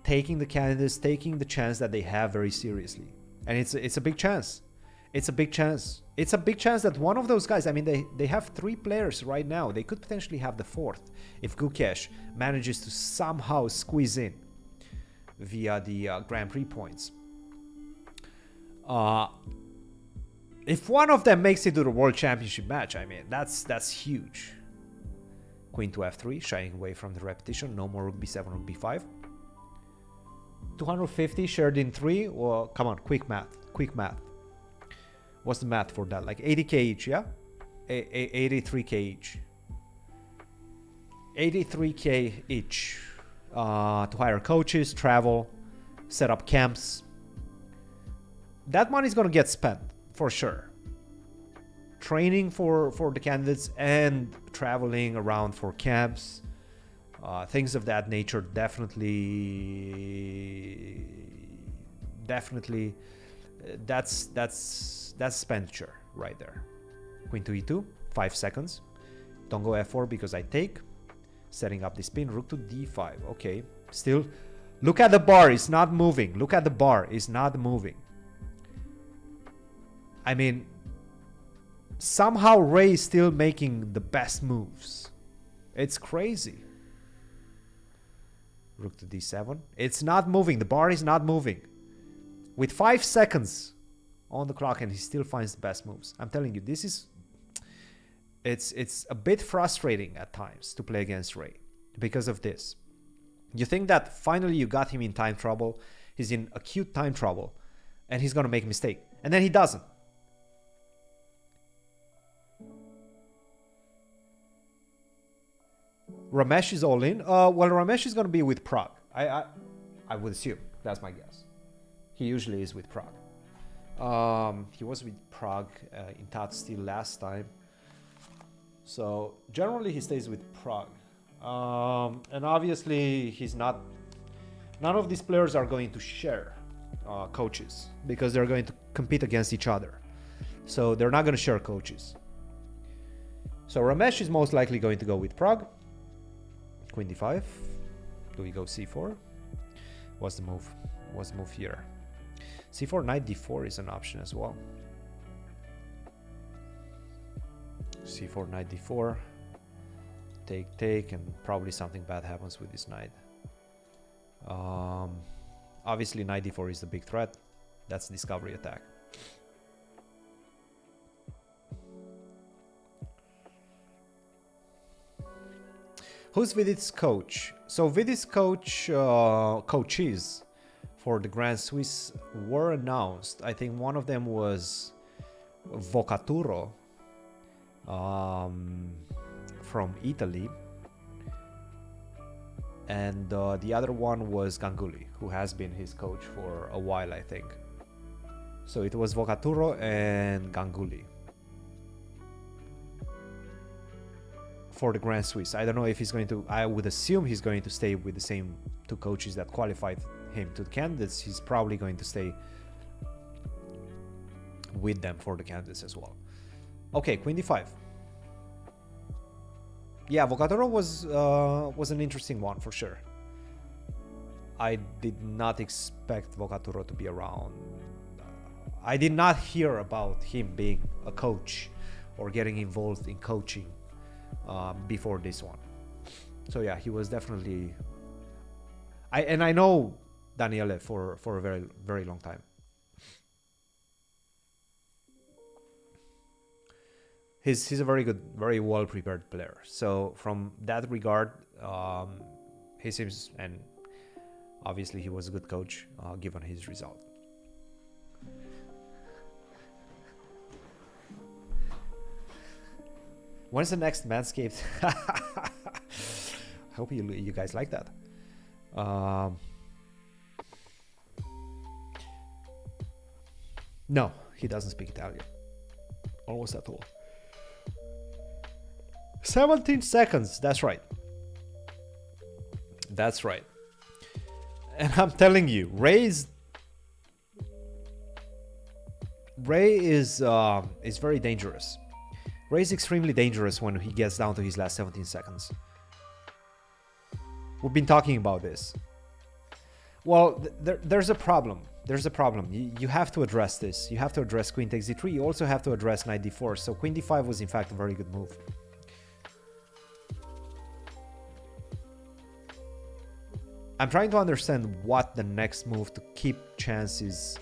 taking the candidates, taking the chance that they have very seriously, and it's a big chance. It's a big chance. It's a big chance that one of those guys, I mean, they have 3 players right now. They could potentially have the 4th if Gukesh manages to somehow squeeze in via the Grand Prix points. If one of them makes it to the World Championship match, I mean, that's huge. Queen to f3, shying away from the repetition. No more rook b7, rook b5. 250 shared in 3. Well, come on, quick math. Quick math. What's the math for that? Like 80k each, yeah? 83k each. 83k each. To hire coaches, travel, set up camps. That money is going to get spent, for sure. Training for the candidates and traveling around for camps. Things of that nature, definitely that's expenditure right there. Queen to e2, 5 seconds. Don't go f4 because I take. Setting up the spin, rook to d5. Okay, still, look at the bar, it's not moving. Look at the bar, it's not moving. I mean, somehow Ray is still making the best moves. It's crazy. Rook to d7. It's not moving, the bar is not moving. With 5 seconds on the clock and he still finds the best moves. I'm telling you, this is... It's a bit frustrating at times to play against Ray because of this. You think that finally you got him in time trouble, he's in acute time trouble, and he's gonna make a mistake. And then he doesn't. Ramesh is all in. Well, Ramesh is gonna be with Prague. I would assume. That's my guess. He usually is with Prague. He was with Prague in Tat Steel last time. So generally he stays with Prague. And obviously he's not... None of these players are going to share coaches because they're going to compete against each other. So they're not going to share coaches. So Ramesh is most likely going to go with Prague. Queen d5. Do we go c4? What's the move? What's the move here? c4, knight d4 is an option as well. c4, knight d4. Take, and probably something bad happens with this knight. Obviously knight d4 is the big threat. That's discovery attack. Who's Vidit's coach? So Vidit's coaches for the Grand Swiss were announced. I think one of them was Vocaturo from Italy, and the other one was Ganguly, who has been his coach for a while, I think. So it was Vocaturo and Ganguly. for the Grand Swiss. I don't know if he's going to, I would assume he's going to stay with the same two coaches that qualified him to the candidates. He's probably going to stay with them for the candidates as well. Okay, Queen d5. Yeah, Vocatoro was an interesting one for sure. I did not expect Vocatoro to be around. I did not hear about him being a coach or getting involved in coaching before this one. So yeah, he was definitely. I know Daniele for a very, very long time. He's a very good, very well prepared player. So from that regard, he seems, and obviously he was a good coach given his result. When's the next Manscaped? I hope you guys like that. No, he doesn't speak Italian. Almost at all. 17 seconds. That's right. That's right. And I'm telling you, Ray is very dangerous. Ray is extremely dangerous when he gets down to his last 17 seconds. We've been talking about this. Well, there's a problem. There's a problem. You have to address this. You have to address Queen takes d3. You also have to address Knight d4. So Queen d5 was in fact a very good move. I'm trying to understand what the next move to keep chances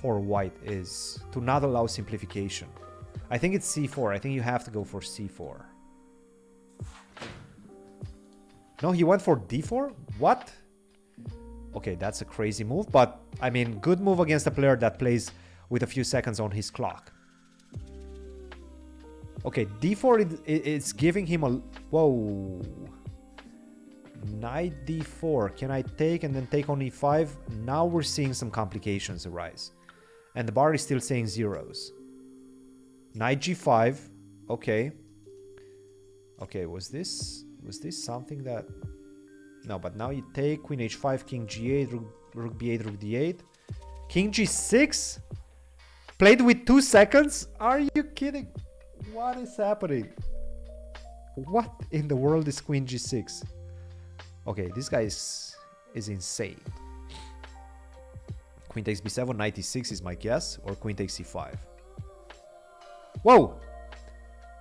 for white is. To not allow simplification. I think it's c4. I think you have to go for c4. No, he went for d4? What? Okay, that's a crazy move, but I mean, good move against a player that plays with a few seconds on his clock. Okay, d4, it's giving him a... Whoa. Knight d4. Can I take and then take on e5? Now we're seeing some complications arise. And the bar is still saying zeros. Knight g5. Okay. Okay, was this something that... No, but now you take Queen h5, King g8, Rook b8, Rook d8. King g6? Played with 2 seconds? Are you kidding? What is happening? What in the world is Queen g6? Okay, this guy is insane. Queen takes b7, Knight e6 is my guess, or Queen takes c5. Whoa!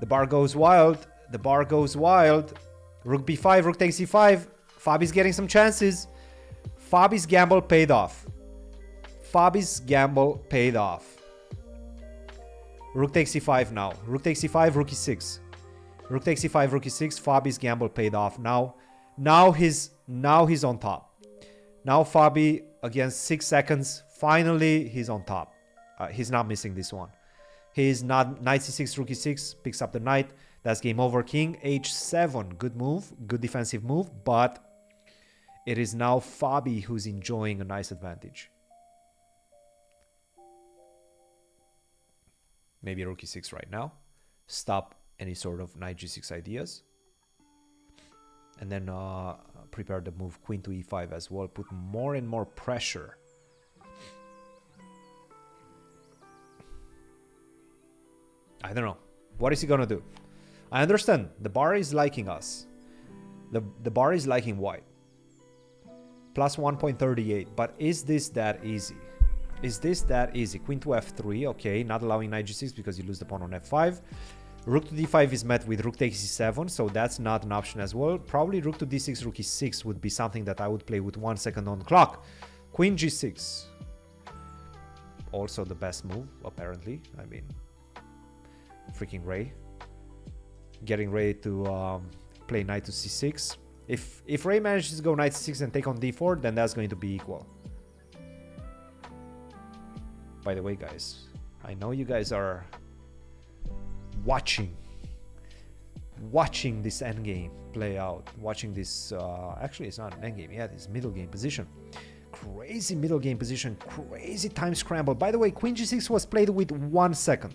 The bar goes wild. The bar goes wild. Rook b5, Rook takes c5. Fabi's getting some chances. Fabi's gamble paid off. Fabi's gamble paid off. Rook takes c5 now. Rook takes c5, Rook e6. Rook takes c5, Rook e6. Fabi's gamble paid off. Now he's on top. Now Fabi against 6 seconds. Finally, he's on top. He's not missing this one. He's not. Knight c6, Rook e6. Picks up the knight. That's game over. King h7. Good move. Good defensive move. But it is now Fabi who's enjoying a nice advantage. Maybe Rook e6 right now. Stop any sort of Knight g6 ideas. And then prepare the move Queen to e5 as well. Put more and more pressure. I don't know. What is he gonna do? I understand. The bar is liking us. The bar is liking white. Plus 1.38. But is this that easy? Is this that easy? Queen to f3. Okay, not allowing Knight g6 because you lose the pawn on f5. Rook to d5 is met with Rook takes e7, so that's not an option as well. Probably Rook to d6, Rook e6 would be something that I would play with 1 second on the clock. Queen g6. Also the best move, apparently. I mean, freaking Ray. Getting ready to play knight to c6. If Ray manages to go knight c6 and take on d4, then that's going to be equal. By the way, guys, I know you guys are watching this endgame play out. Watching this, actually it's not an endgame, yeah, this middle game position. Crazy middle game position, crazy time scramble. By the way, Queen g6 was played with 1 second.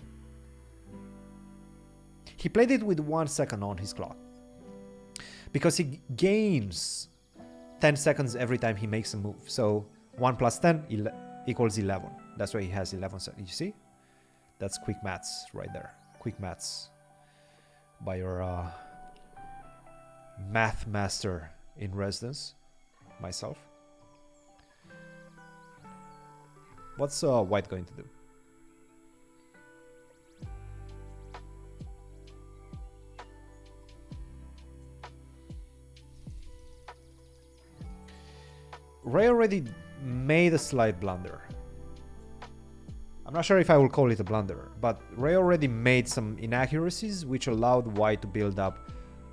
He played it with 1 second on his clock. Because he gains 10 seconds every time he makes a move. So 1 plus 10 equals 11. That's why he has 11 seconds. You see? That's quick maths right there. Quick maths by your math master in residence, myself. What's white going to do? Ray already made a slight blunder. I'm not sure if I will call it a blunder, but Ray already made some inaccuracies which allowed white to build up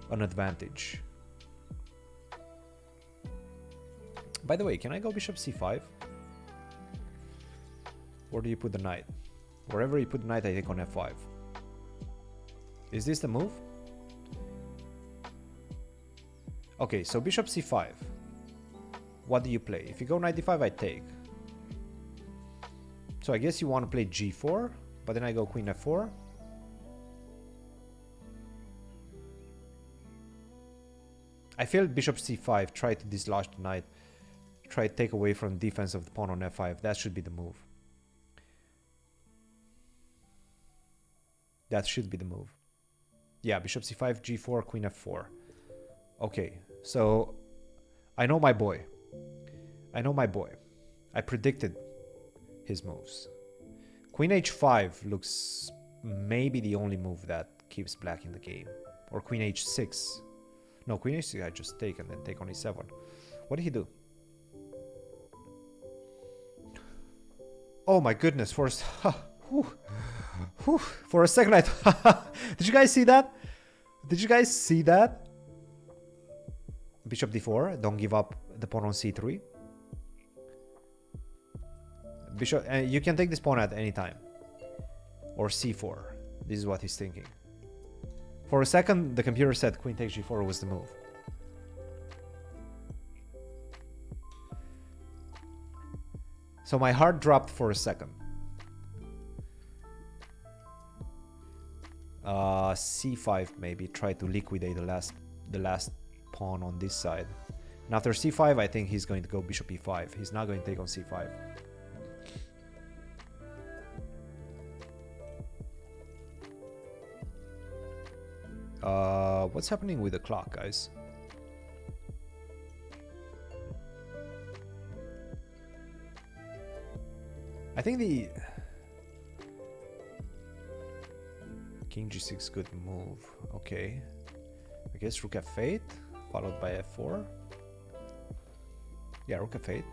an advantage. By the way, can I go bishop c5? Or do you put the knight? Wherever you put the knight, I take on f5. Is this the move? Okay, so bishop c5. What do you play? If you go knight d5, I take. So I guess you want to play g4, but then I go queen f4. I feel bishop c5, try to dislodge the knight, try to take away from defense of the pawn on f5. That should be the move. That should be the move. Yeah, bishop c5, g4, queen f4. Okay, so I know my boy. I know my boy. I predicted his moves. Queen h5 looks maybe the only move that keeps black in the game. Or queen h6. No, queen h6 I just take and then take on e7. What did he do? Oh my goodness, for a second I thought... Did you guys see that? Did you guys see that? Bishop d4, don't give up the pawn on c3. Bishop, and you can take this pawn at any time. Or c4. This is what he's thinking. For a second, the computer said queen takes g4 was the move. So my heart dropped for a second. C5 maybe, try to liquidate the last pawn on this side. And after c5, I think he's going to go bishop e5. He's not going to take on c5. What's happening with the clock, guys? I think the king g6 good move. Okay, I guess rook f8 followed by f4. Yeah, rook f8.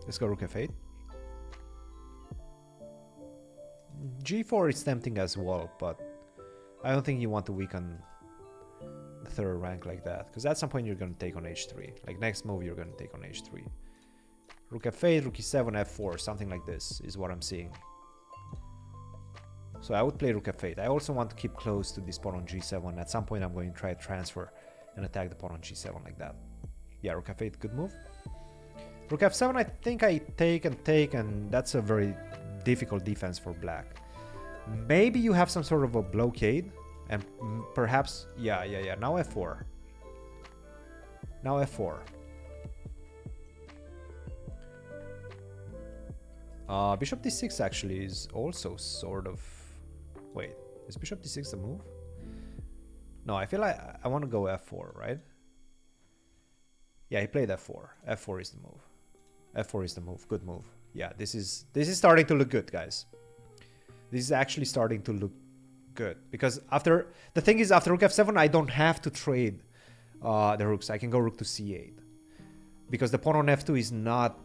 Let's go rook f8. g4 is tempting as well, but I don't think you want to weaken the third rank like that, because at some point you're going to take on h3. Like next move you're going to take on h3. Rook f8, rook e7, f4, something like this is what I'm seeing. So I would play rook f8. I also want to keep close to this pawn on g7. At some point I'm going to try to transfer and attack the pawn on g7 like that. Yeah, rook f8, good move. Rook f7, I think I take, and that's a very difficult defense for black. Maybe you have some sort of a blockade, and perhaps, yeah, now f4. Now f4. Bishop d6 actually is also sort of... Wait, is bishop d6 the move? No, I feel like I want to go f4, right? Yeah, he played f4. f4 is the move. f4 is the move. Good move. Yeah, this is starting to look good, guys. This is actually starting to look good, because after the thing is, after rook f7 I don't have to trade the rooks. I can go rook to c8 because the pawn on f2 is not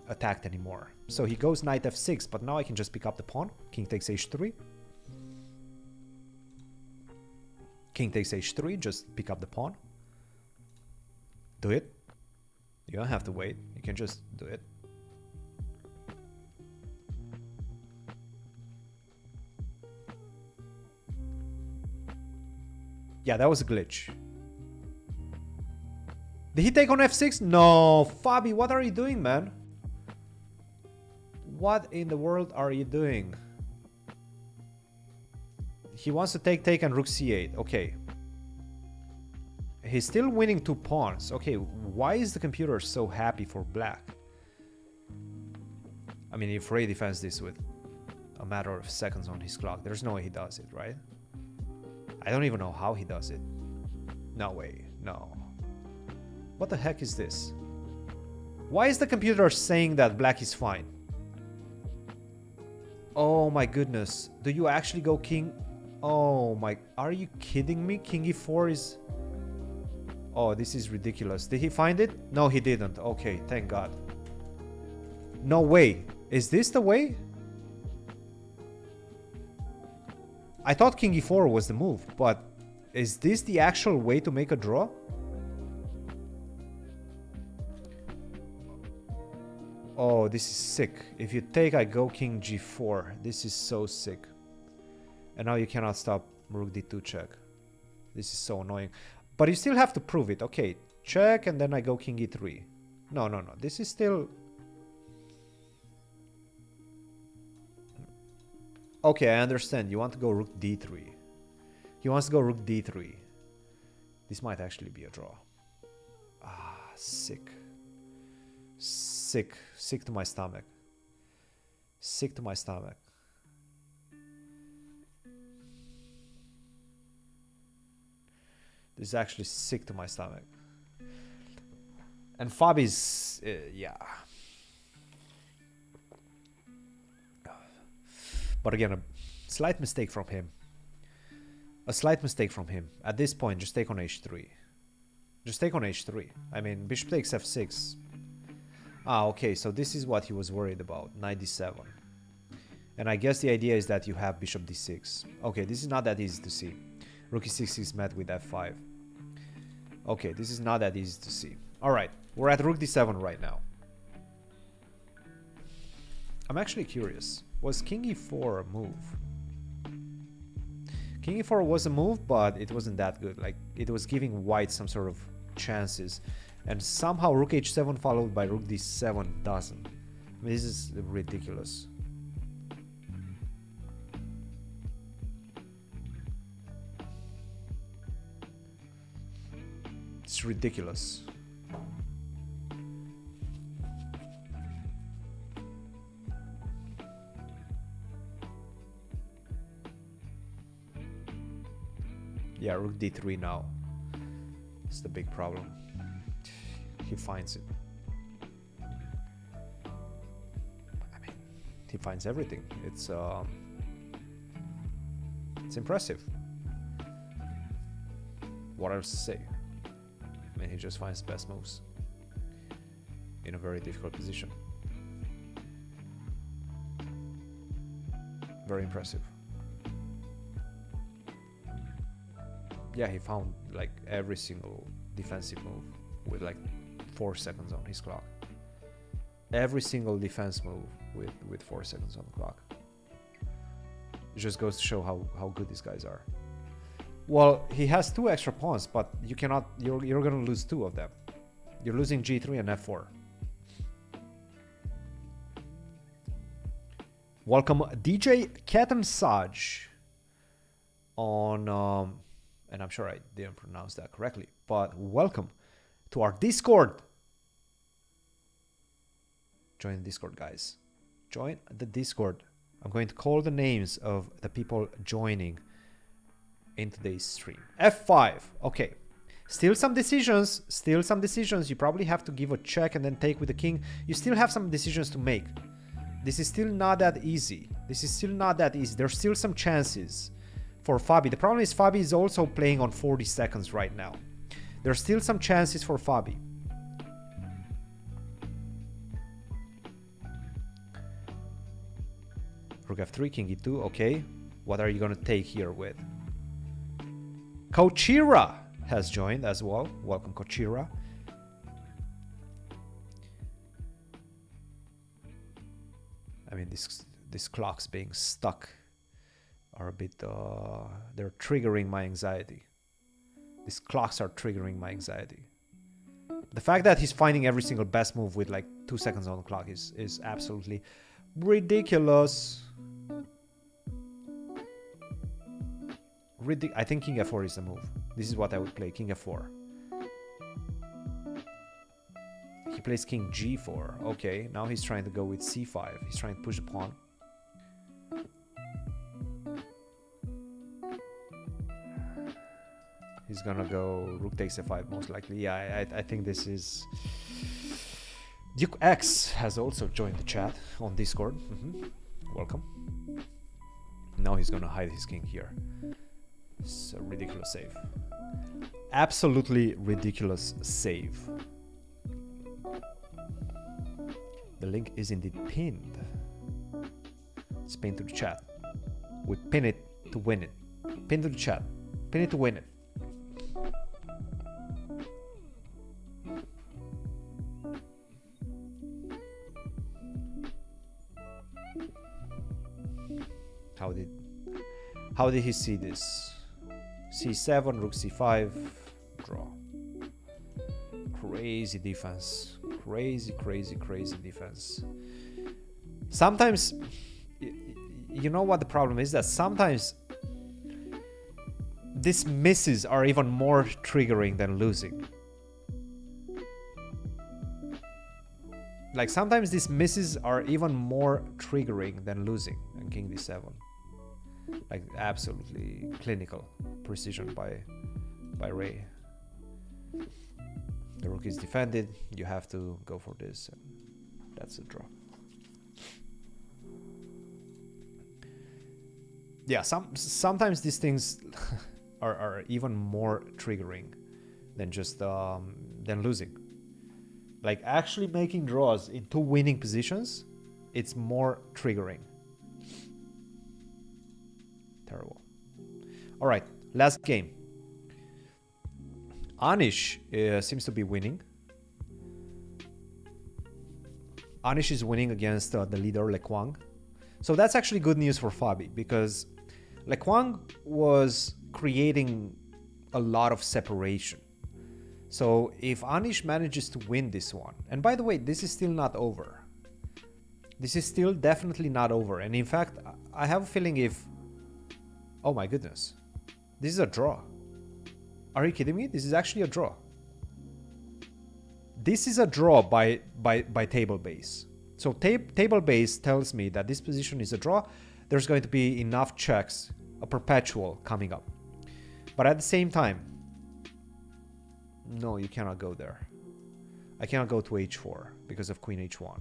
attacked anymore. So he goes knight f6, but now I can just pick up the pawn. King takes h3. King takes h3, just pick up the pawn. Do it. You don't have to wait, you can just do it. Yeah, that was a glitch. Did he take on f6? No, Fabi, what are you doing, man? What in the world are you doing? He wants to take and rook c8. Okay. He's still winning 2 pawns. Okay, why is the computer so happy for black? I mean, if Ray defends this with a matter of seconds on his clock, there's no way he does it, right? I don't even know how he does it. No way, no. What the heck is this? Why is the computer saying that black is fine? Oh my goodness. Do you actually go king? Oh my, are you kidding me? King e4 is... Oh, this is ridiculous. Did he find it? No, he didn't. Okay, thank God. No way. Is this the way? I thought king e4 was the move, but is this the actual way to make a draw? Oh, this is sick. If you take, I go king g4. This is so sick. And now you cannot stop rook d2 check. This is so annoying. But you still have to prove it. Okay, check, and then I go king e3. No, no, no. This is still... Okay, I understand. You want to go rook d3. He wants to go rook d3. This might actually be a draw. Ah, sick. Sick. Sick to my stomach. Sick to my stomach. This is actually sick to my stomach. And Fabi's... yeah. But again, a slight mistake from him. A slight mistake from him. At this point, just take on h3. Just take on h3. I mean, bishop takes f6. Ah, okay, so this is what he was worried about. Knight d7. And I guess the idea is that you have bishop d6. Okay, this is not that easy to see. Rook e6 is met with f5. Okay, this is not that easy to see. Alright, we're at rook d7 right now. I'm actually curious. Was king e4 a move? King e4 was a move, but it wasn't that good. Like, it was giving white some sort of chances. And somehow rook h7 followed by rook d7 doesn't. I mean, this is ridiculous. It's ridiculous. Yeah, rook d3 now. It's the big problem. He finds it. I mean, he finds everything. It's impressive. What else to say? I mean, he just finds the best moves in a very difficult position. Very impressive. Yeah, he found like every single defensive move with like 4 seconds on his clock. Every single defense move with 4 seconds on the clock. It just goes to show how good these guys are. Well, he has 2 extra pawns, but you cannot. You're gonna lose 2 of them. You're losing g3 and f4. Welcome, DJ Cat and Saj on and I'm sure I didn't pronounce that correctly, but welcome to our Discord. Join the Discord, guys. Join the Discord. I'm going to call the names of the people joining in today's stream. F5. Okay. Still some decisions. Still some decisions. You probably have to give a check and then take with the king. You still have some decisions to make. This is still not that easy. This is still not that easy. There's still some chances for Fabi. The problem is Fabi is also playing on 40 seconds right now. There's still some chances for Fabi. Rook f3, king e2. Okay. What are you going to take here with? Kochira has joined as well. Welcome, Kochira. I mean, these clocks being stuck are a bit, they're triggering my anxiety. These clocks are triggering my anxiety. The fact that he's finding every single best move with like 2 seconds on the clock is absolutely ridiculous. I think king f4 is the move. This is what I would play, king f4. He plays king g4. Okay, now he's trying to go with c5. He's trying to push the pawn. He's gonna go rook takes f5 most likely. Yeah, I think this is... Duke X has also joined the chat on Discord. Welcome. Now he's gonna hide his king here. It's a ridiculous save. Absolutely ridiculous save. The link is indeed pinned. It's pinned to the chat. We pin it to win it. Pin to the chat. Pin it to win it. How did he see this? c7, rook c5, draw. Crazy defense. Crazy defense. Sometimes, you know what the problem is? That sometimes these misses are even more triggering than losing. Like sometimes these misses are even more triggering than losing. And king d7. Like absolutely clinical precision by Ray. The rook is defended. You have to go for this, and that's a draw. Yeah, sometimes these things are even more triggering than just than losing. Like actually making draws in two winning positions, it's more triggering. Terrible. All right, last game. Anish seems to be winning. Anish is winning against the leader, Le Quang. So that's actually good news for Fabi, because Le Quang was creating a lot of separation. So if Anish manages to win this one, and by the way, this is still not over. This is still definitely not over. And in fact, I have a feeling if... Oh my goodness. This is a draw. Are you kidding me? This is actually a draw. This is a draw by table base. So table base tells me that this position is a draw. There's going to be enough checks, a perpetual coming up. But at the same time, no, you cannot go there. I cannot go to h4 because of queen h1.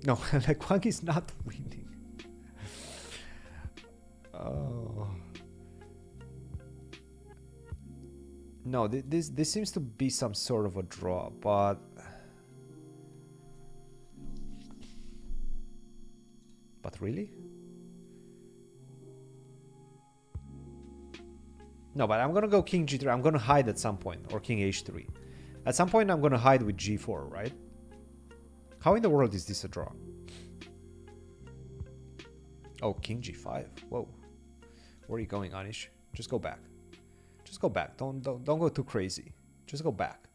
No, Le Quang is not winning. Oh. No, this seems to be some sort of a draw, but... But really? No, but I'm gonna go king g3. I'm gonna hide at some point, or king h3. At some point, I'm gonna hide with g4, right? How in the world is this a draw? Oh, king g5. Whoa. Where are you going, Anish? Just go back. Just go back. Don't go too crazy. Just go back.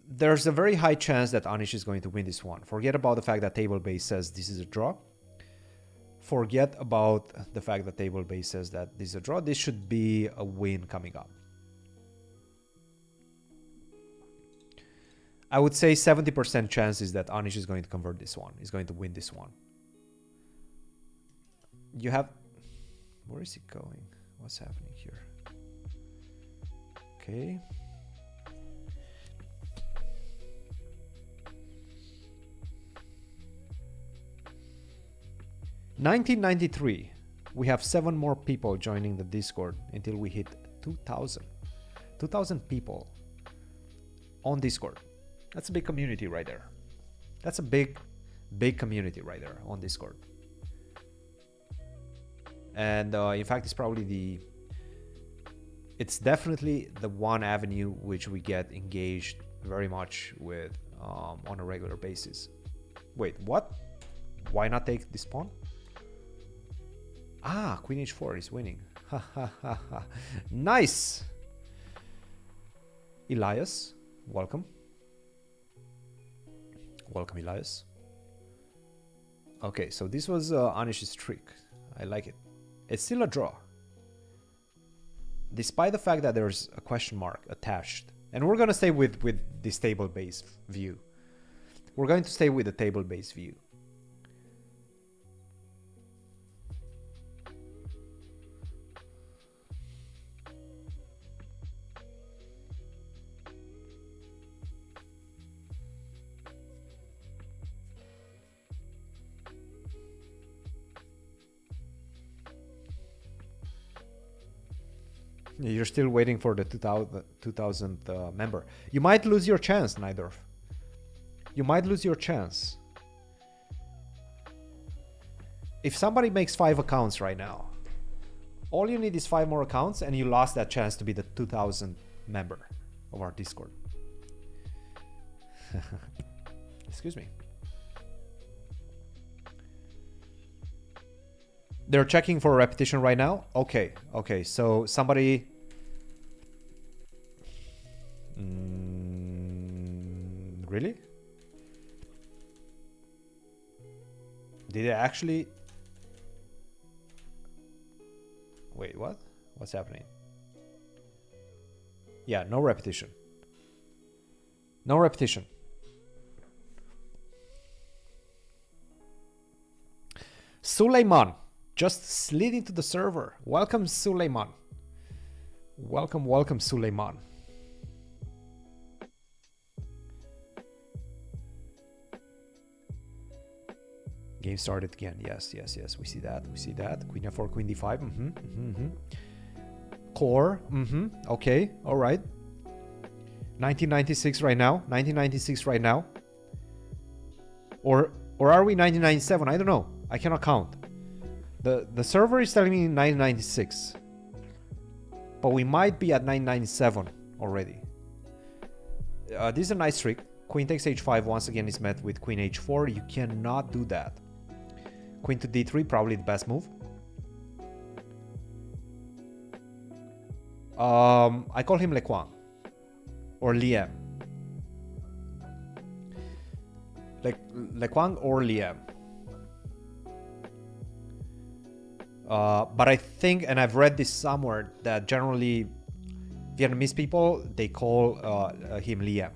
There's a very high chance that Anish is going to win this one. Forget about the fact that table base says this is a draw. Forget about the fact that table base says that this is a draw. This should be a win coming up. I would say 70% chances that Anish is going to convert this one. Is going to win this one. You have... Where is he going? What's happening here? Okay. $19.93. We have 7 more people joining the Discord until we hit 2,000. 2,000 people on Discord. That's a big community right there. That's a big community right there on Discord. And in fact, it's probably it's definitely the one avenue which we get engaged very much with on a regular basis. Wait, what? Why not take this pawn? Ah, queen h4 is winning. Ha ha ha ha. Nice! Elias, welcome. Welcome, Elias. Okay, so this was Anish's trick. I like it. It's still a draw, despite the fact that there's a question mark attached. And we're going to stay with this table-based view. We're going to stay with the table-based view. You're still waiting for the 2000 member. You might lose your chance, Nidorf. You might lose your chance. If somebody makes 5 accounts right now, all you need is 5 more accounts and you lost that chance to be the 2000 member of our Discord. Excuse me. They're checking for a repetition right now. Okay, okay. So somebody. Really? Did it actually? Wait, what? What's happening? Yeah, no repetition. No repetition. Suleiman just slid into the server. Welcome, Suleiman. Welcome, welcome, Suleiman. Game started again. Yes, yes, yes. We see that. We see that. Queen f4, queen d5. Core. Okay. All right. 1996 right now. 1996 right now. Or are we 1997? I don't know. I cannot count. The server is telling me 1996, but we might be at 997 already. This is a nice trick. Queen takes h5 once again is met with queen h4. You cannot do that. Queen to d3, probably the best move. I call him Le Quang or Liam. Like Le Quang or Liam. But I think, and I've read this somewhere, that generally Vietnamese people, they call him Liam.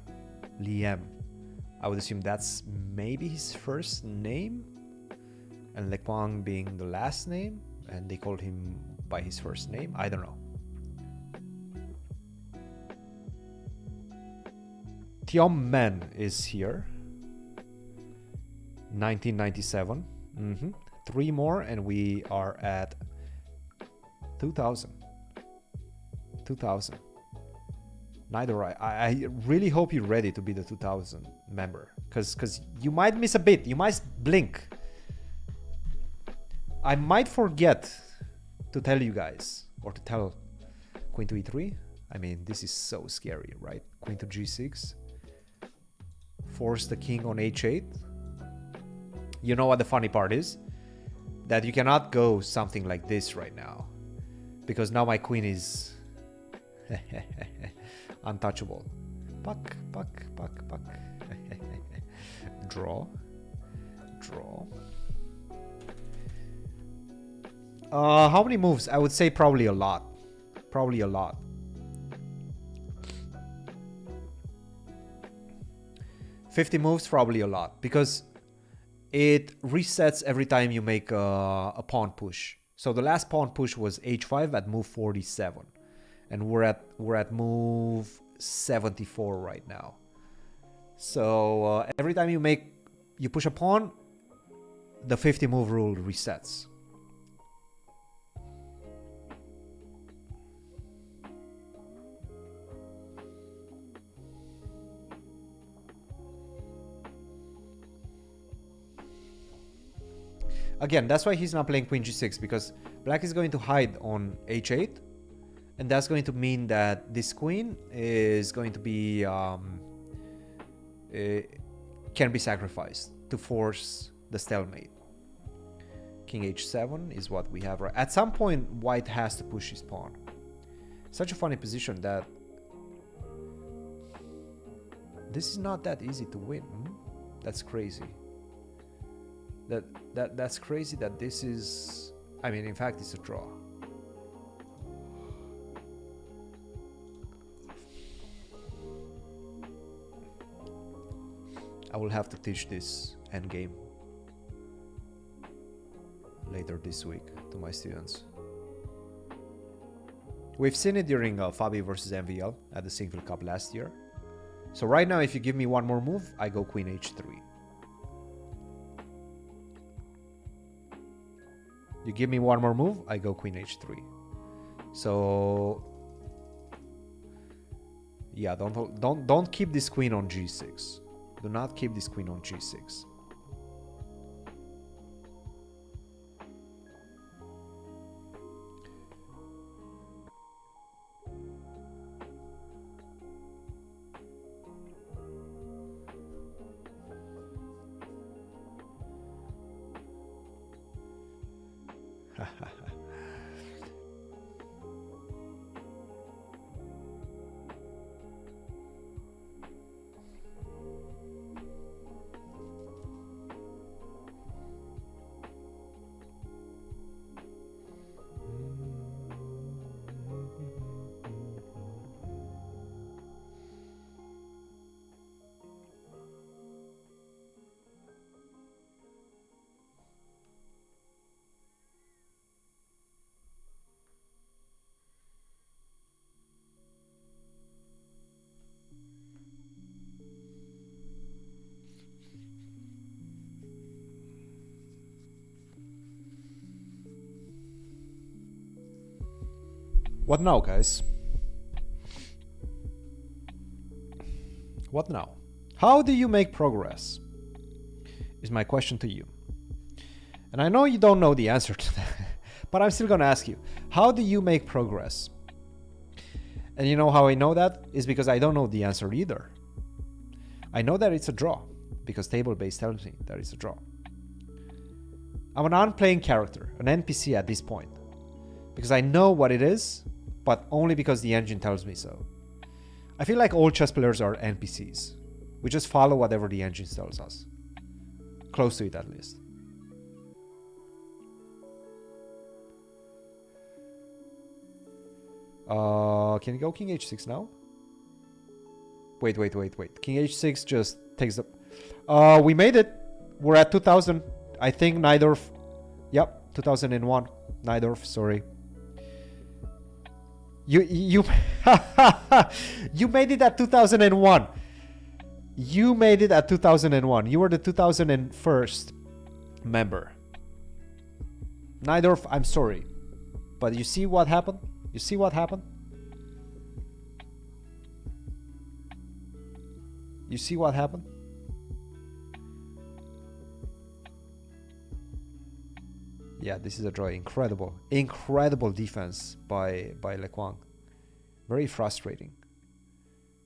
Liam. I would assume that's maybe his first name, and Le Quang being the last name, and they called him by his first name. I don't know. Tiom Men is here. 1997. 3 more and we are at 2000. 2000. Neither I really hope you're ready to be the 2000 member, because you might miss a bit. You might blink. I might forget to tell you guys, or to tell queen to e3. I mean, this is so scary, right? Queen to g6. Force the king on h8. You know what the funny part is? That you cannot go something like this right now, because now my queen is untouchable. Puck, puck, puck, puck. Draw. Draw. How many moves? I would say probably a lot. Probably a lot. $50 moves, probably a lot, because it resets every time you make a pawn push. So the last pawn push was h5 at move 47, and we're at move 74 right now. So every time you push a pawn, the 50 move rule resets. Again, that's why he's not playing queen g6, because black is going to hide on h8, and that's going to mean that this queen is going to be can be sacrificed to force the stalemate. King h7 is what we have. At some point, white has to push his pawn. Such a funny position that this is not that easy to win. That's crazy. That's crazy that this is, I mean, in fact, it's a draw. I will have to teach this endgame later this week to my students. We've seen it during Fabi versus MVL at the Single Cup last year. So right now, if you give me one more move, I go Queen H3. You give me one more move, I go Queen H3. So yeah, don't keep this queen on G6. Do not keep this queen on G6. What now, guys? What now? How do you make progress? Is my question to you. And I know you don't know the answer to that, but I'm still gonna ask you. How do you make progress? And you know how I know that? Is because I don't know the answer either. I know that it's a draw, because table base tells me that it's a draw. I'm an unplaying character, an NPC at this point, because I know what it is, but only because the engine tells me so. I feel like all chess players are NPCs. We just follow whatever the engine tells us. Close to it, at least. Can you go King H6 now? Wait. King H6 just takes the... we made it. We're at 2000. I think Najdorf... Yep, 2001. Najdorf, sorry. You you made it at 2001. You made it at 2001. You were the 2001st member. Najdorf, I'm sorry. But you see what happened? You see what happened? You see what happened? Yeah, this is a draw. Incredible defense by Lequang. Very frustrating.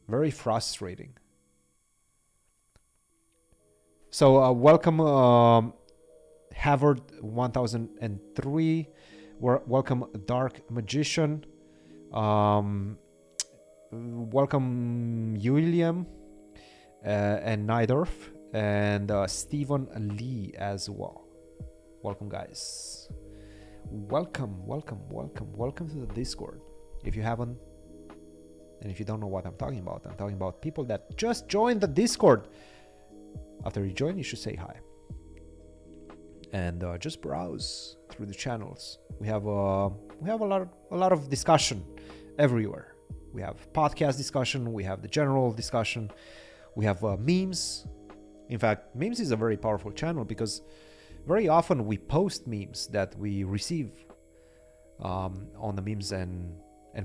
Very frustrating. So welcome Havard 1003. Welcome Dark Magician. Welcome William and Najdorf and Stephen Lee as well. Welcome, guys. Welcome to the Discord. If you haven't, and if you don't know what I'm talking about people that just joined the Discord. After you join, you should say hi. And just browse through the channels. We have a lot of discussion everywhere. We have podcast discussion. We have the general discussion. We have memes. In fact, memes is a very powerful channel because very often we post memes that we receive on the memes and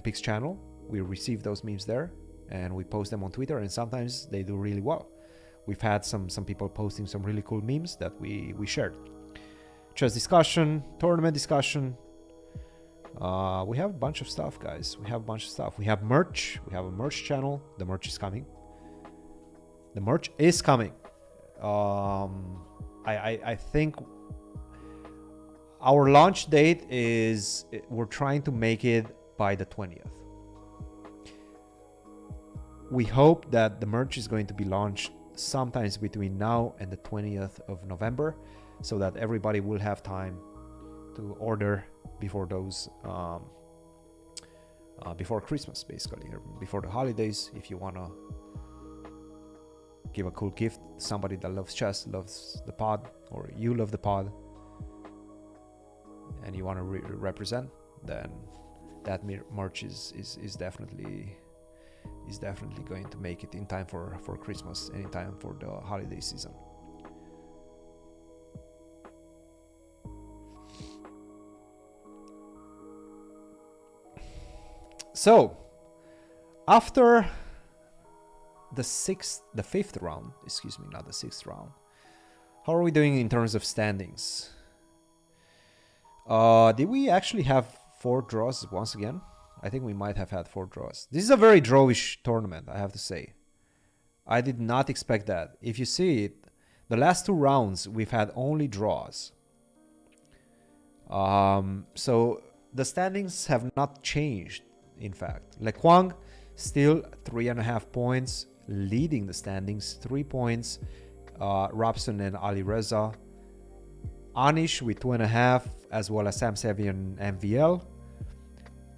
pics channel. We receive those memes there and we post them on Twitter, and sometimes they do really well. We've had some people posting some really cool memes that we shared. Chess discussion, tournament discussion. We have a bunch of stuff, guys. We have a bunch of stuff. We have merch. We have a merch channel. The merch is coming. The merch is coming. I think our launch date is, we're trying to make it by the 20th. We hope that the merch is going to be launched sometimes between now and the 20th of November. so that everybody will have time to order before those before Christmas, basically, or before the holidays. If you want to give a cool gift to somebody that loves chess, loves the pod, or you love the pod, and you want to represent, then that merch is definitely going to make it in time for Christmas and in time for the holiday season. So after the fifth round, excuse me, not the sixth round, how are we doing in terms of standings? Did we actually have 4 draws once again? I think we might have had 4 draws. This is a very drawish tournament, I have to say. I did not expect that. If you see it, the last 2 rounds we've had only draws. So the standings have not changed. In fact, Le Quang still 3.5 points, leading the standings, 3 points. Robson and Ali Reza. Anish with 2.5, as well as Sam Sevi and MVL.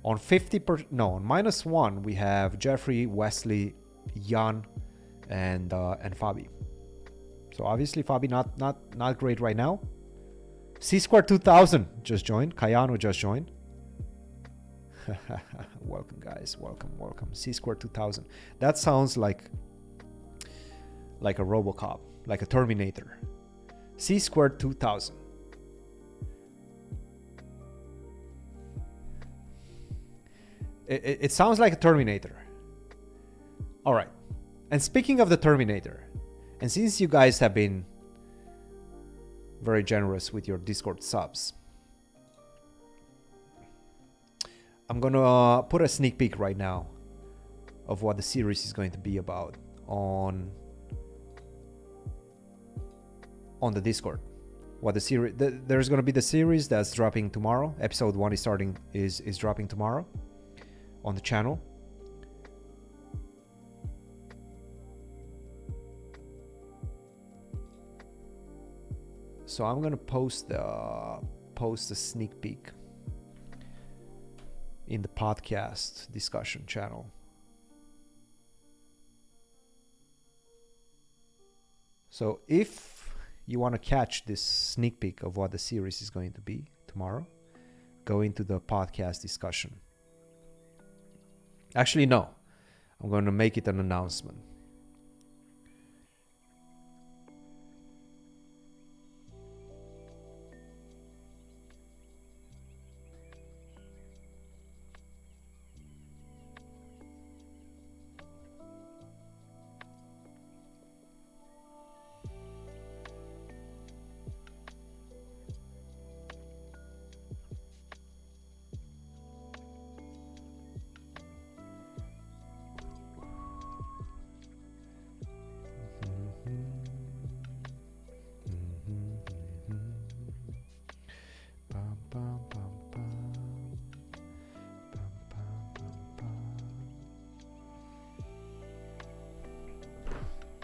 On -1, we have Jeffrey, Wesley, Jan, and Fabi. So obviously Fabi not great right now. C Square 2000 just joined. Kayano just joined. Welcome, guys. Welcome. C Square 2000. That sounds like a RoboCop, like a Terminator. C Square 2000. It sounds like a Terminator. All right. And speaking of the Terminator, and since you guys have been very generous with your Discord subs, I'm gonna put a sneak peek right now of what the series is going to be about on the Discord. What the series? There's gonna be the series that's dropping tomorrow. Episode 1 is dropping tomorrow on the channel. So I'm gonna post a sneak peek in the podcast discussion channel. So if you want to catch this sneak peek of what the series is going to be tomorrow, go into the podcast discussion. Actually, no. I'm going to make it an announcement.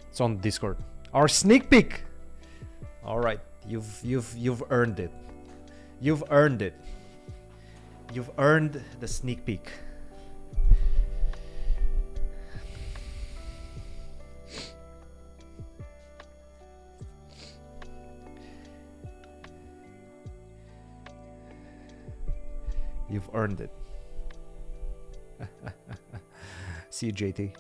It's on Discord. Our sneak peek. All right, you've earned it. You've earned it. You've earned the sneak peek. You've earned it. See you, JT.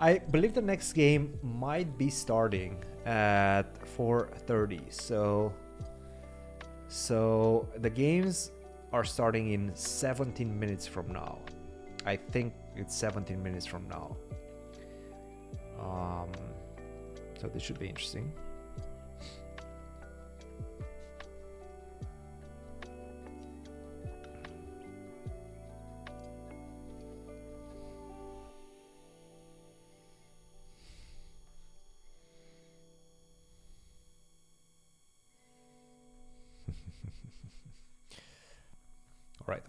I believe the next game might be starting at 4:30. So the games are starting in 17 minutes from now. I think it's 17 minutes from now. So this should be interesting.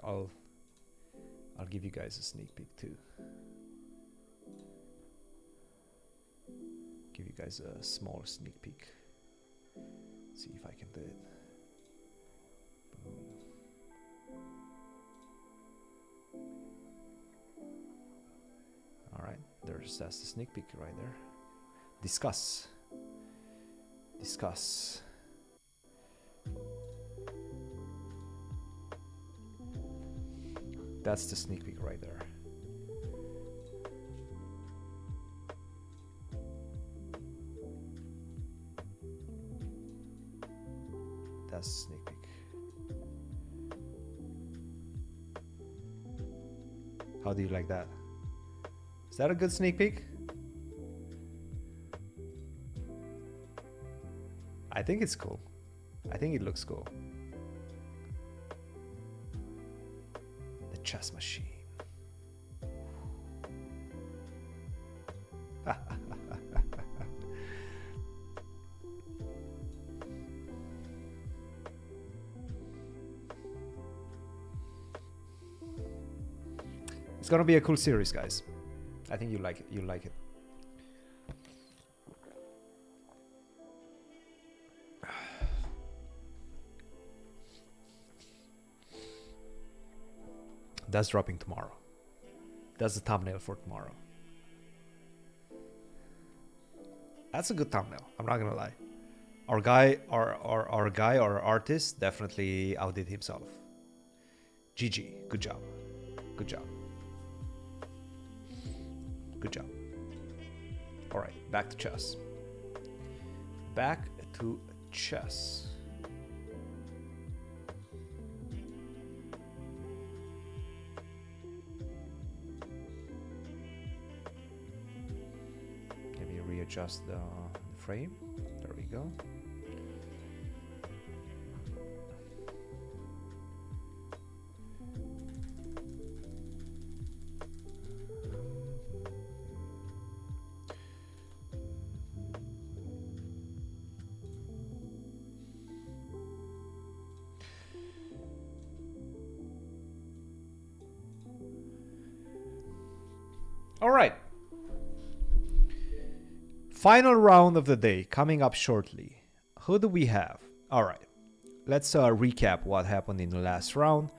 I'll give you guys a sneak peek too. Give you guys a small sneak peek. See if I can do it. Boom. All right, that's the sneak peek right there. Discuss. Discuss. That's the sneak peek right there. That's the sneak peek. How do you like that? Is that a good sneak peek? I think it's cool. I think it looks cool. The chess machine. It's gonna be a cool series, guys. I think you like it. You like it. That's dropping tomorrow. That's the thumbnail for tomorrow. That's a good thumbnail. I'm not gonna lie. Our artist definitely outdid himself. GG. Good job. Good job. Good job. All right, back to chess. Back to chess. Let me readjust the frame. There we go. All right. Final round of the day coming up shortly. Who do we have? All right. Let's recap what happened in the last round.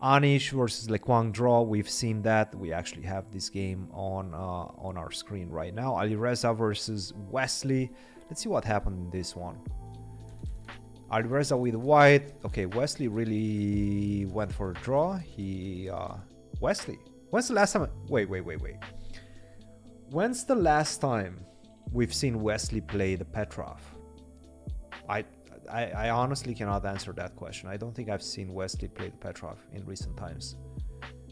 Anish versus Lekwang draw. We've seen that. We actually have this game on our screen right now. Alireza versus Wesley. Let's see what happened in this one. Alireza with white. Okay, Wesley really went for a draw. Wesley. When's the last time? Wait. When's the last time we've seen Wesley play the Petrov? I honestly cannot answer that question. I don't think I've seen Wesley play the Petrov in recent times.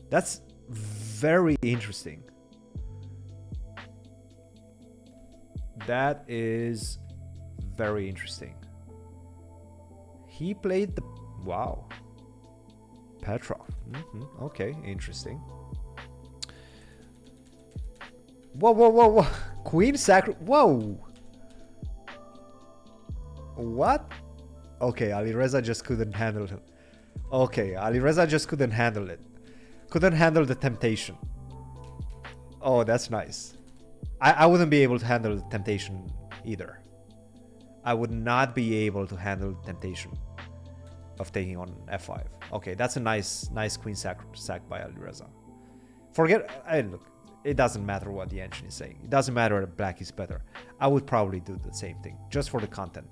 That's very interesting. That is very interesting. He played the... Wow. Petrov. Okay, interesting. Whoa. Queen sacri... Whoa. What? Okay, Alireza just couldn't handle it. Okay, Alireza just couldn't handle it. Couldn't handle the temptation. Oh, that's nice. I wouldn't be able to handle the temptation either. I would not be able to handle the temptation of taking on f5. Okay, that's a nice queen sack by Alireza. Look, it doesn't matter what the engine is saying. It doesn't matter that black is better. I would probably do the same thing, just for the content.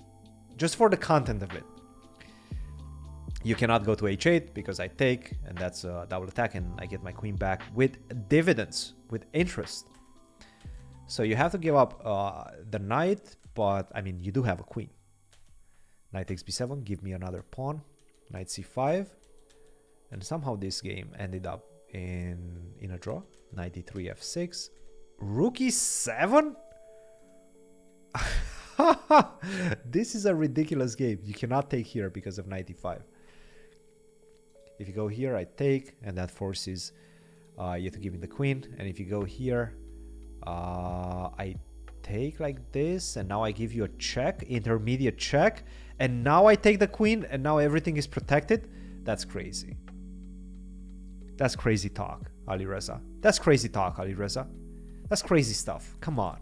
Just for the content of it. You cannot go to h8 because I take, and that's a double attack, and I get my queen back with dividends, with interest. So you have to give up the knight, but I mean, you do have a queen. Knight takes b7, give me another pawn. Knight c5. And somehow this game ended up in a draw. Knight d3, f6. Rook e7? This is a ridiculous game. You cannot take here because of knight e5. If you go here, I take, and that forces you to give me the queen. And if you go here, I take like this, and now I give you a check, intermediate check, and now I take the queen, and now everything is protected. That's crazy. That's crazy talk, Alireza. That's crazy talk, Alireza. That's crazy stuff. Come on.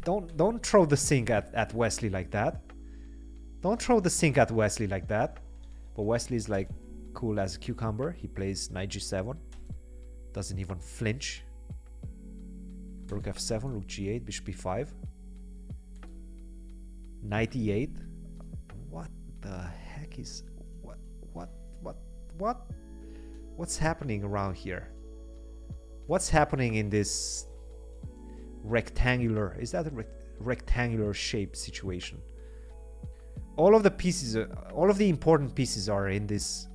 Don't throw the sink at Wesley like that. Don't throw the sink at Wesley like that. But Wesley is like cool as a cucumber. He plays knight g7. Doesn't even flinch. Rook f7, rook g8, bishop b5. Knight e8. What the heck is... What? What's happening around here? What's happening in this rectangular... Is that a rectangular shape situation? All of the pieces, all of the important pieces are in this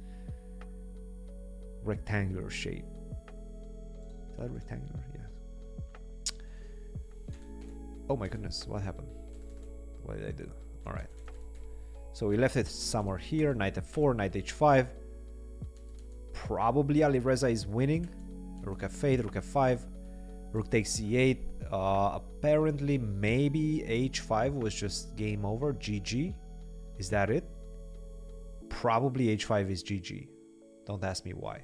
rectangular shape. Is that rectangular? Yeah. Oh my goodness, what happened? What did I do? All right. So we left it somewhere here. Knight f4, knight h5. Probably Alireza is winning. Rook f8, rook f5. Rook takes c8. Apparently, maybe h5 was just game over. GG. Is that it? Probably h5 is GG. Don't ask me why.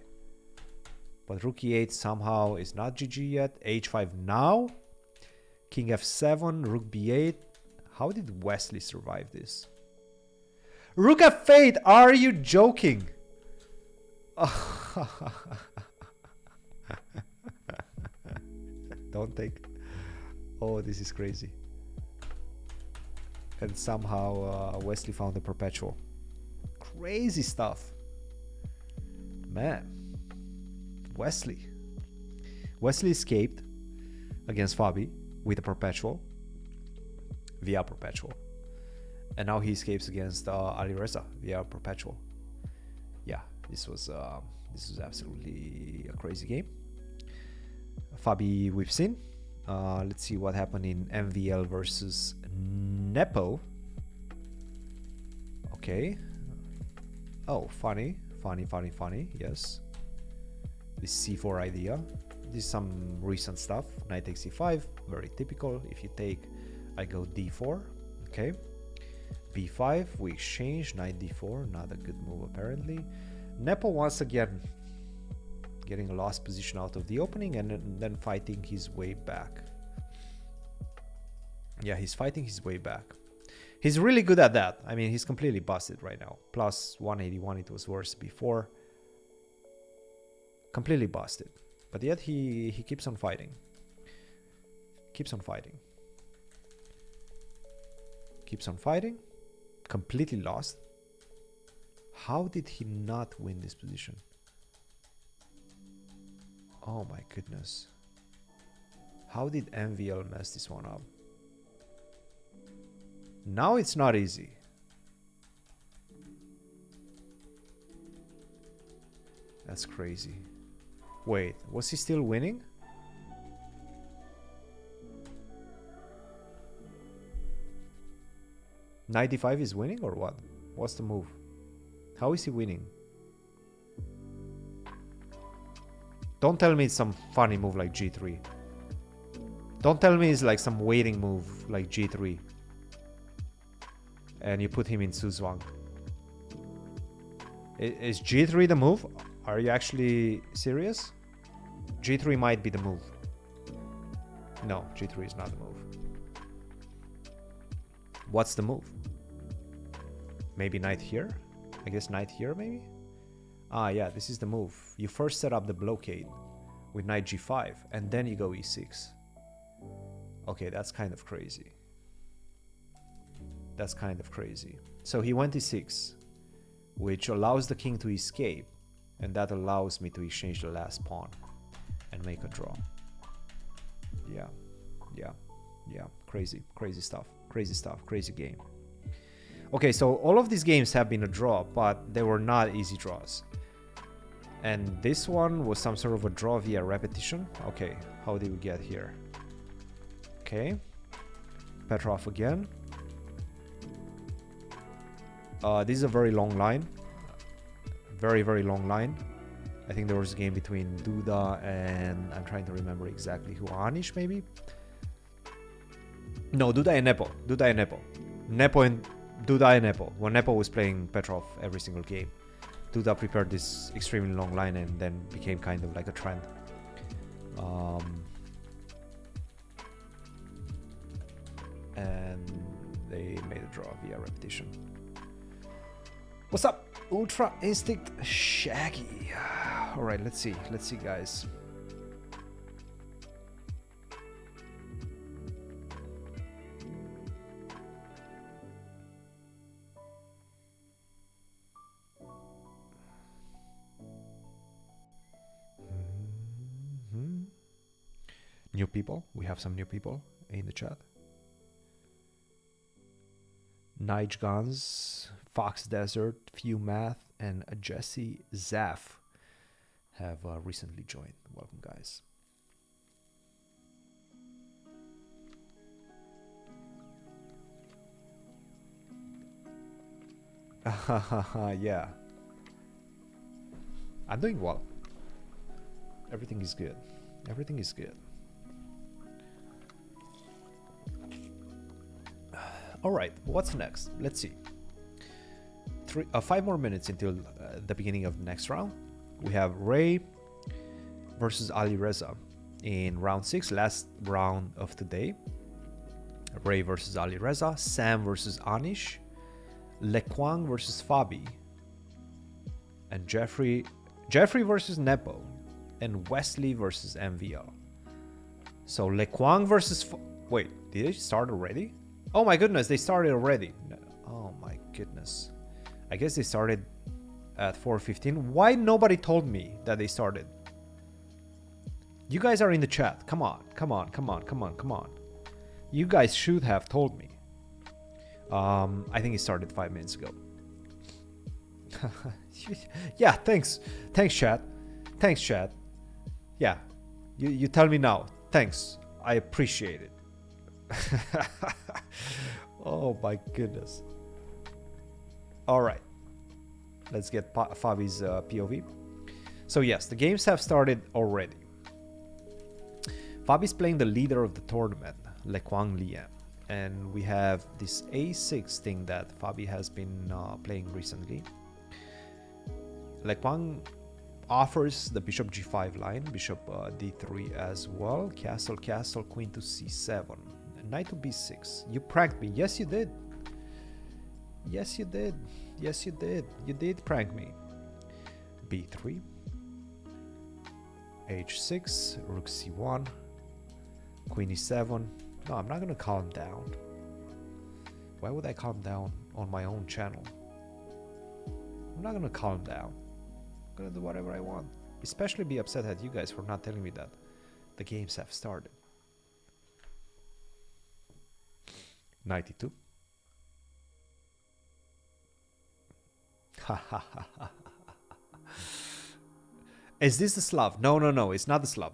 But rook e8 somehow is not GG yet. h5 now. King f7, rook b8. How did Wesley survive this? Rook f8, are you joking? Don't take... Oh, this is crazy. And somehow Wesley found the perpetual. Crazy stuff. Man. Wesley escaped against Fabi with a perpetual. Via perpetual. And now he escapes against Alireza via perpetual. Yeah, this was absolutely a crazy game. Fabi we've seen. Let's see what happened in MVL versus Nepo. Okay. Oh, funny. Yes. This c4 idea. This is some recent stuff. Knight takes c5. Very typical. If you take, I go d4. Okay. b5. We exchange. Knight d4. Not a good move apparently. Nepo once again getting a lost position out of the opening and then fighting his way back. Yeah, he's fighting his way back. He's really good at that. I mean, he's completely busted right now. Plus 181, it was worse before. Completely busted. But yet he keeps on fighting. Keeps on fighting. Keeps on fighting. Completely lost. How did he not win this position? Oh my goodness. How did MVL mess this one up? Now it's not easy. That's crazy. Wait, was he still winning? Knight d5 is winning or what? What's the move? How is he winning? Don't tell me it's some funny move like g3. Don't tell me it's like some waiting move like g3. And you put him in Suzwang. Is g3 the move? Are you actually serious? g3 might be the move. No, g3 is not the move. What's the move? Maybe knight here? I guess knight here maybe? Ah, yeah, this is the move. You first set up the blockade with knight g5 and then you go e6. Okay, that's kind of crazy. That's kind of crazy. So he went e6, which allows the king to escape, and that allows me to exchange the last pawn and make a draw. Yeah. Crazy stuff. Crazy game. Okay, so all of these games have been a draw, but they were not easy draws. And this one was some sort of a draw via repetition. Okay, how did we get here? Okay, Petrov again. This is a very long line. Very long line. I think there was a game between Duda and I'm trying to remember exactly who. Anish maybe? No, Duda and Nepo. Duda and Nepo. Nepo and Duda and Nepo. When Nepo was playing Petrov every single game. Duda prepared this extremely long line and then became kind of like a trend. And they made a draw via repetition. What's up, Ultra Instinct Shaggy? All right, let's see, guys. New people. We have some new people in the chat. Nige Guns, Fox Desert, Few Math, and Jesse Zaff have recently joined. Welcome, guys. Yeah. I'm doing well. Everything is good. Everything is good. All right, what's next? Let's see. 5 more minutes until the beginning of the next round. We have Ray versus Ali Reza in round 6, last round of today. Ray versus Ali Reza, Sam versus Anish, Lekwang versus Fabi, and Jeffrey versus Nepo, and Wesley versus MVL. So Lekwang versus wait, did it start already? Oh my goodness, they started already. Oh my goodness. I guess they started at 4:15. Why nobody told me that they started? You guys are in the chat. Come on. You guys should have told me. I think it started 5 minutes ago. Yeah, thanks. Thanks, chat. Yeah, you tell me now. Thanks. I appreciate it. Oh my goodness. All right, let's get Fabi's POV. So yes, the games have started already. Fabi's playing the leader of the tournament, Lekwang Lian, and we have this A6 thing that Fabi has been playing recently. Lekwang offers the bishop g5 line, bishop d3 as well, castle, queen to c7, knight to b6. You pranked me. Yes, you did. Yes, you did. You did prank me. b3, h6, rook c1, queen e7. No, I'm not gonna calm down. Why would I calm down on my own channel? I'm not gonna calm down. I'm gonna do whatever I want. Especially be upset at you guys for not telling me that the games have started. 92. Is this the Slav? No, it's not the Slav.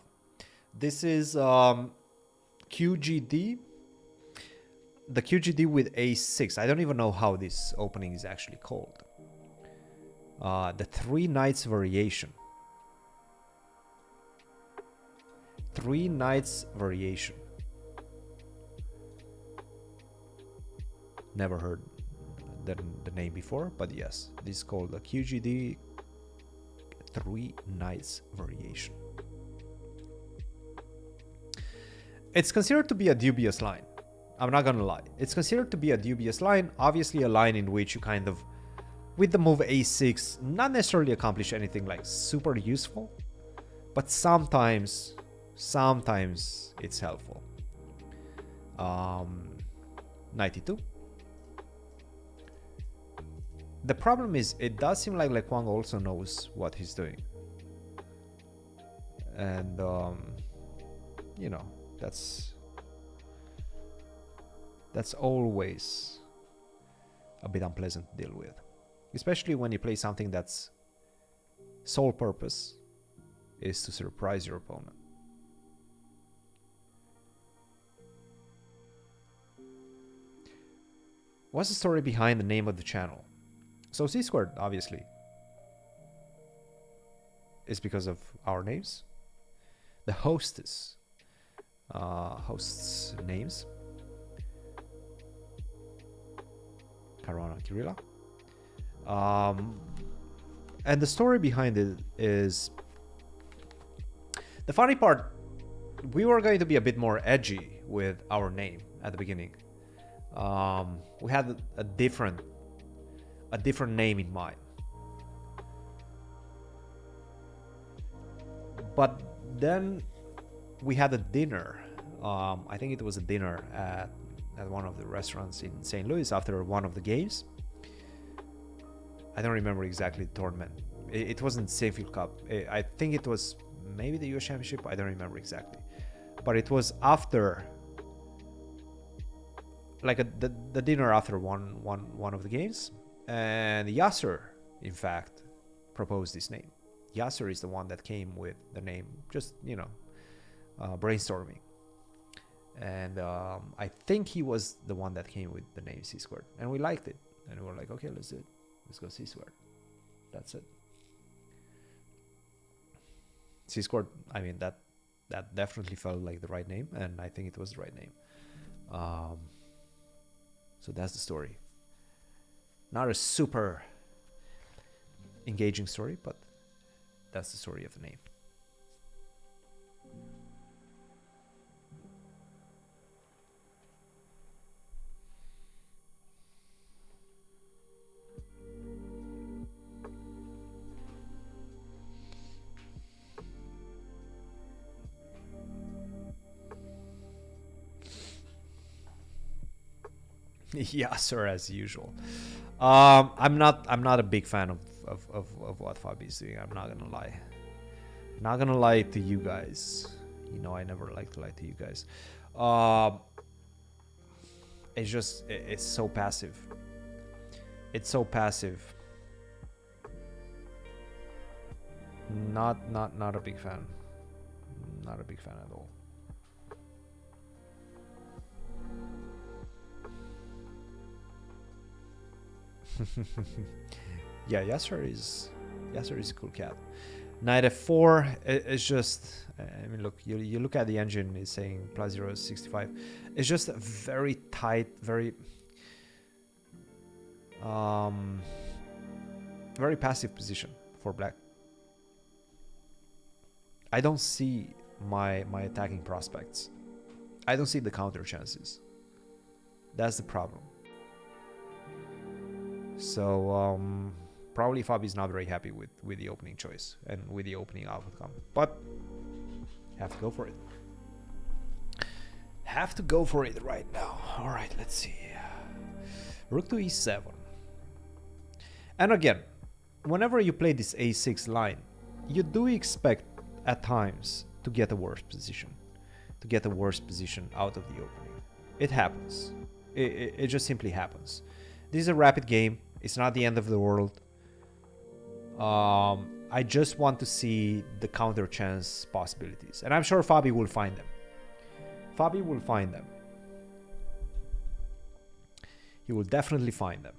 This is QGD. The QGD with A6. I don't even know how this opening is actually called. The 3 knights variation. 3 knights variation. Never heard the name before, but yes, this is called the QGD 3 knights variation. It's considered to be a dubious line. I'm not gonna lie. It's considered to be a dubious line. Obviously a line in which you kind of, with the move a6, not necessarily accomplish anything like super useful, but sometimes it's helpful. 92. The problem is, it does seem like Lekwang also knows what he's doing. And, you know, that's always a bit unpleasant to deal with. Especially when you play something that's sole purpose is to surprise your opponent. What's the story behind the name of the channel? So C squared, obviously, is because of our names. The hostess, hosts names. Caruana, Kirilla. And the story behind it is, the funny part, we were going to be a bit more edgy with our name at the beginning. We had a different name in mind. But then we had a dinner. I think it was a dinner at one of the restaurants in St. Louis after one of the games. I don't remember exactly the tournament. It wasn't Seinfeld Cup. I think it was maybe the US Championship. I don't remember exactly. But it was after, like the dinner after one of the games. And Yasser, in fact, proposed this name. Yasser is the one that came with the name, just, brainstorming. And I think he was the one that came with the name C Squared. And we liked it. And we were like, okay, let's do it. Let's go C Squared. That's it. C Squared, I mean, that definitely felt like the right name. And I think it was the right name. So that's the story. Not a super engaging story, but that's the story of the name. Yeah, sir, as usual. I'm not a big fan of what Fabi is doing. I'm not gonna lie. Not gonna lie to you guys. You know, I never like to lie to you guys. It's so passive. It's so passive. Not a big fan. Not a big fan at all. Yeah, Yasser is a cool cat. Knight f4 is just, I mean, look, you look at the engine, it's saying +0 is 65. It's just a very tight, very passive position for black. I don't see my attacking prospects. I don't see the counter chances. That's the problem. So probably Fabi's not very happy with the opening choice and with the opening outcome, but have to go for it. Have to go for it right now. All right, let's see. Rook to e7. And again, whenever you play this a6 line, you do expect at times to get a worse position, out of the opening. It happens. It just simply happens. This is a rapid game. It's not the end of the world. I just want to see the counter chance possibilities. And I'm sure Fabi will find them. Fabi will find them. He will definitely find them.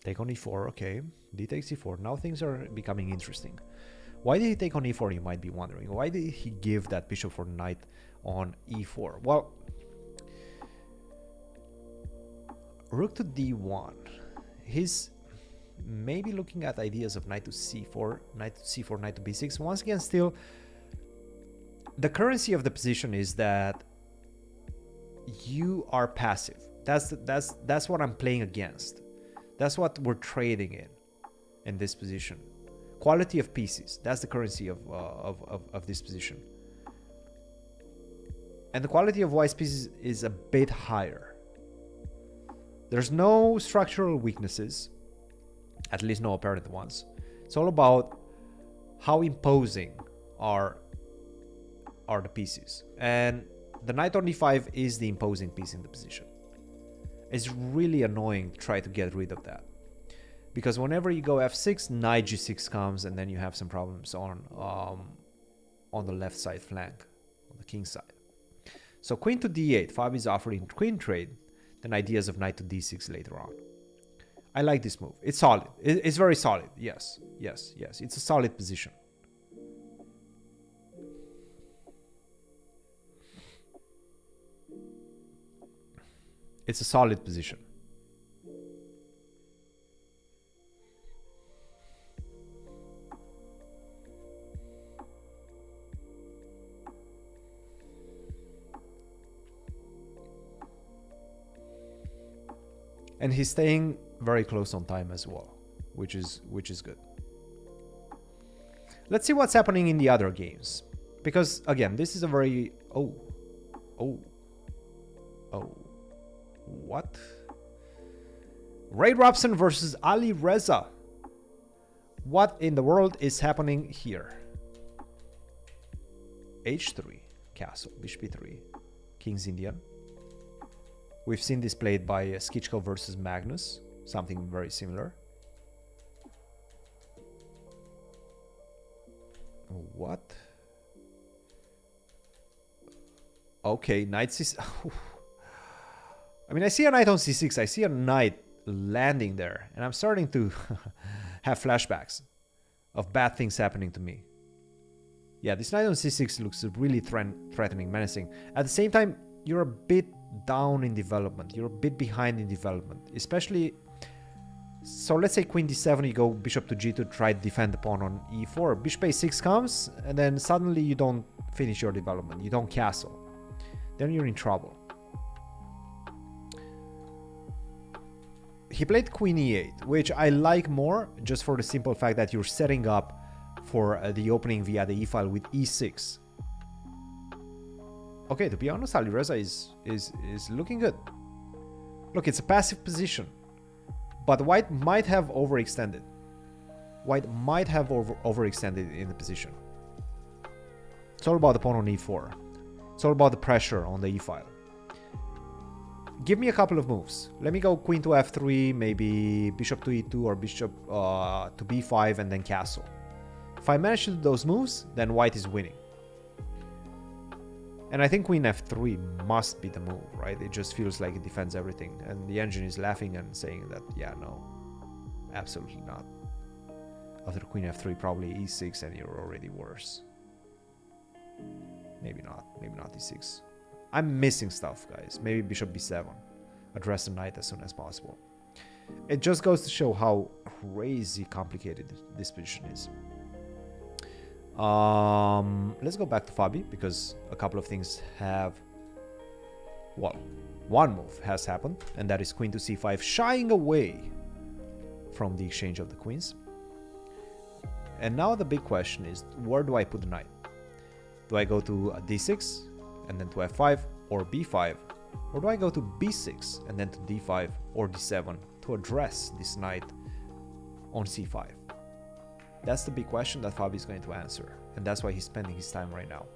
Take on e4, okay. D takes e4. Now things are becoming interesting. Why did he take on e4, you might be wondering. Why did he give that bishop for knight on e4? Well, rook to d1. He's maybe looking at ideas of knight to c4, knight to c4, knight to b6. Once again, still, the currency of the position is that you are passive. That's what I'm playing against. That's what we're trading in this position. Quality of pieces. That's the currency of this position. And the quality of white pieces is a bit higher. There's no structural weaknesses, at least no apparent ones. It's all about how imposing are the pieces. And the knight on d5 is the imposing piece in the position. It's really annoying to try to get rid of that. Because whenever you go f6, knight g6 comes, and then you have some problems on the left side flank, on the king side. So queen to d8, Fabi's offering queen trade. and ideas of knight to d6 later on. I like this move. It's solid. It's very solid. Yes, yes, yes. It's a solid position. It's a solid position. And he's staying very close on time as well, which is good. Let's see what's happening in the other games, because again, this is a very what? Ray Robson versus Ali Reza. What in the world is happening here? H3, castle, bishop b3, king's Indian. We've seen this played by Skichko versus Magnus, something very similar. What? Okay, knight c6. I mean, I see a knight on c6. I see a knight landing there, and I'm starting to have flashbacks of bad things happening to me. Yeah, this knight on c6 looks really threatening, menacing. At the same time, you're a bit down in development. You're a bit behind in development, especially. So let's say queen d7, you go bishop to g2, try to defend the pawn on e4. Bishop a6 comes, and then suddenly you don't finish your development. You don't castle. Then you're in trouble. He played queen e8, which I like more, just for the simple fact that you're setting up for the opening via the e-file with e6. Okay, to be honest, Ali Reza is looking good. Look, it's a passive position, but white might have overextended. White might have overextended in the position. It's all about the pawn on e4. It's all about the pressure on the e-file. Give me a couple of moves. Let me go queen to f3, maybe bishop to e2 or bishop to b5 and then castle. If I manage to do those moves, then white is winning. And I think queen f3 must be the move, right? It just feels like it defends everything. And the engine is laughing and saying that, yeah, no, absolutely not. After queen f3, probably e6 and you're already worse. Maybe not e6. I'm missing stuff, guys. Maybe bishop b7. Address the knight as soon as possible. It just goes to show how crazy complicated this position is. Let's go back to Fabi, because a couple of things have... Well, one move has happened, and that is queen to c5, shying away from the exchange of the queens. And now the big question is, where do I put the knight? Do I go to d6 and then to f5 or b5? Or do I go to b6 and then to d5 or d7 to address this knight on c5? That's the big question that Fabi is going to answer. And that's why he's spending his time right now.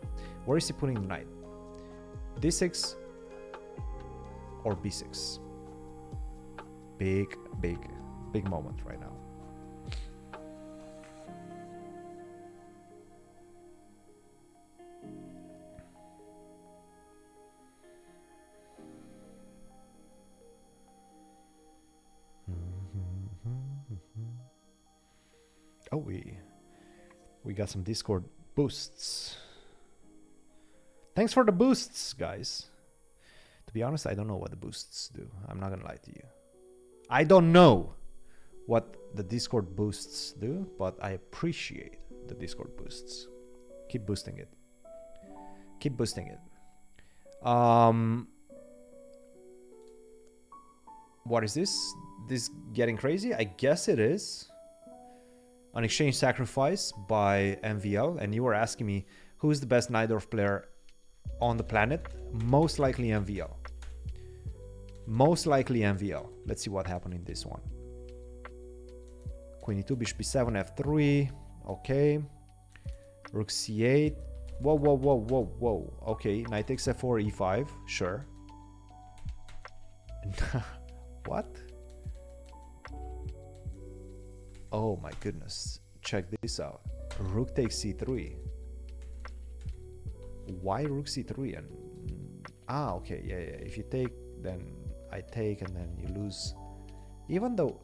Where is he putting the knight? d6 or b6? Big moment right now. Oh, we got some Discord boosts. Thanks for the boosts, guys. To be honest, I don't know what the boosts do. I'm not gonna lie to you. I don't know what the Discord boosts do, but I appreciate the Discord boosts. Keep boosting it. Keep boosting it. What is this? This getting crazy? I guess it is. An exchange sacrifice by MVL, and you were asking me who is the best Najdorf player on the planet. Most likely MVL. Most likely MVL. Let's see what happened in this one. Queen e2, bishop b7, f3. Okay. Rook c8. Whoa. Okay, knight takes f4, e5. Sure. What? Oh my goodness. Check this out. Rook takes c3. Why rook c3? And okay, yeah. If you take, then I take, and then you lose. Even though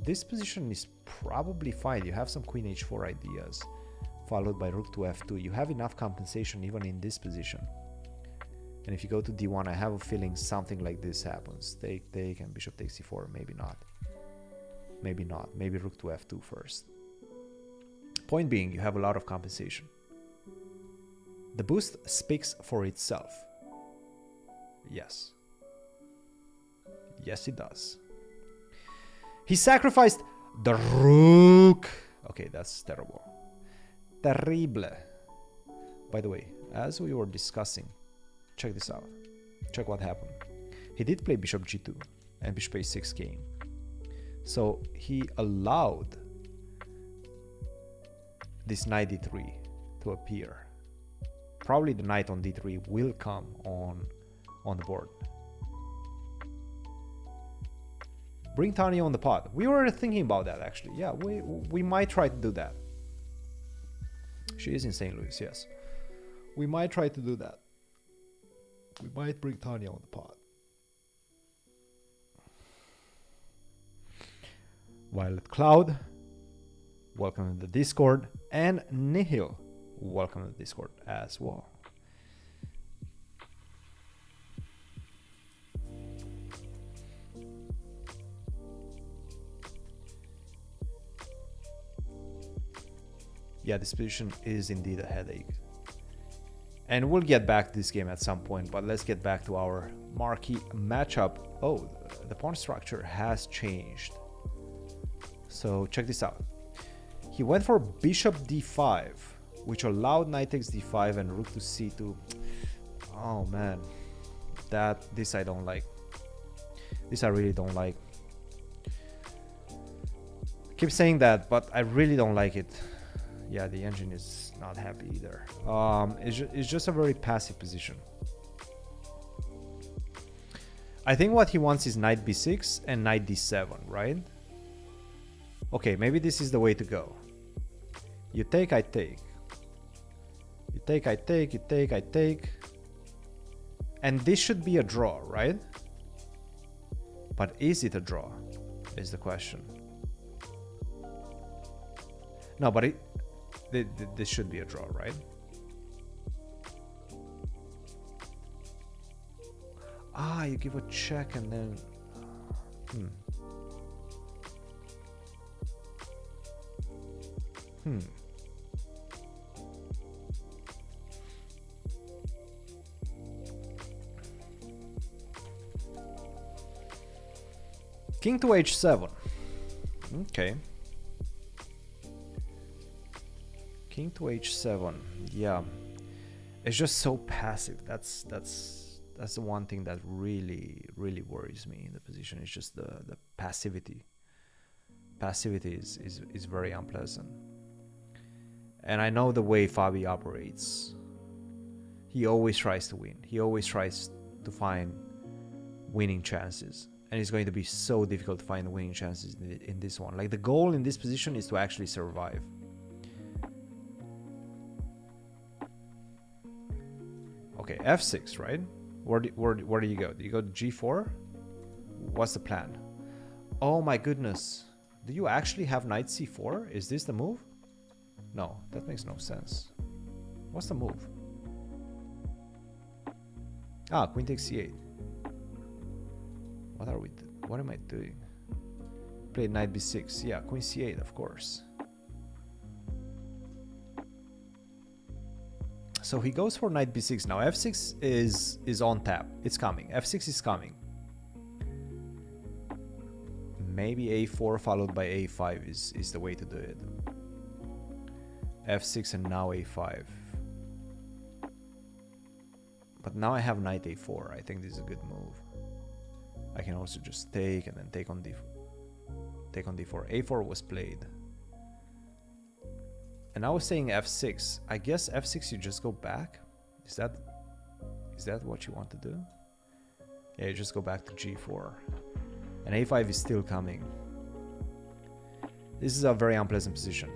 this position is probably fine, you have some queen h4 ideas, followed by rook to f2. You have enough compensation even in this position. And if you go to d1, I have a feeling something like this happens. Take, take, and bishop takes c4. Maybe not. Maybe not. Maybe rook to f2 first. Point being, you have a lot of compensation. The boost speaks for itself. Yes. Yes, it does. He sacrificed the rook. Okay, that's terrible. Terrible. By the way, as we were discussing, check this out. Check what happened. He did play bishop g2 and bishop a6 came. So he allowed this knight d3 to appear. Probably the knight on d3 will come on the board. Bring Tanya on the pot. We were thinking about that actually. Yeah, we might try to do that. She is in St. Louis, yes. We might try to do that. We might bring Tanya on the pot. Violet Cloud, welcome to the Discord. And Nihil, welcome to the Discord as well. Yeah, this position is indeed a headache. And we'll get back to this game at some point, but let's get back to our marquee matchup. Oh, the pawn structure has changed. So check this out. He went for bishop d5, which allowed knight takes d5 and rook to c2. Oh man, this I don't like. This I really don't like. Keep saying that, but I really don't like it. Yeah, the engine is not happy either. It's just a very passive position. I think what he wants is knight b6 and knight d7, right? Okay, maybe this is the way to go. You take, I take. You take, I take, you take, I take. And this should be a draw, right? But is it a draw? Is the question. No, but this should be a draw, right? Ah, you give a check and then... King to h7. Okay. King to h7. Yeah. It's just so passive. That's the one thing that really worries me in the position. It's just the passivity. Passivity is very unpleasant. And I know the way Fabi operates. He always tries to win. He always tries to find winning chances. And it's going to be so difficult to find winning chances in this one. Like, the goal in this position is to actually survive. Okay, f6, right? Where do you go? Do you go to g4? What's the plan? Oh my goodness. Do you actually have knight c4? Is this the move? No, that makes no sense. What's the move? Ah, queen takes c8. What am I doing? Play knight b6. Yeah, queen c8, of course. So he goes for knight b6. Now f6 is on tap. It's coming. f6 is coming. Maybe a4 followed by a5 is the way to do it. f6 and now a5. But now I have knight a4. I think this is a good move. I can also just take and then take on d4. Take on d4. a4 was played. And I was saying f6. I guess f6 you just go back. Is that what you want to do? Yeah, you just go back to g4. And a5 is still coming. This is a very unpleasant position.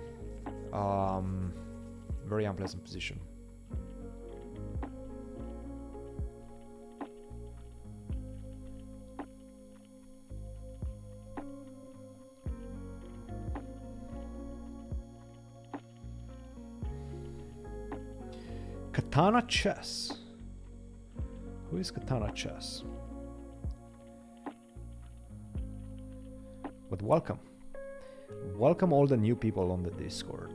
Very unpleasant position. Katana Chess. Who is Katana Chess? But welcome. Welcome all the new people on the Discord.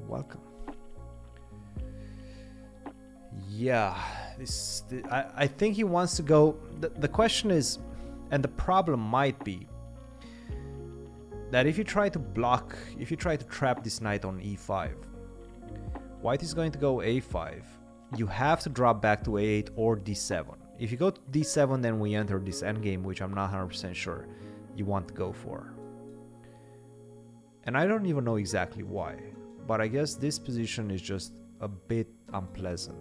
Welcome. Yeah, I think he wants to go. The question is, and the problem might be, that if you try to block, if you try to trap this knight on e5, white is going to go a5. You have to drop back to a8 or d7. If you go to d7, then we enter this endgame, which I'm not 100% sure you want to go for. And I don't even know exactly why, but I guess this position is just a bit unpleasant.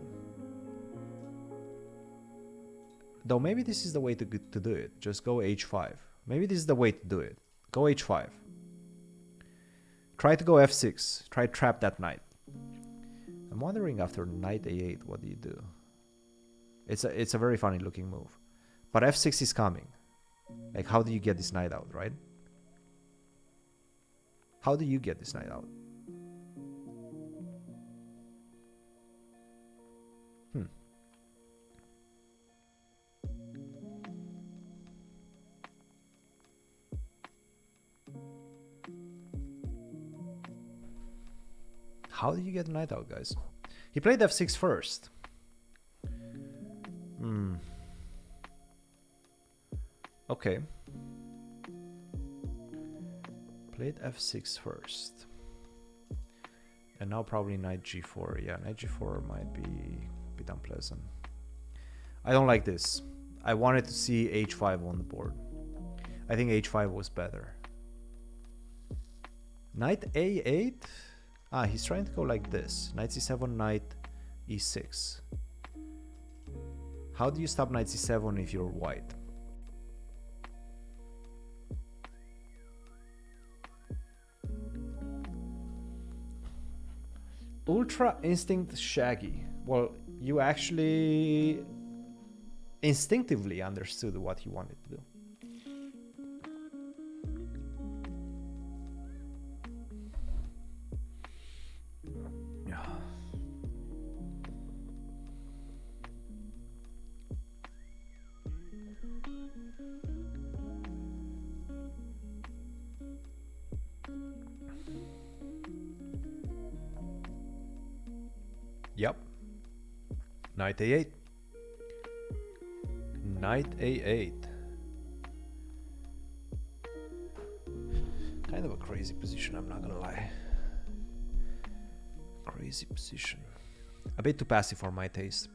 Though maybe this is the way to do it. Just go h5. Maybe this is the way to do it. Go h5. Try to go f6. Try to trap that knight. I'm wondering after knight a8, what do you do? It's a very funny looking move. But f6 is coming. Like, how do you get this knight out, right? How do you get this knight out? How do you get the knight out, guys? He played f6 first. Okay. Played f6 first. And now probably knight g4. Yeah, knight g4 might be a bit unpleasant. I don't like this. I wanted to see h5 on the board. I think h5 was better. Knight a8? Ah, he's trying to go like this. Knight c7, knight e6. How do you stop knight c7 if you're white? Ultra Instinct Shaggy. Well, you actually instinctively understood what he wanted to do. Yep. Knight a8. Knight a8. Kind of a crazy position, I'm not gonna lie. Crazy position. A bit too passive for my taste.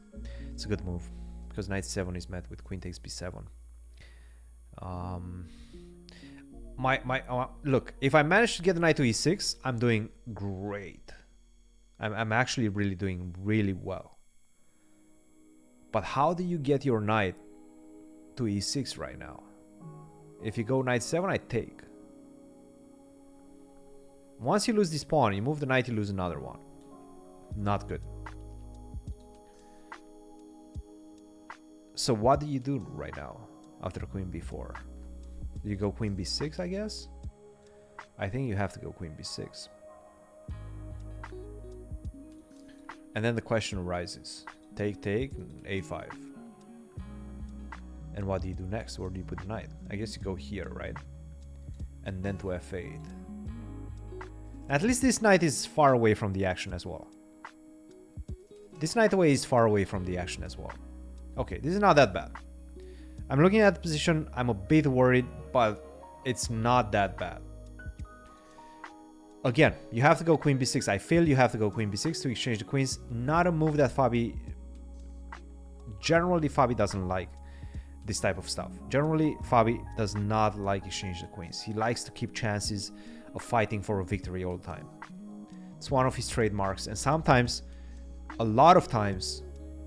It's a good move because knight 7 is met with queen takes b7. Look, if I manage to get the knight to e6, I'm doing great. I'm actually really doing really well. But how do you get your knight to e6 right now? If you go knight 7, I take. Once you lose this pawn, you move the knight, you lose another one. Not good. So what do you do right now after queen b4? Do you go queen b6, I guess? I think you have to go queen b6. And then the question arises. Take, a5. And what do you do next? Where do you put the knight? I guess you go here, right? And then to f8. At least this knight is far away from the action as well. This knight away is far away from the action as well. Okay, this is not that bad. I'm looking at the position. I'm a bit worried, but it's not that bad. Again, you have to go queen b6. I feel you have to go queen b6 to exchange the queens. Not a move that generally Fabi doesn't like this type of stuff. Generally, Fabi does not like exchange the queens. He likes to keep chances of fighting for a victory all the time. It's one of his trademarks, and sometimes, a lot of times,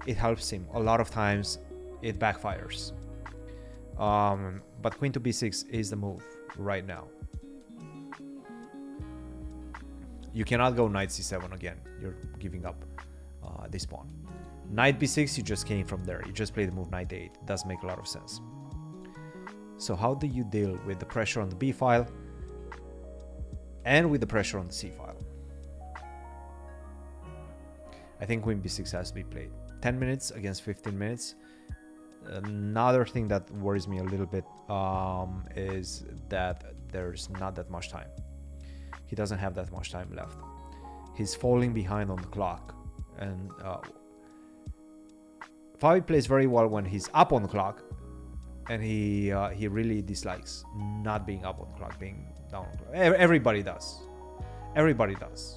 it helps him. A lot of times, it backfires. But queen to b6 is the move right now. You cannot go knight c7 again. You're giving up this pawn. Knight b6, you just came from there. You just played the move knight a8. It does make a lot of sense. So how do you deal with the pressure on the B file and with the pressure on the C file? I think queen b6 has to be played. 10 minutes against 15 minutes. Another thing that worries me a little bit is that there's not that much time. He doesn't have that much time left. He's falling behind on the clock. And Fabi plays very well when he's up on the clock. And he really dislikes not being up on the clock, being down on the clock. Everybody does. Everybody does.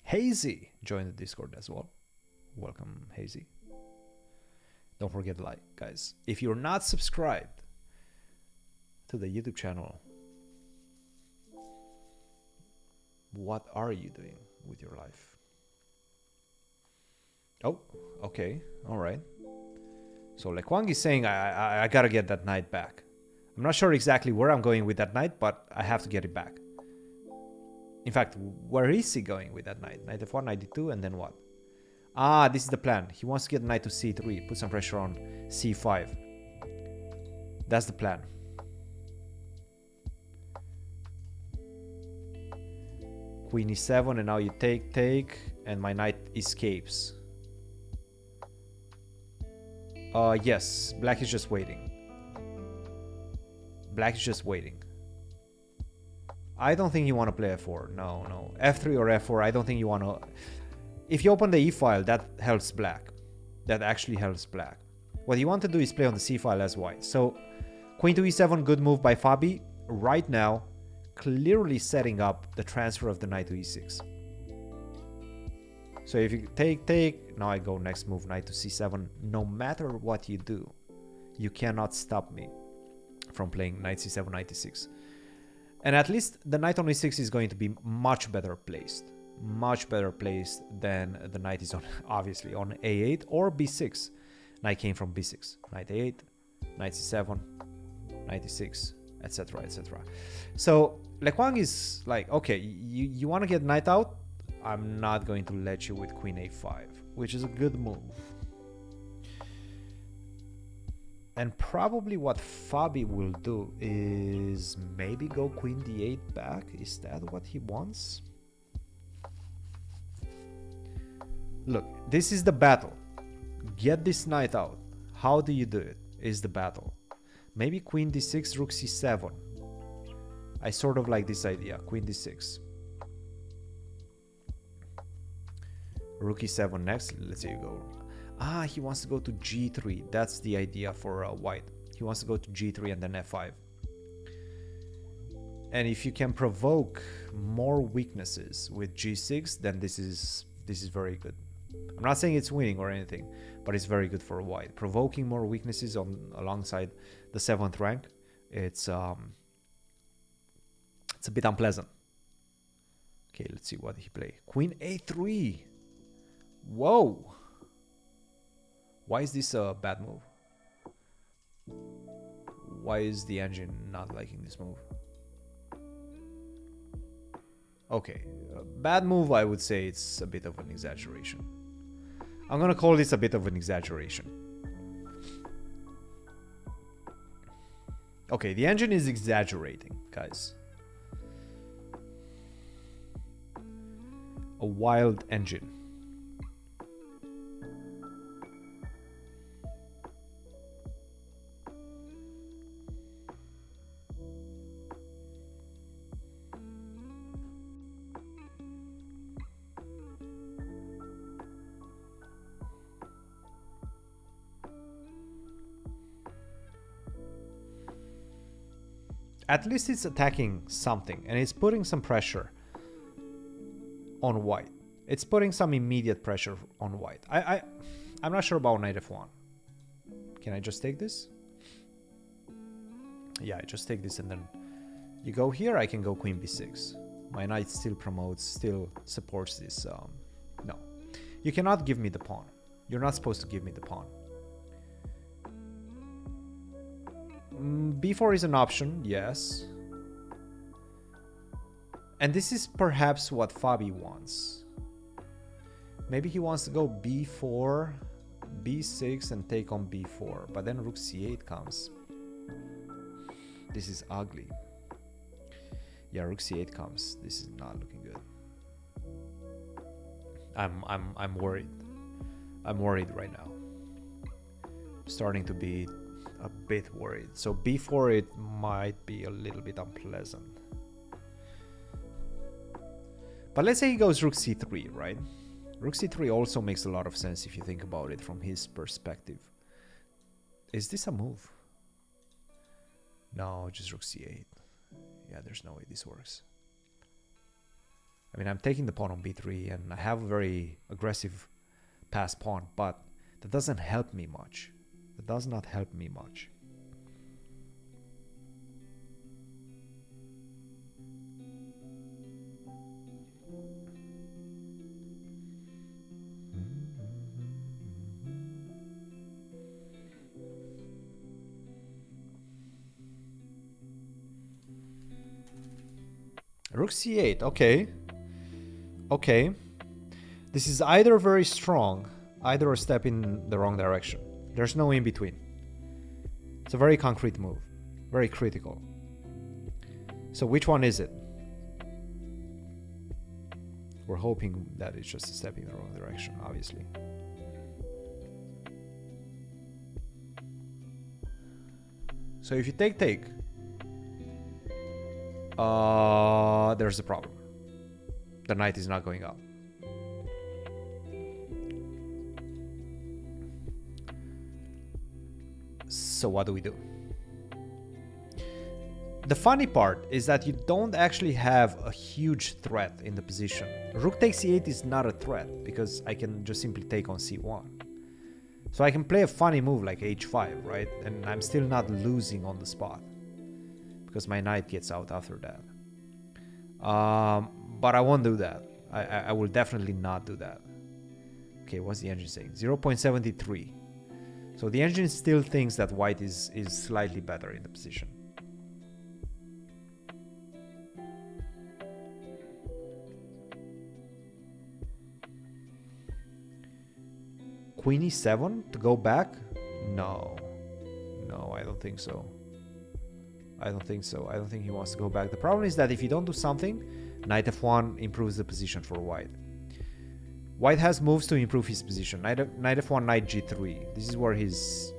Hazy joined the Discord as well. Welcome, Hazy. Don't forget to like, guys. If you're not subscribed to the YouTube channel, what are you doing with your life? Oh, okay, all right. So Lekwang is saying I gotta get that knight back. I'm not sure exactly where I'm going with that knight, but I have to get it back. In fact, where is he going with that knight? Knight f1, knight d2, and then what? Ah, this is the plan. He wants to get knight to c3, put some pressure on c5. That's the plan. Queen e7, and now you take, and my knight escapes. Yes, black is just waiting. Black is just waiting. I don't think you want to play f4. No, no. f3 or f4, I don't think you want to... If you open the e file, that helps black. That actually helps black. What you want to do is play on the c file as white. So, queen to e7, good move by Fabi. Right now, clearly setting up the transfer of the knight to e6. So if you take, now I go next move, knight to c7. No matter what you do, you cannot stop me from playing knight c7, knight e6. And at least the knight on e6 is going to be much better placed. Much better placed than the knight is on, obviously, on a8 or b6. Knight came from b6. Knight a8, knight c7, knight e6, etc, etc. So Lekwang is like, okay, you want to get knight out? I'm not going to let you with queen a5, which is a good move. And probably what Fabi will do is maybe go queen d8 back. Is that what he wants? Look, this is the battle. Get this knight out. How do you do it? Is the battle. Maybe queen d6, rook c7. I sort of like this idea. Queen d6. Rook e7 next. Let's say you go. Ah, he wants to go to g3. That's the idea for white. He wants to go to g3 and then f5. And if you can provoke more weaknesses with g6, then this is very good. I'm not saying it's winning or anything, but it's very good for white. Provoking more weaknesses alongside the 7th rank, it's a bit unpleasant. Okay, let's see what he played. Queen a3. Whoa. Why is this a bad move? Why is the engine not liking this move? Okay, a bad move, I would say it's a bit of an exaggeration. I'm gonna call this a bit of an exaggeration. Okay, the engine is exaggerating, guys. A wild engine. At least it's attacking something, and it's putting some pressure on white. It's putting some immediate pressure on white. I'm not sure about knight f1. Can I just take this? Yeah, I just take this, and then you go here. I can go queen b6. My knight still promotes, still supports this. No, You cannot give me the pawn. You're not supposed to give me the pawn. B4 is an option, yes. And this is perhaps what Fabi wants. Maybe he wants to go B4, B6 and take on B4. But then Rook C8 comes. This is ugly. Yeah, Rook C8 comes. This is not looking good. I'm worried. I'm worried right now. Starting to be a bit worried. So B4, it might be a little bit unpleasant. But let's say he goes Rook C3, right? Rook C3 also makes a lot of sense if you think about it from his perspective. Is this a move? No, just Rook C8. Yeah, there's no way this works. I mean, I'm taking the pawn on B3 and I have a very aggressive pass pawn, but that doesn't help me much. That does not help me much. Rook C8, okay. Okay. This is either very strong, either a step in the wrong direction. There's no in between. It's a very concrete move. Very critical. So which one is it? We're hoping that it's just a step in the wrong direction, obviously. So if you take, there's a problem. The knight is not going up. So what do we do? The funny part is that you don't actually have a huge threat in the position. Rook takes c8 is not a threat because I can just simply take on c1. So I can play a funny move like h5, right? And I'm still not losing on the spot because my knight gets out after that. But I won't do that. I will definitely not do that. Okay, what's the engine saying? 0.73. So the engine still thinks that white is slightly better in the position. Queen e7 to go back? No. No, I don't think so. I don't think so. I don't think he wants to go back. The problem is that if you don't do something, knight f1 improves the position for white. White has moves to improve his position. Knight f1, knight g3. This is where he's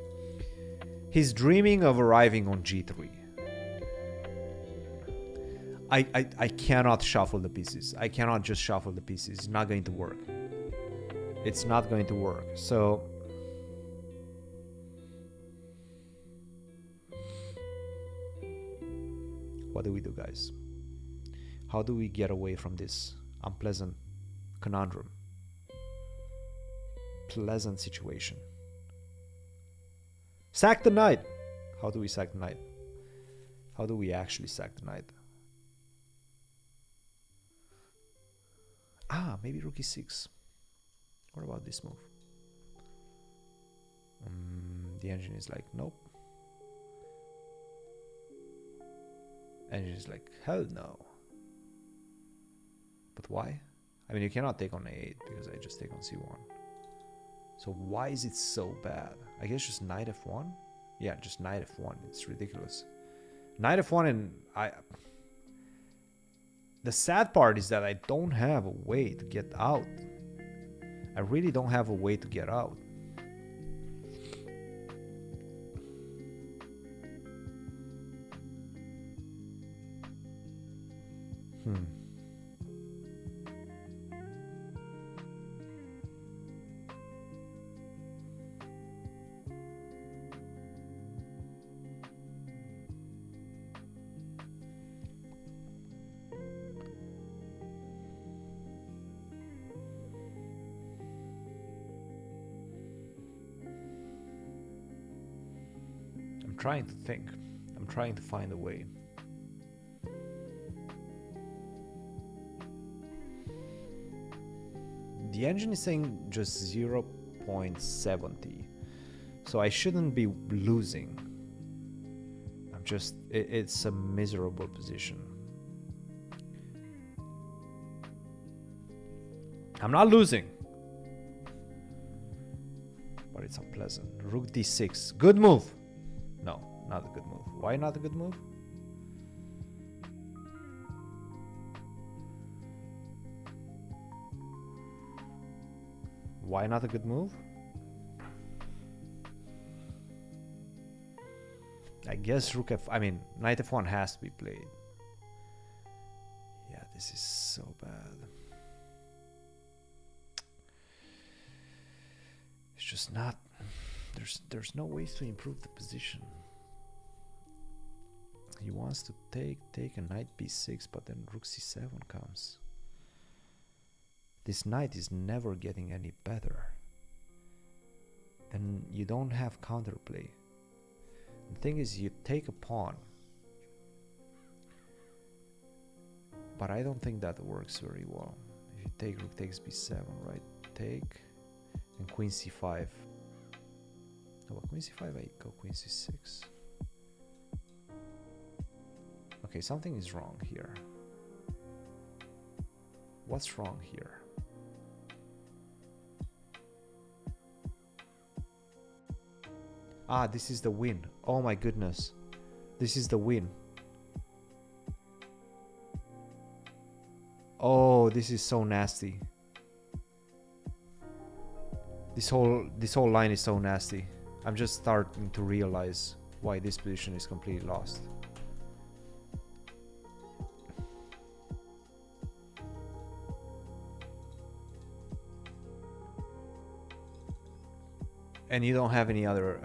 dreaming of arriving on g3. I cannot shuffle the pieces. I cannot just shuffle the pieces. It's not going to work. It's not going to work. So what do we do, guys? How do we get away from this unpleasant conundrum? Pleasant situation. Sack the knight. How do we sack the knight? How do we actually sack the knight? Ah, maybe rook e6. What about this move? The engine is like, nope. Engine is like, hell no. But why? I mean, you cannot take on a8 because I just take on c1. So why is it so bad? I guess just knight f1? Yeah, just knight f1. It's ridiculous. Knight f1 and the sad part is that I don't have a way to get out. I really don't have a way to get out. I'm trying to think. I'm trying to find a way. The engine is saying just 0.70. So I shouldn't be losing. I'm just, it's a miserable position. I'm not losing. But it's unpleasant. Rook d6. Good move. No, not a good move. Why not a good move? Why not a good move? I guess rook f... I mean, knight f1 has to be played. Yeah, this is so bad. It's just not... There's no ways to improve the position. He wants to take a knight b6, but then rook c7 comes. This knight is never getting any better. And you don't have counterplay. The thing is, you take a pawn. But I don't think that works very well. If you take rook takes b7, right? Take. And queen c5. Oh, but queen c5, I go queen c6. Okay, something is wrong here. What's wrong here? Ah, this is the win. Oh my goodness. This is the win. Oh, this is so nasty. This whole line is so nasty. I'm just starting to realize why this position is completely lost. And you don't have any other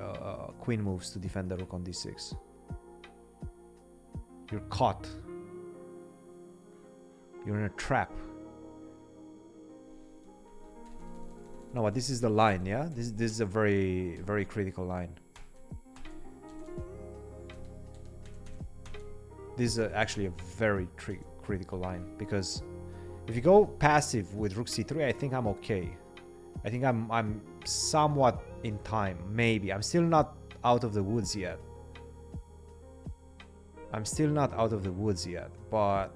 queen moves to defend the rook on d6. You're caught. You're in a trap. No, but this is the line, yeah? This is a very, very critical line. This is actually a very critical line, because if you go passive with rook c3, I think I'm okay. I think I'm somewhat in time, maybe. I'm still not out of the woods yet. I'm still not out of the woods yet, but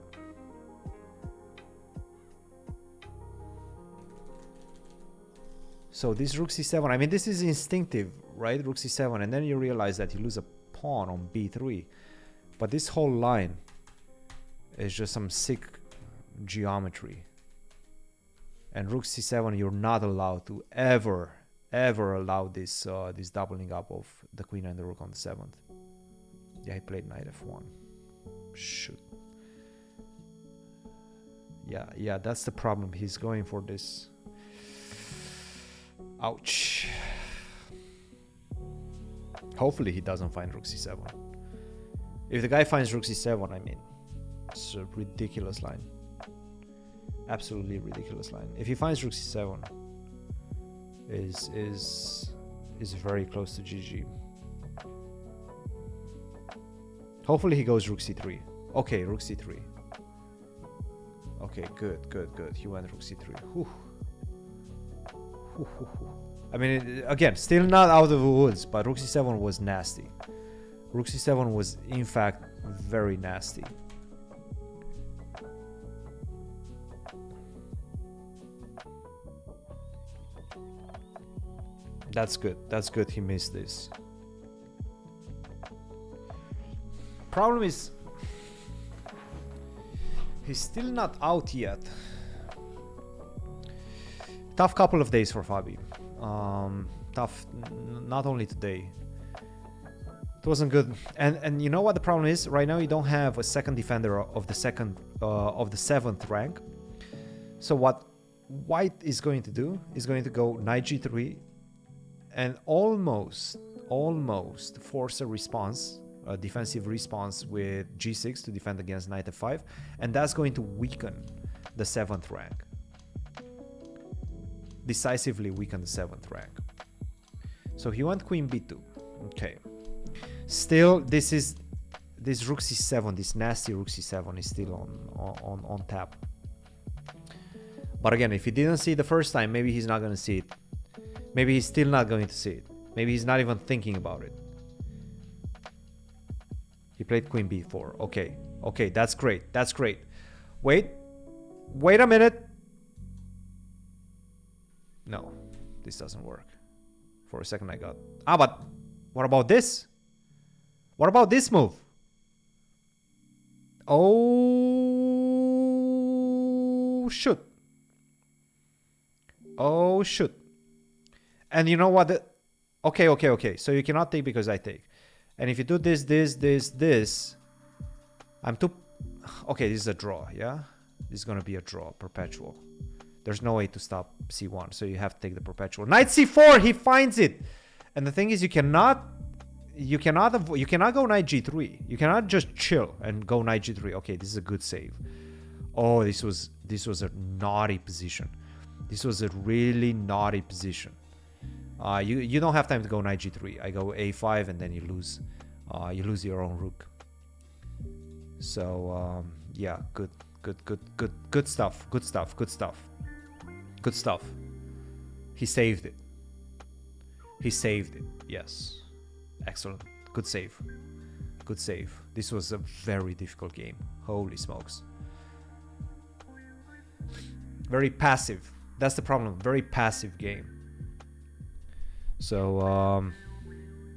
so this rook c7, I mean, this is instinctive, right? Rook c7, and then you realize that you lose a pawn on b3. But this whole line is just some sick geometry. And rook c7, you're not allowed to ever allow this this doubling up of the queen and the rook on the 7th. Yeah, he played knight f1. Shoot. Yeah, that's the problem. He's going for this. Ouch. Hopefully he doesn't find rook c7. If the guy finds rook c7, I mean, it's a ridiculous line. Absolutely ridiculous line. If he finds rook c7, is very close to GG. Hopefully he goes rook c3. Okay, rook c3. Okay, good. He went rook c3. Whew. I mean, again, still not out of the woods, but rook c7 was nasty. Rook c7 was, in fact, very nasty. That's good. That's good he missed this. Problem is, he's still not out yet. Tough couple of days for Fabi. Tough, not only today. It wasn't good. And you know what the problem is? Right now you don't have a second defender of the 7th rank. So what White is going to do is going to go knight g3 and almost force a response, a defensive response with g6 to defend against knight f5, and that's going to weaken the 7th rank. Decisively weaken the 7th rank. So he went queen b2. Okay. Still, this rook c7, this nasty rook c7 is still on tap. But again, if he didn't see it the first time, maybe he's not going to see it. Maybe he's still not going to see it. Maybe he's not even thinking about it. He played queen b4. Okay. Okay, that's great. That's great. Wait. Wait a minute. No, this doesn't work. For a second I got... Ah, but what about this? What about this move? Oh, shoot. Oh, shoot. And you know what? Okay, okay, okay. So you cannot take because I take. And if you do this, I'm too... Okay, this is a draw, yeah? This is going to be a draw, perpetual. There's no way to stop c1, so you have to take the perpetual. Knight c4, he finds it! And the thing is, you cannot go knight g3. You cannot just chill and go knight g3. Okay, this is a good save. Oh, this was a naughty position. This was a really naughty position. You don't have time to go knight g3. I go a5 and then you lose your own rook. So yeah, good stuff. Good stuff. He saved it. He saved it. Yes. Excellent. Good save. Good save. This was a very difficult game. Holy smokes. Very passive. That's the problem. Very passive game. So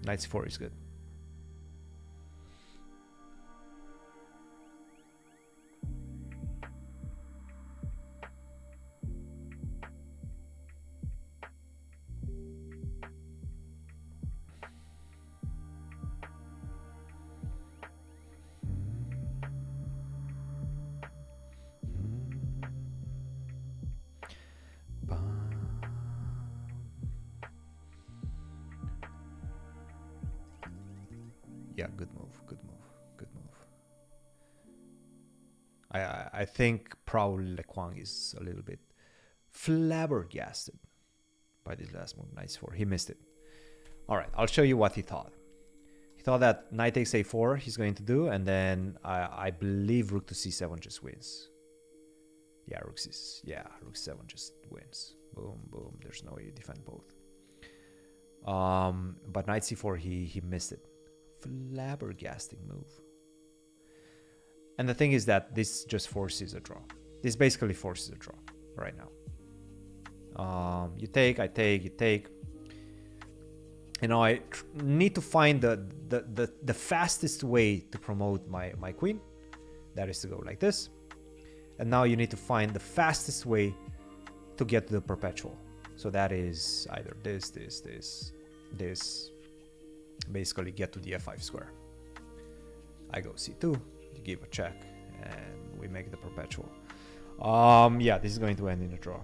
knight c4 is good. Yeah, good move. I think probably Lequang is a little bit flabbergasted by this last move, knight c4. He missed it. All right, I'll show you what he thought. He thought that knight takes a4 he's going to do, and then I believe rook to c7 just wins. Yeah, rook c7 just wins. Boom, boom. There's no way you defend both. But knight c4, he missed it. Flabbergasting move. And the thing is that this just forces a draw. This basically forces a draw right now. You take, I take, you take. You know, I need to find the fastest way to promote my queen. That is to go like this. And now you need to find the fastest way to get to the perpetual. So that is either this. Basically get to the f5 square. I go c2, you give a check, and we make the perpetual. Yeah, this is going to end in a draw.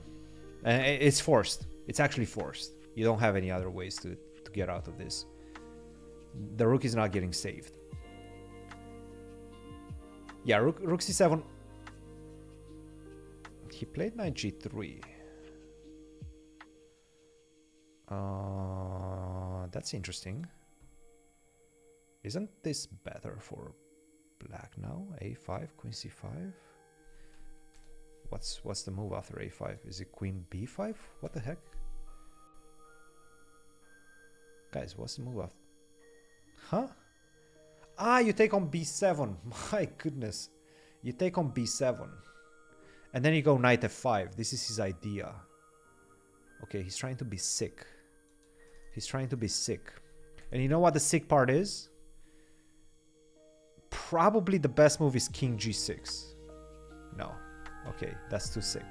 And it's forced. It's actually forced. You don't have any other ways to get out of this. The rook is not getting saved. Yeah, rook c7. He played knight g3. That's interesting. Isn't this better for black now? a5, queen c5. What's the move after a5? Is it queen b5? What the heck? Guys, what's the move after? Huh? Ah, you take on b7. My goodness. You take on b7. And then you go knight f5. This is his idea. Okay, he's trying to be sick. He's trying to be sick. And you know what the sick part is? Probably the best move is king g6. No. Okay, that's too sick.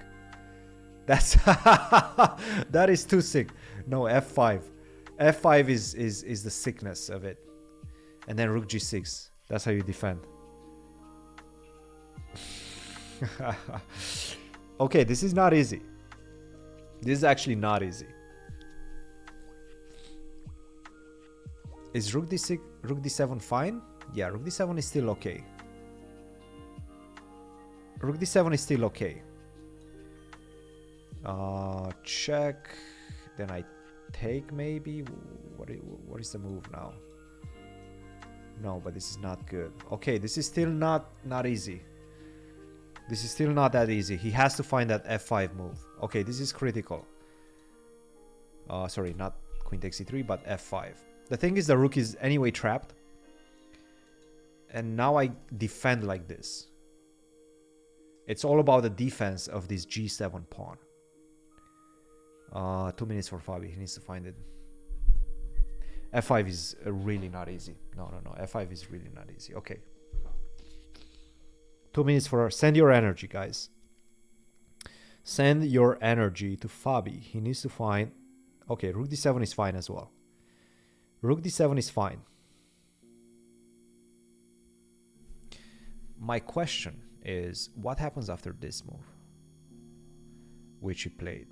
That's that is too sick. No, f5. f5 is the sickness of it. And then rook g6. That's how you defend. Okay, this is not easy. This is actually not easy. Is rook d6, rook d7 fine? Yeah, rook d7 is still okay. Rook d7 is still okay. Check. Then I take maybe. What is the move now? No, but this is not good. Okay, this is still not easy. This is still not that easy. He has to find that f5 move. Okay, this is critical. Sorry, not queen takes c3, but f5. The thing is the rook is anyway trapped. And now I defend like this. It's all about the defense of this g7 pawn. 2 minutes for Fabi. He needs to find it. f5 is really not easy. No. f5 is really not easy. Okay. 2 minutes for... Send your energy, guys. Send your energy to Fabi. He needs to find... Okay, rook d7 is fine as well. Rook d7 is fine. My question is, what happens after this move? Which he played.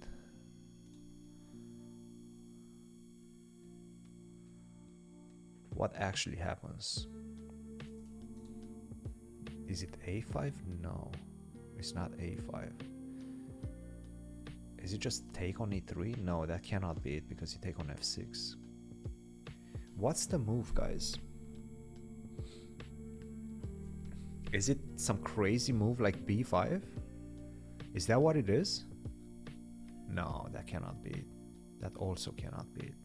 What actually happens? Is it a5? No, it's not a5. Is it just take on e3? No, that cannot be it because you take on f6. What's the move, guys? Is it some crazy move like b5? Is that what it is? No, that cannot be it. That also cannot be it.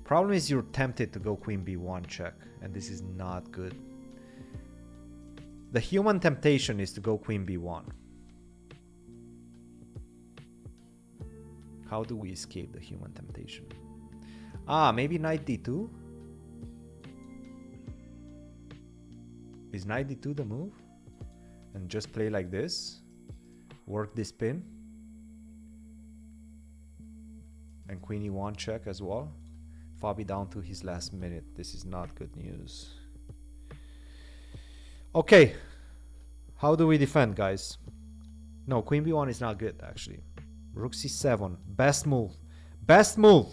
Problem is you're tempted to go queen b1 check, and this is not good. The human temptation is to go queen b1. How do we escape the human temptation? Maybe knight d2? Is knight d2 the move? And just play like this? Work this pin? And queen e1 check as well? Fabi down to his last minute. This is not good news. Okay. How do we defend, guys? No, queen b1 is not good, actually. Rook c7. Best move. Best move!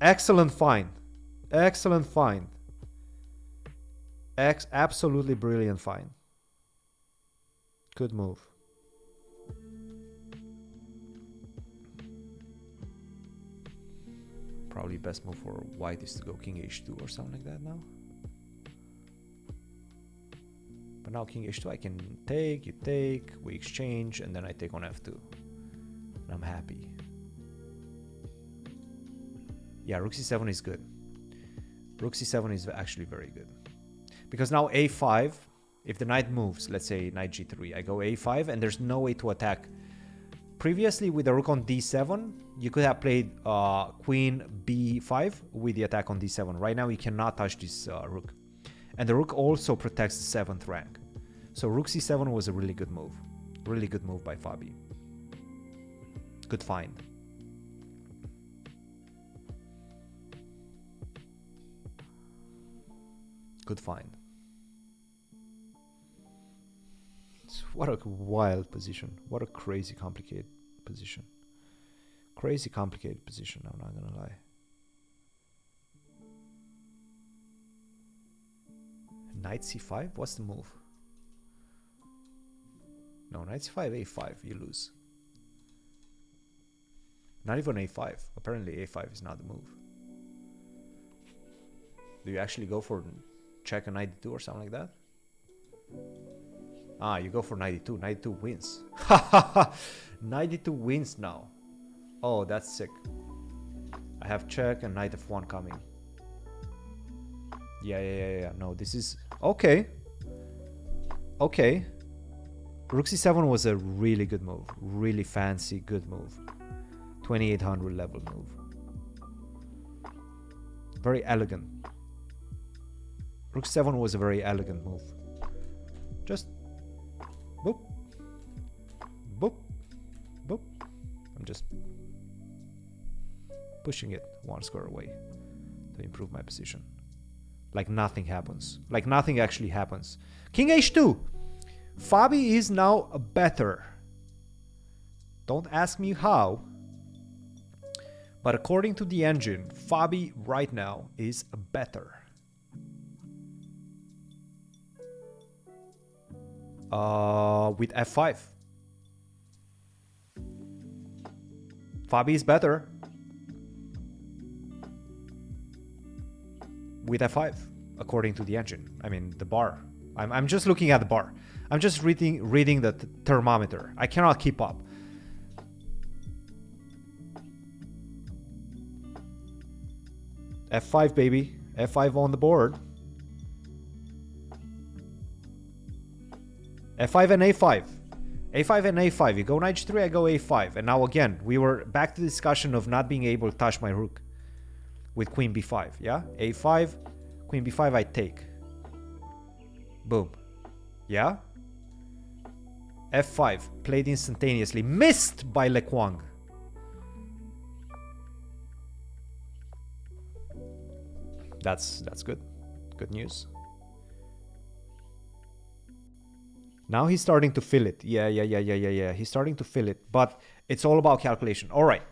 Excellent find. Excellent find. Absolutely brilliant find. Good move. Probably best move for white is to go king h2 or something like that now. But now king h2 I can take, you take, we exchange, and then I take on f2. And I'm happy. Yeah, rook c7 is good. Rook c7 is actually very good. Because now a5, if the knight moves, let's say knight g3, I go a5 and there's no way to attack. Previously with the rook on d7, you could have played queen b5 with the attack on d7. Right now you cannot touch this rook. And the rook also protects the 7th rank. So rook c7 was a really good move. Really good move by Fabi. Good find. Good find. What a wild position. What a crazy complicated position. Crazy complicated position, I'm not gonna lie. Knight c5? What's the move? No, knight c5, a5, you lose. Not even a5. Apparently a5 is not the move. Do you actually go for check a knight d2 or something like that? You go for knight d2. Knight d2 wins. Knight d2 wins now. Oh, that's sick. I have check and knight f1 coming. Yeah. No, this is... Okay. Okay. Rook c7 was a really good move. Really fancy, good move. 2800 level move. Very elegant. Rook 7 was a very elegant move. Just boop, boop, boop. I'm just pushing it one square away to improve my position. Like nothing happens. Like nothing actually happens. King h2. Fabi is now better. Don't ask me how. But according to the engine, Fabi right now is better. With f5. Fabi is better. With f5, according to the engine. I mean, the bar. I'm just looking at the bar. I'm just reading the thermometer. I cannot keep up. F5, baby. F5 on the board. F5 and A5. A5 and A5. You go knight G3, I go A5. And now again, we were back to the discussion of not being able to touch my rook with queen B5. Yeah? A5, queen B5, I take. Boom. Yeah? F5, played instantaneously. Missed by Le Quang. That's good. Good news. Now he's starting to feel it. Yeah. He's starting to feel it. But it's all about calculation. All right.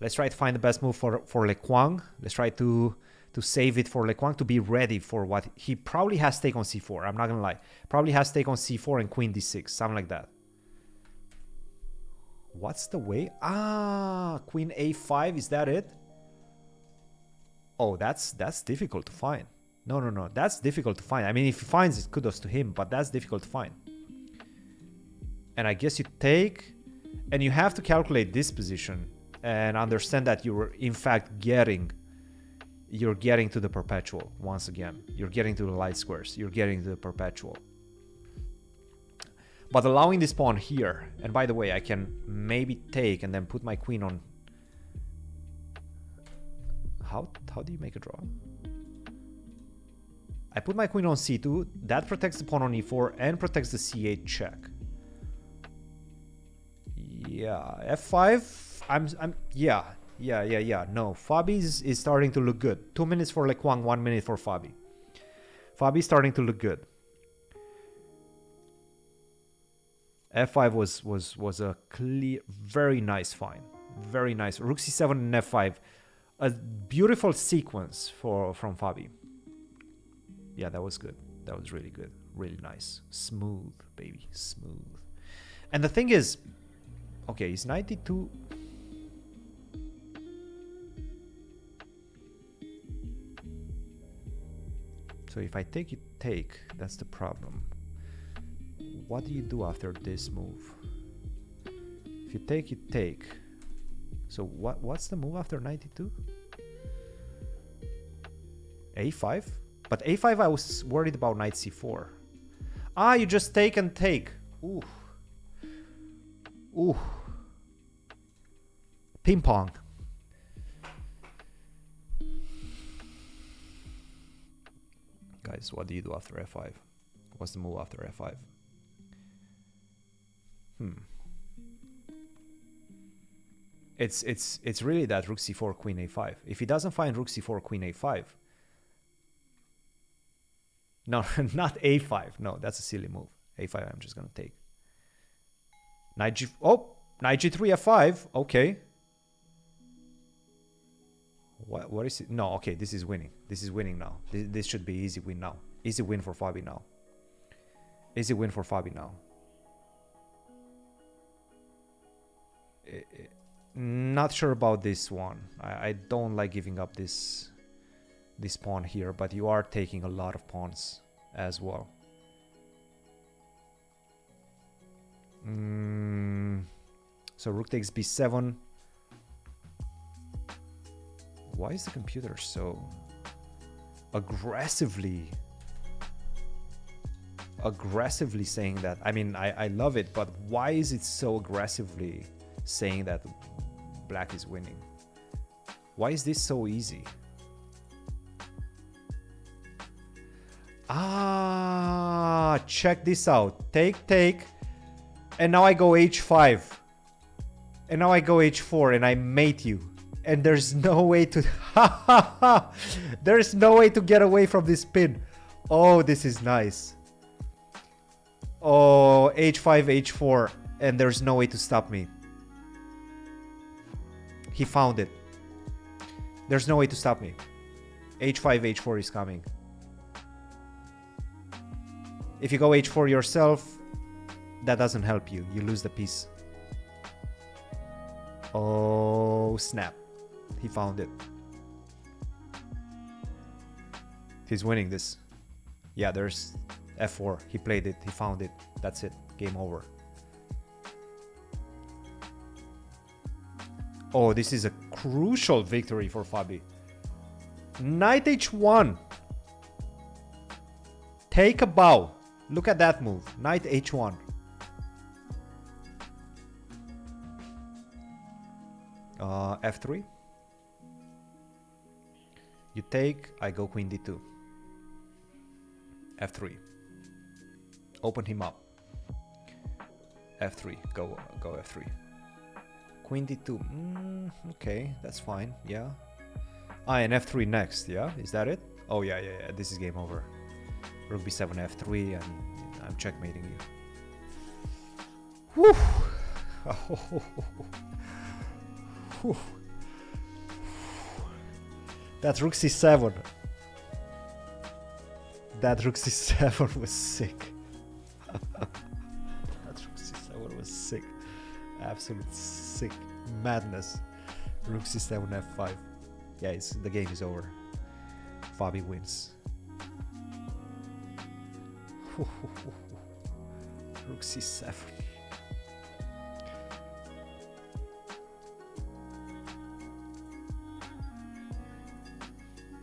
Let's try to find the best move for Le Quang. Let's try to save it for Le Quang to be ready for what he probably has take on C4. I'm not going to lie. Probably has take on C4 and queen D6. Something like that. What's the way? Ah, queen A5. Is that it? Oh, that's difficult to find. No. That's difficult to find. I mean, if he finds it, kudos to him. But that's difficult to find. And I guess you take, and you have to calculate this position and understand that you're in fact you're getting to the perpetual once again. You're getting to the light squares. You're getting to the perpetual. But allowing this pawn here, and by the way, I can maybe take and then put my queen on. How do you make a draw? I put my queen on C2. That protects the pawn on E4 and protects the C8 check. Yeah, F5. Yeah. No, Fabi is starting to look good. 2 minutes for Le Quang, 1 minute for Fabi. Fabi's starting to look good. F5 was a clear, very nice find. Very nice. Rook C7 and F5. A beautiful sequence from Fabi. Yeah, that was good. That was really good. Really nice. Smooth, baby. Smooth. And the thing is, okay, he's 92. So if I take, you take. That's the problem. What do you do after this move? If you take, you take. So what's the move after 92? A5? But A5, I was worried about knight C4. Ah, you just take and take. Ooh. Ooh. Ping pong. Guys, what do you do after F5? What's the move after F5? It's really that rook C4, queen A5. If he doesn't find rook C4, queen A5. No, not A5. No, that's a silly move. A5, I'm just gonna take. Knight G. Oh, knight G3, F5. Okay. What is it? No, okay, this is winning. This is winning now. This should be easy win now. Easy win for Fabi now. Easy win for Fabi now. Not sure about this one. I don't like giving up this pawn here, but you are taking a lot of pawns as well. So rook takes b7. Why is the computer so aggressively saying that? I mean, I love it, but why is it so aggressively saying that black is winning? Why is this so easy? Ah, check this out. Take. And now I go h5. And now I go h4 and I mate you. And there's no way to... There's no way to get away from this pin. Oh, this is nice. Oh, h5, h4. And there's no way to stop me. He found it. There's no way to stop me. h5, h4 is coming. If you go h4 yourself, that doesn't help you. You lose the piece. Oh, snap. He found it. He's winning this. Yeah, there's F4. He played it. He found it. That's it. Game over. Oh, this is a crucial victory for Fabi. Knight H1. Take a bow. Look at that move. Knight H1. F3. You take, I go queen d2. F3. Open him up. F3. Go F3. Queen d2. Okay, that's fine. Yeah. And F3 next. Yeah, is that it? Oh yeah. This is game over. Rook b7 F3, and I'm checkmating you. Whew. Whew. That rook c7. That rook c7 was sick. That rook c7 was sick. Absolute sick madness. Rook c7 f5. Yeah, the game is over. Fabi wins. Rook c7.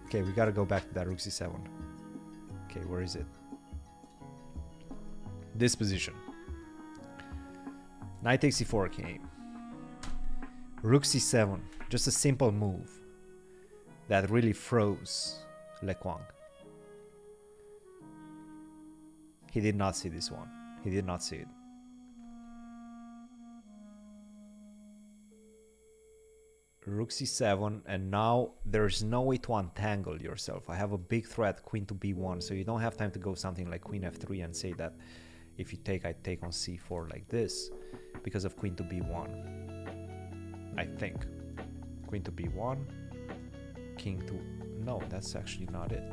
Okay, we gotta go back to that rook c7. Okay, where is it? This position. Knight takes c4 came. Rook c7. Just a simple move that really froze Le Quang. He did not see this one. He did not see it. Rook c7, and now there's no way to untangle yourself. I have a big threat, queen to b1, so you don't have time to go something like queen f3 and say that if you take, I take on c4 like this because of queen to b1. I think. Queen to b1, king to... No, that's actually not it.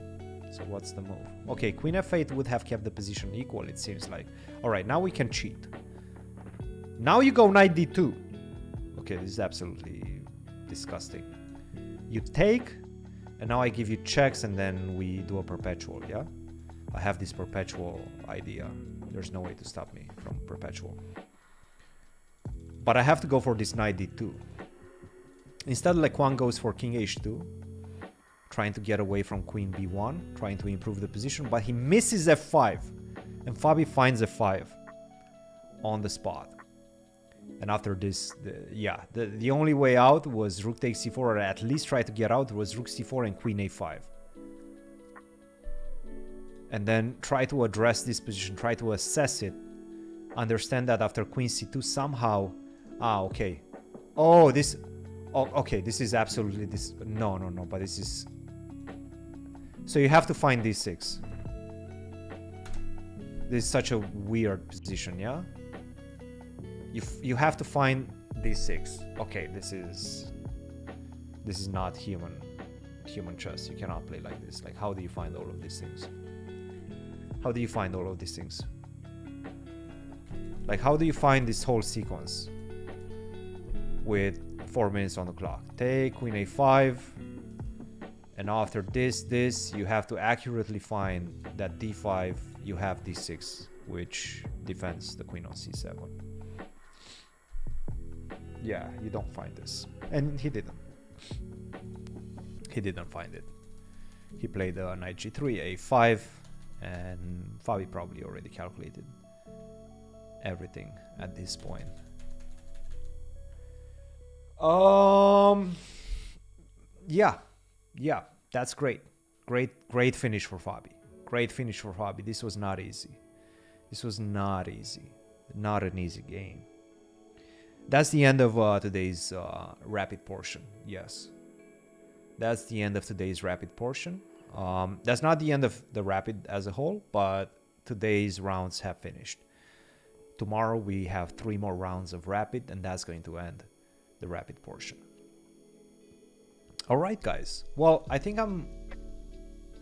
So what's the move? Okay, queen f8 would have kept the position equal, it seems like. Alright, now we can cheat. Now you go knight d2. Okay, this is absolutely disgusting. You take, and now I give you checks, and then we do a perpetual, yeah? I have this perpetual idea. There's no way to stop me from perpetual. But I have to go for this knight d2. Instead, Le Quang goes for king h2, trying to get away from queen b1, trying to improve the position, but he misses f5, and Fabi finds f5 on the spot. And after this, the only way out was rook takes c4, or at least try to get out, was rook c4 and queen a5. And then try to address this position, try to assess it, understand that after queen c2 somehow... okay. Oh, this... Oh, okay, this is absolutely this... No, but this is... So you have to find d6. This is such a weird position, yeah? You have to find d6. Okay, this is not human chess. You cannot play like this. Like, how do you find all of these things? How do you find all of these things? Like, how do you find this whole sequence with 4 minutes on the clock? Take queen a5, and after this you have to accurately find that d5 you have d6, which defends the queen on c7. Yeah, you don't find this. And he didn't. He didn't find it. He played knight g3, a5, and Fabi probably already calculated everything at this point. Yeah, that's great. Great finish for Fabi. Great finish for Fabi. This was not easy. This was not easy. Not an easy game. That's the end of today's rapid portion. Yes. That's the end of today's rapid portion. That's not the end of the rapid as a whole, but today's rounds have finished. Tomorrow we have 3 more rounds of rapid, and that's going to end the rapid portion. All right, guys. Well, I think I'm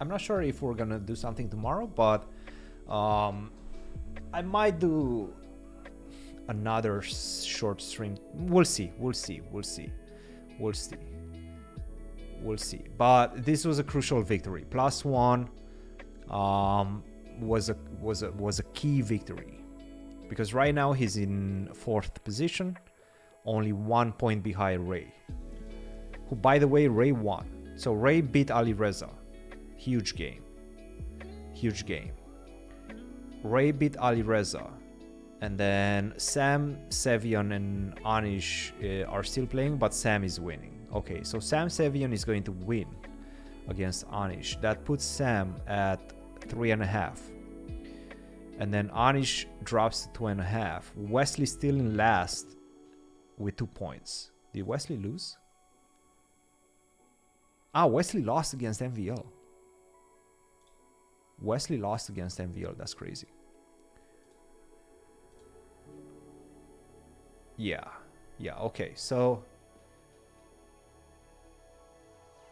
not sure if we're gonna do something tomorrow, but I might do another short stream. We'll see. But this was a crucial victory. +1. was a key victory, because right now he's in 4th position, only 1 point behind Ray, who, by the way, Ray won. So Ray beat Ali Reza. Huge game. Ray beat Ali Reza. And then Sam, Sevion, and Anish are still playing, but Sam is winning. Okay, so Sam Sevion is going to win against Anish. That puts Sam at 3.5. And then Anish drops to 2.5. Wesley still in last with 2 points. Did Wesley lose? Wesley lost against MVL. Wesley lost against MVL. That's crazy. Yeah, okay, so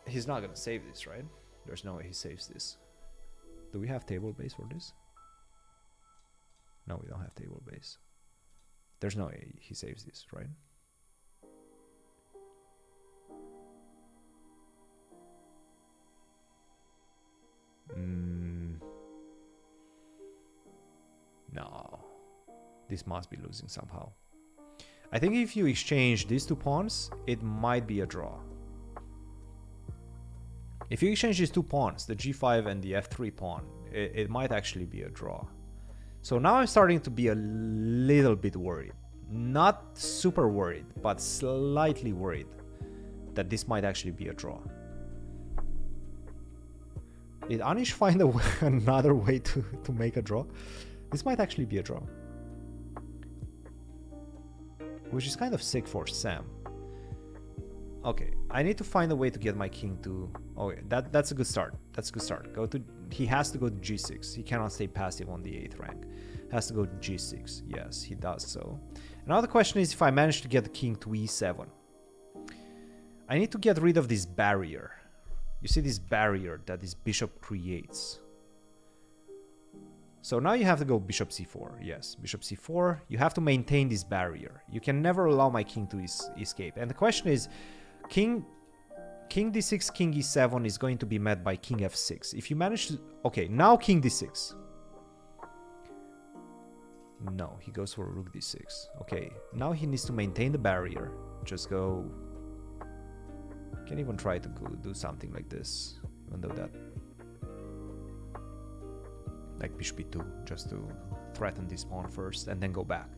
he's not gonna save this, right? There's no way he saves this. Do we have table base for this? No, we don't have table base. There's no way he saves this, right? No, this must be losing somehow. I think if you exchange these 2 pawns, it might be a draw. If you exchange these 2 pawns, the g5 and the f3 pawn, it might actually be a draw. So now I'm starting to be a little bit worried. Not super worried, but slightly worried that this might actually be a draw. Did Anish find another way to make a draw? This might actually be a draw. Which is kind of sick for Sam. Okay, I need to find a way to get my king to... Okay, that's a good start. That's a good start. He has to go to g6. He cannot stay passive on the 8th rank. Has to go to g6. Yes, he does so. Now the question is if I manage to get the king to e7. I need to get rid of this barrier. You see this barrier that this bishop creates. So now you have to go bishop c4. Yes, bishop c4. You have to maintain this barrier. You can never allow my king to escape. And the question is, king d6, king e7 is going to be met by king f6. If you manage to... Okay, now king d6. No, he goes for rook d6. Okay, now he needs to maintain the barrier. Just go... Can't even try to do something like this. Even though that... Like bishop e2, just to threaten this pawn first, and then go back.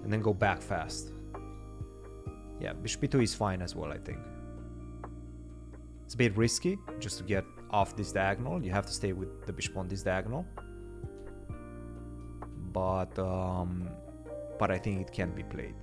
And then go back fast. Yeah, bishop e2 is fine as well, I think. It's a bit risky, just to get off this diagonal. You have to stay with the bishop on this diagonal. But I think it can be played.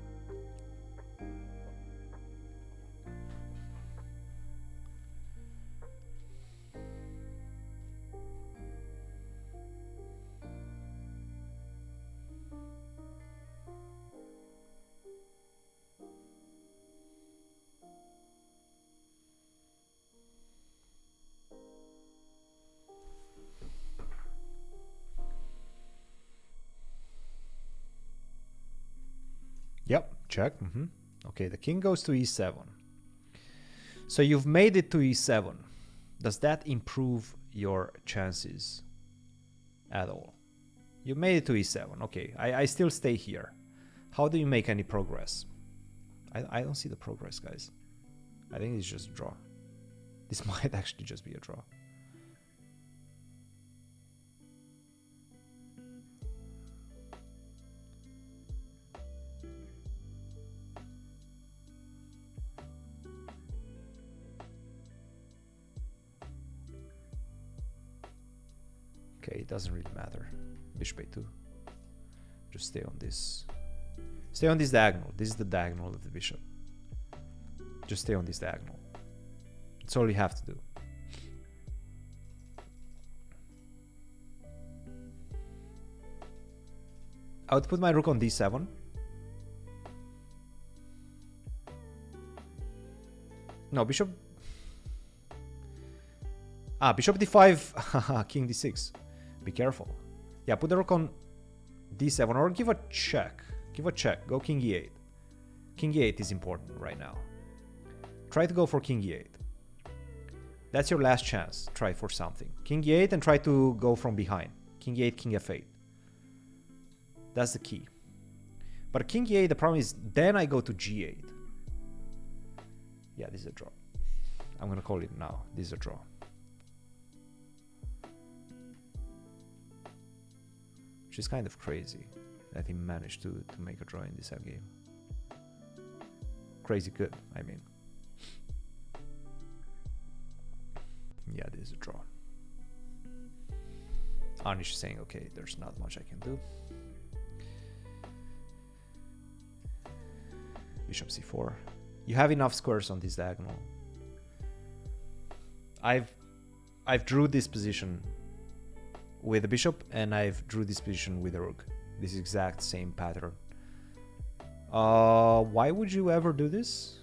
Yep, check. Okay, the king goes to e7. So you've made it to e7. Does that improve your chances at all? You made it to e7. Okay, I still stay here. How do you make any progress? I don't see the progress, guys. I think it's just a draw. This might actually just be a draw. Okay, it doesn't really matter. Bishop a2. Just stay on this. Stay on this diagonal. This is the diagonal of the bishop. Just stay on this diagonal. That's all you have to do. I would put my rook on d7. No, bishop... bishop d5, king d6. Be careful. Yeah, put the rook on d7 or give a check. Give a check. Go king e8. King e8 is important right now. Try to go for king e8. That's your last chance. Try for something. King e8 and try to go from behind. King e8, king f8. That's the key. But king e8, the problem is then I go to g8. Yeah, this is a draw. I'm gonna call it now. This is a draw. Which is kind of crazy that he managed to make a draw in this game. Crazy good, I mean. Yeah, this is a draw. Anish is saying, okay, there's not much I can do. Bishop c4. You have enough squares on this diagonal. I've drew this position with a bishop and I've drew this position with a rook. This exact same pattern. Why would you ever do this?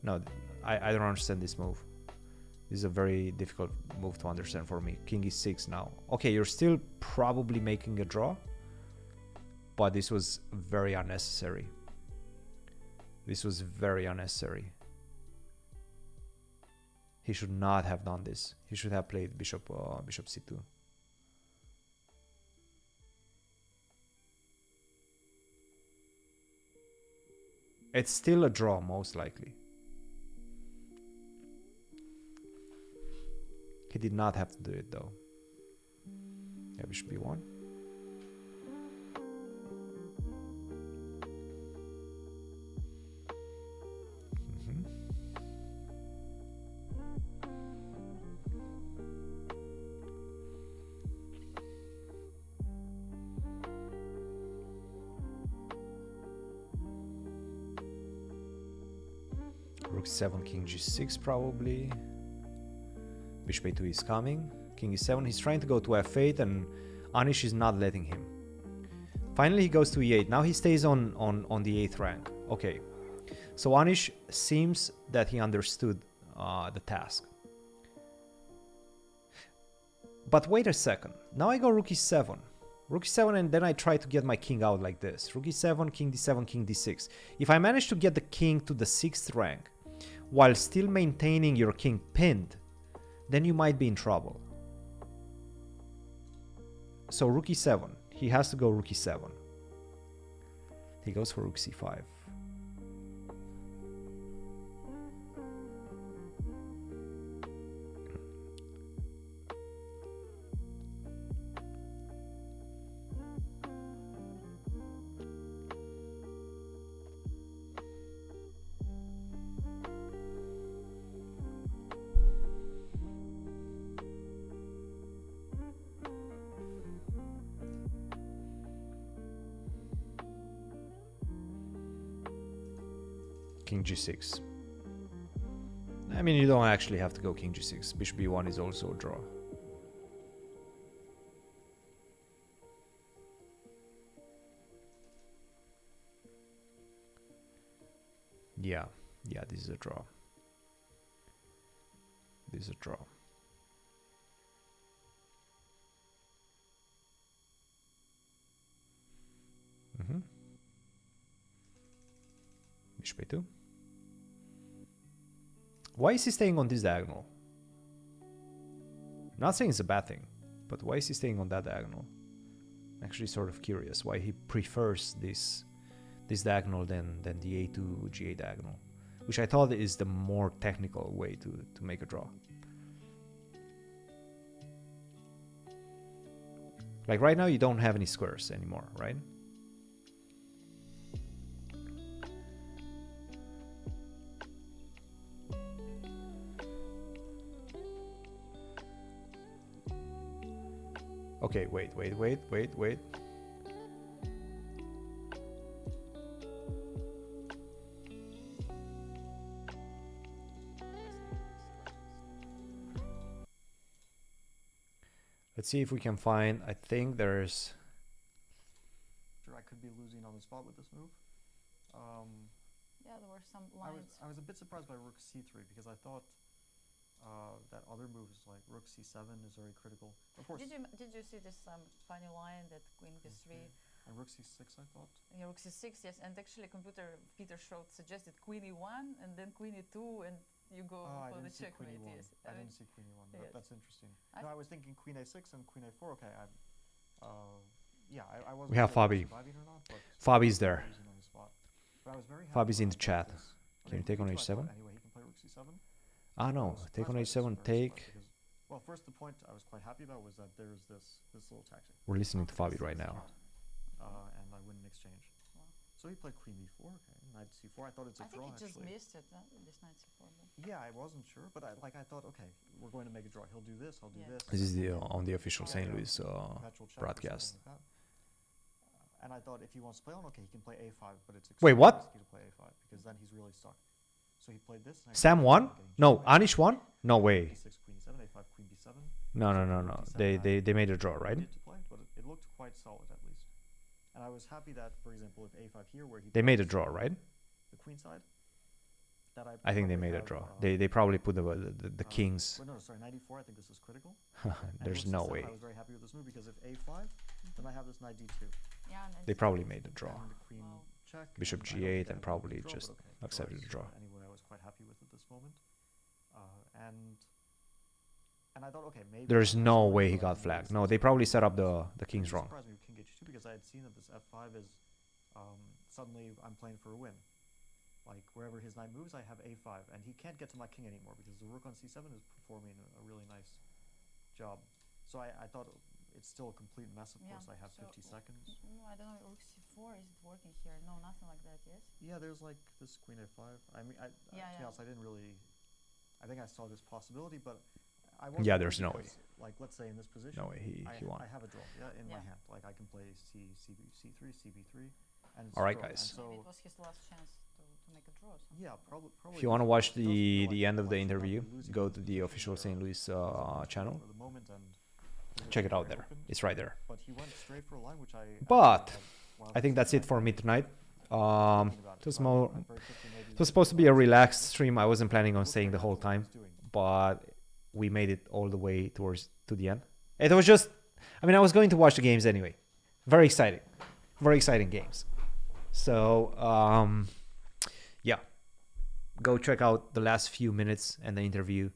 No, I don't understand this move. This is a very difficult move to understand for me. King e6 now. Okay, you're still probably making a draw, but this was very unnecessary. This was very unnecessary. He should not have done this. He should have played bishop c2. It's still a draw, most likely. He did not have to do it though. Yeah, bishop b1. Rook 7, king g6 probably. Bishop a2 is coming. King e7. He's trying to go to f8 and Anish is not letting him. Finally he goes to e8. Now he stays on the 8th rank. Okay. So Anish seems that he understood the task. But wait a second. Now I go rook e7. Rook e7 and then I try to get my king out like this. Rook e7, king d7, king d6. If I manage to get the king to the 6th rank while still maintaining your king pinned, then you might be in trouble. So rook e7. He has to go rook e7. He goes for rook c5. King g6. I mean, you don't actually have to go king g6. Bishop b1 is also a draw. Yeah, this is a draw. This is a draw. Bishop a2. Why is he staying on this diagonal? I'm not saying it's a bad thing, but why is he staying on that diagonal? I'm actually sort of curious why he prefers this diagonal than the a2 g8 diagonal, which I thought is the more technical way to make a draw. Like right now you don't have any squares anymore, right? Okay, wait. Let's see if we can find, I think there's... I could be losing on the spot with this move. Yeah, there were some lines. I was a bit surprised by rook c3 because I thought that other moves like rook c7 is very critical. Of course. Did you see this funny line that queen b3 and rook c6? I thought. Yeah, rook c6, yes, and actually computer Peter Schroth suggested queen e1 and then queen e2, and you go I for the didn't see queen checkmate. e1. Yes. I didn't see queen e1. Yes. That's interesting. I No, I was thinking queen a6 and queen a4. Okay, I wasn't We have sure if Fabi. surviving or not, but Fabi's there. losing on the spot. But I was very happy Fabi's when in I the got chat. this. Can you take on b2, I h7? thought, anyway, he can play rook c7. Ah, I no. was Take on surprised by this, h7, very take. surprised because, well, first the point I was quite happy about was that there's this little tactic, We're listening to Oh, Fabi right that's now. and I win in exchange. Wow. So he played queen b4, okay, knight c4. I thought it's a I think draw he just actually. missed it. This knight c4. Yeah, I wasn't sure, but I thought, okay, we're going to make a draw. He'll do this, I'll do Yeah. this. This is the on the official Yeah, St. yeah, Louis perpetual check or broadcast. something like that. And I thought if he wants to play on, okay, he can play a5, but it's Wait, extremely what? risky to play a5 because then he's really stuck. So he played this. and I Sam thought, won? I'm getting No, checkmate. Anish won? No way. e6, queen e7, a5, queen b7. No, no, no, Rook no. d7 They made a draw, right? needed to play, but it looked quite solid at least. And I was happy that, for example, if a5 here, where he They made a plays draw, right? the queen side, that I think they probably made a have, draw. They probably put the kings. Well, no, sorry, knight e4. I think this is critical. And There's rook no c7, way. I was very happy with this move because if a5, then I have this knight d2. Yeah. They probably made a draw. And the queen Wow. check. Bishop and I don't g8 think and I probably draw, just but okay, accepted the draw. Anyway, I was quite happy with it this moment. And I thought, okay, maybe There's I'm no scoring, way he but I got didn't really flagged. see No, it they scoring. probably set up the It kings wrong. surprised me with king h2 because I had seen that this f5 is suddenly I'm playing for a win. Like wherever his knight moves, I have a5, and he can't get to my king anymore because the rook on c7 is performing a really nice job. So I thought it's still a complete mess. Of Yeah, course, I have so 50 seconds. I don't know. Rook c4. Is it working here? No, nothing like that. Yes. Yeah, there's like this queen a5. I mean, to be honest, I didn't really. I think I saw this possibility, but I wasn't Yeah, sure there's no way. because, like, let's say in this position, No way he won. I have a draw, in my Yeah. hand. Like I can play c3, cb3, and it's All right, draw. guys. And Maybe so it was his last chance to make a draw. Or something. yeah, probably. If you want to watch it does feel the like end of the he might interview, be losing go this to the position official there St. Louis for channel. the moment and Check it out very there. open. It's right there. But he went straight for a line, which I. But had while I think that's it for me tonight. thinking about it, It was but more. I very quickly maybe It was supposed to be a realized relaxed stream. I wasn't planning on looked staying like the whole that's what he time, was doing. but we made it all the way to the end. It was just, I mean, I was going to watch the games anyway. Very exciting games. So yeah, go check out the last few minutes and the interview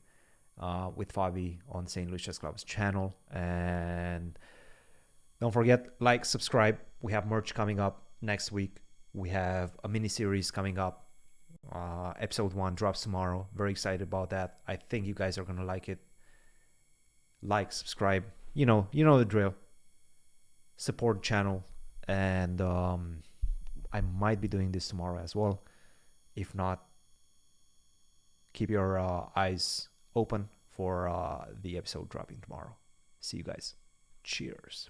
with Fabi on St. Louis Chess Club's channel, and don't forget, like, subscribe. We have merch coming up next week. We have a mini series coming up. Episode 1 drops tomorrow. Very excited about that. I think you guys are gonna like it. Like, subscribe. You know the drill. Support the channel, and I might be doing this tomorrow as well. If not, keep your eyes open for the episode dropping tomorrow. See you guys. Cheers.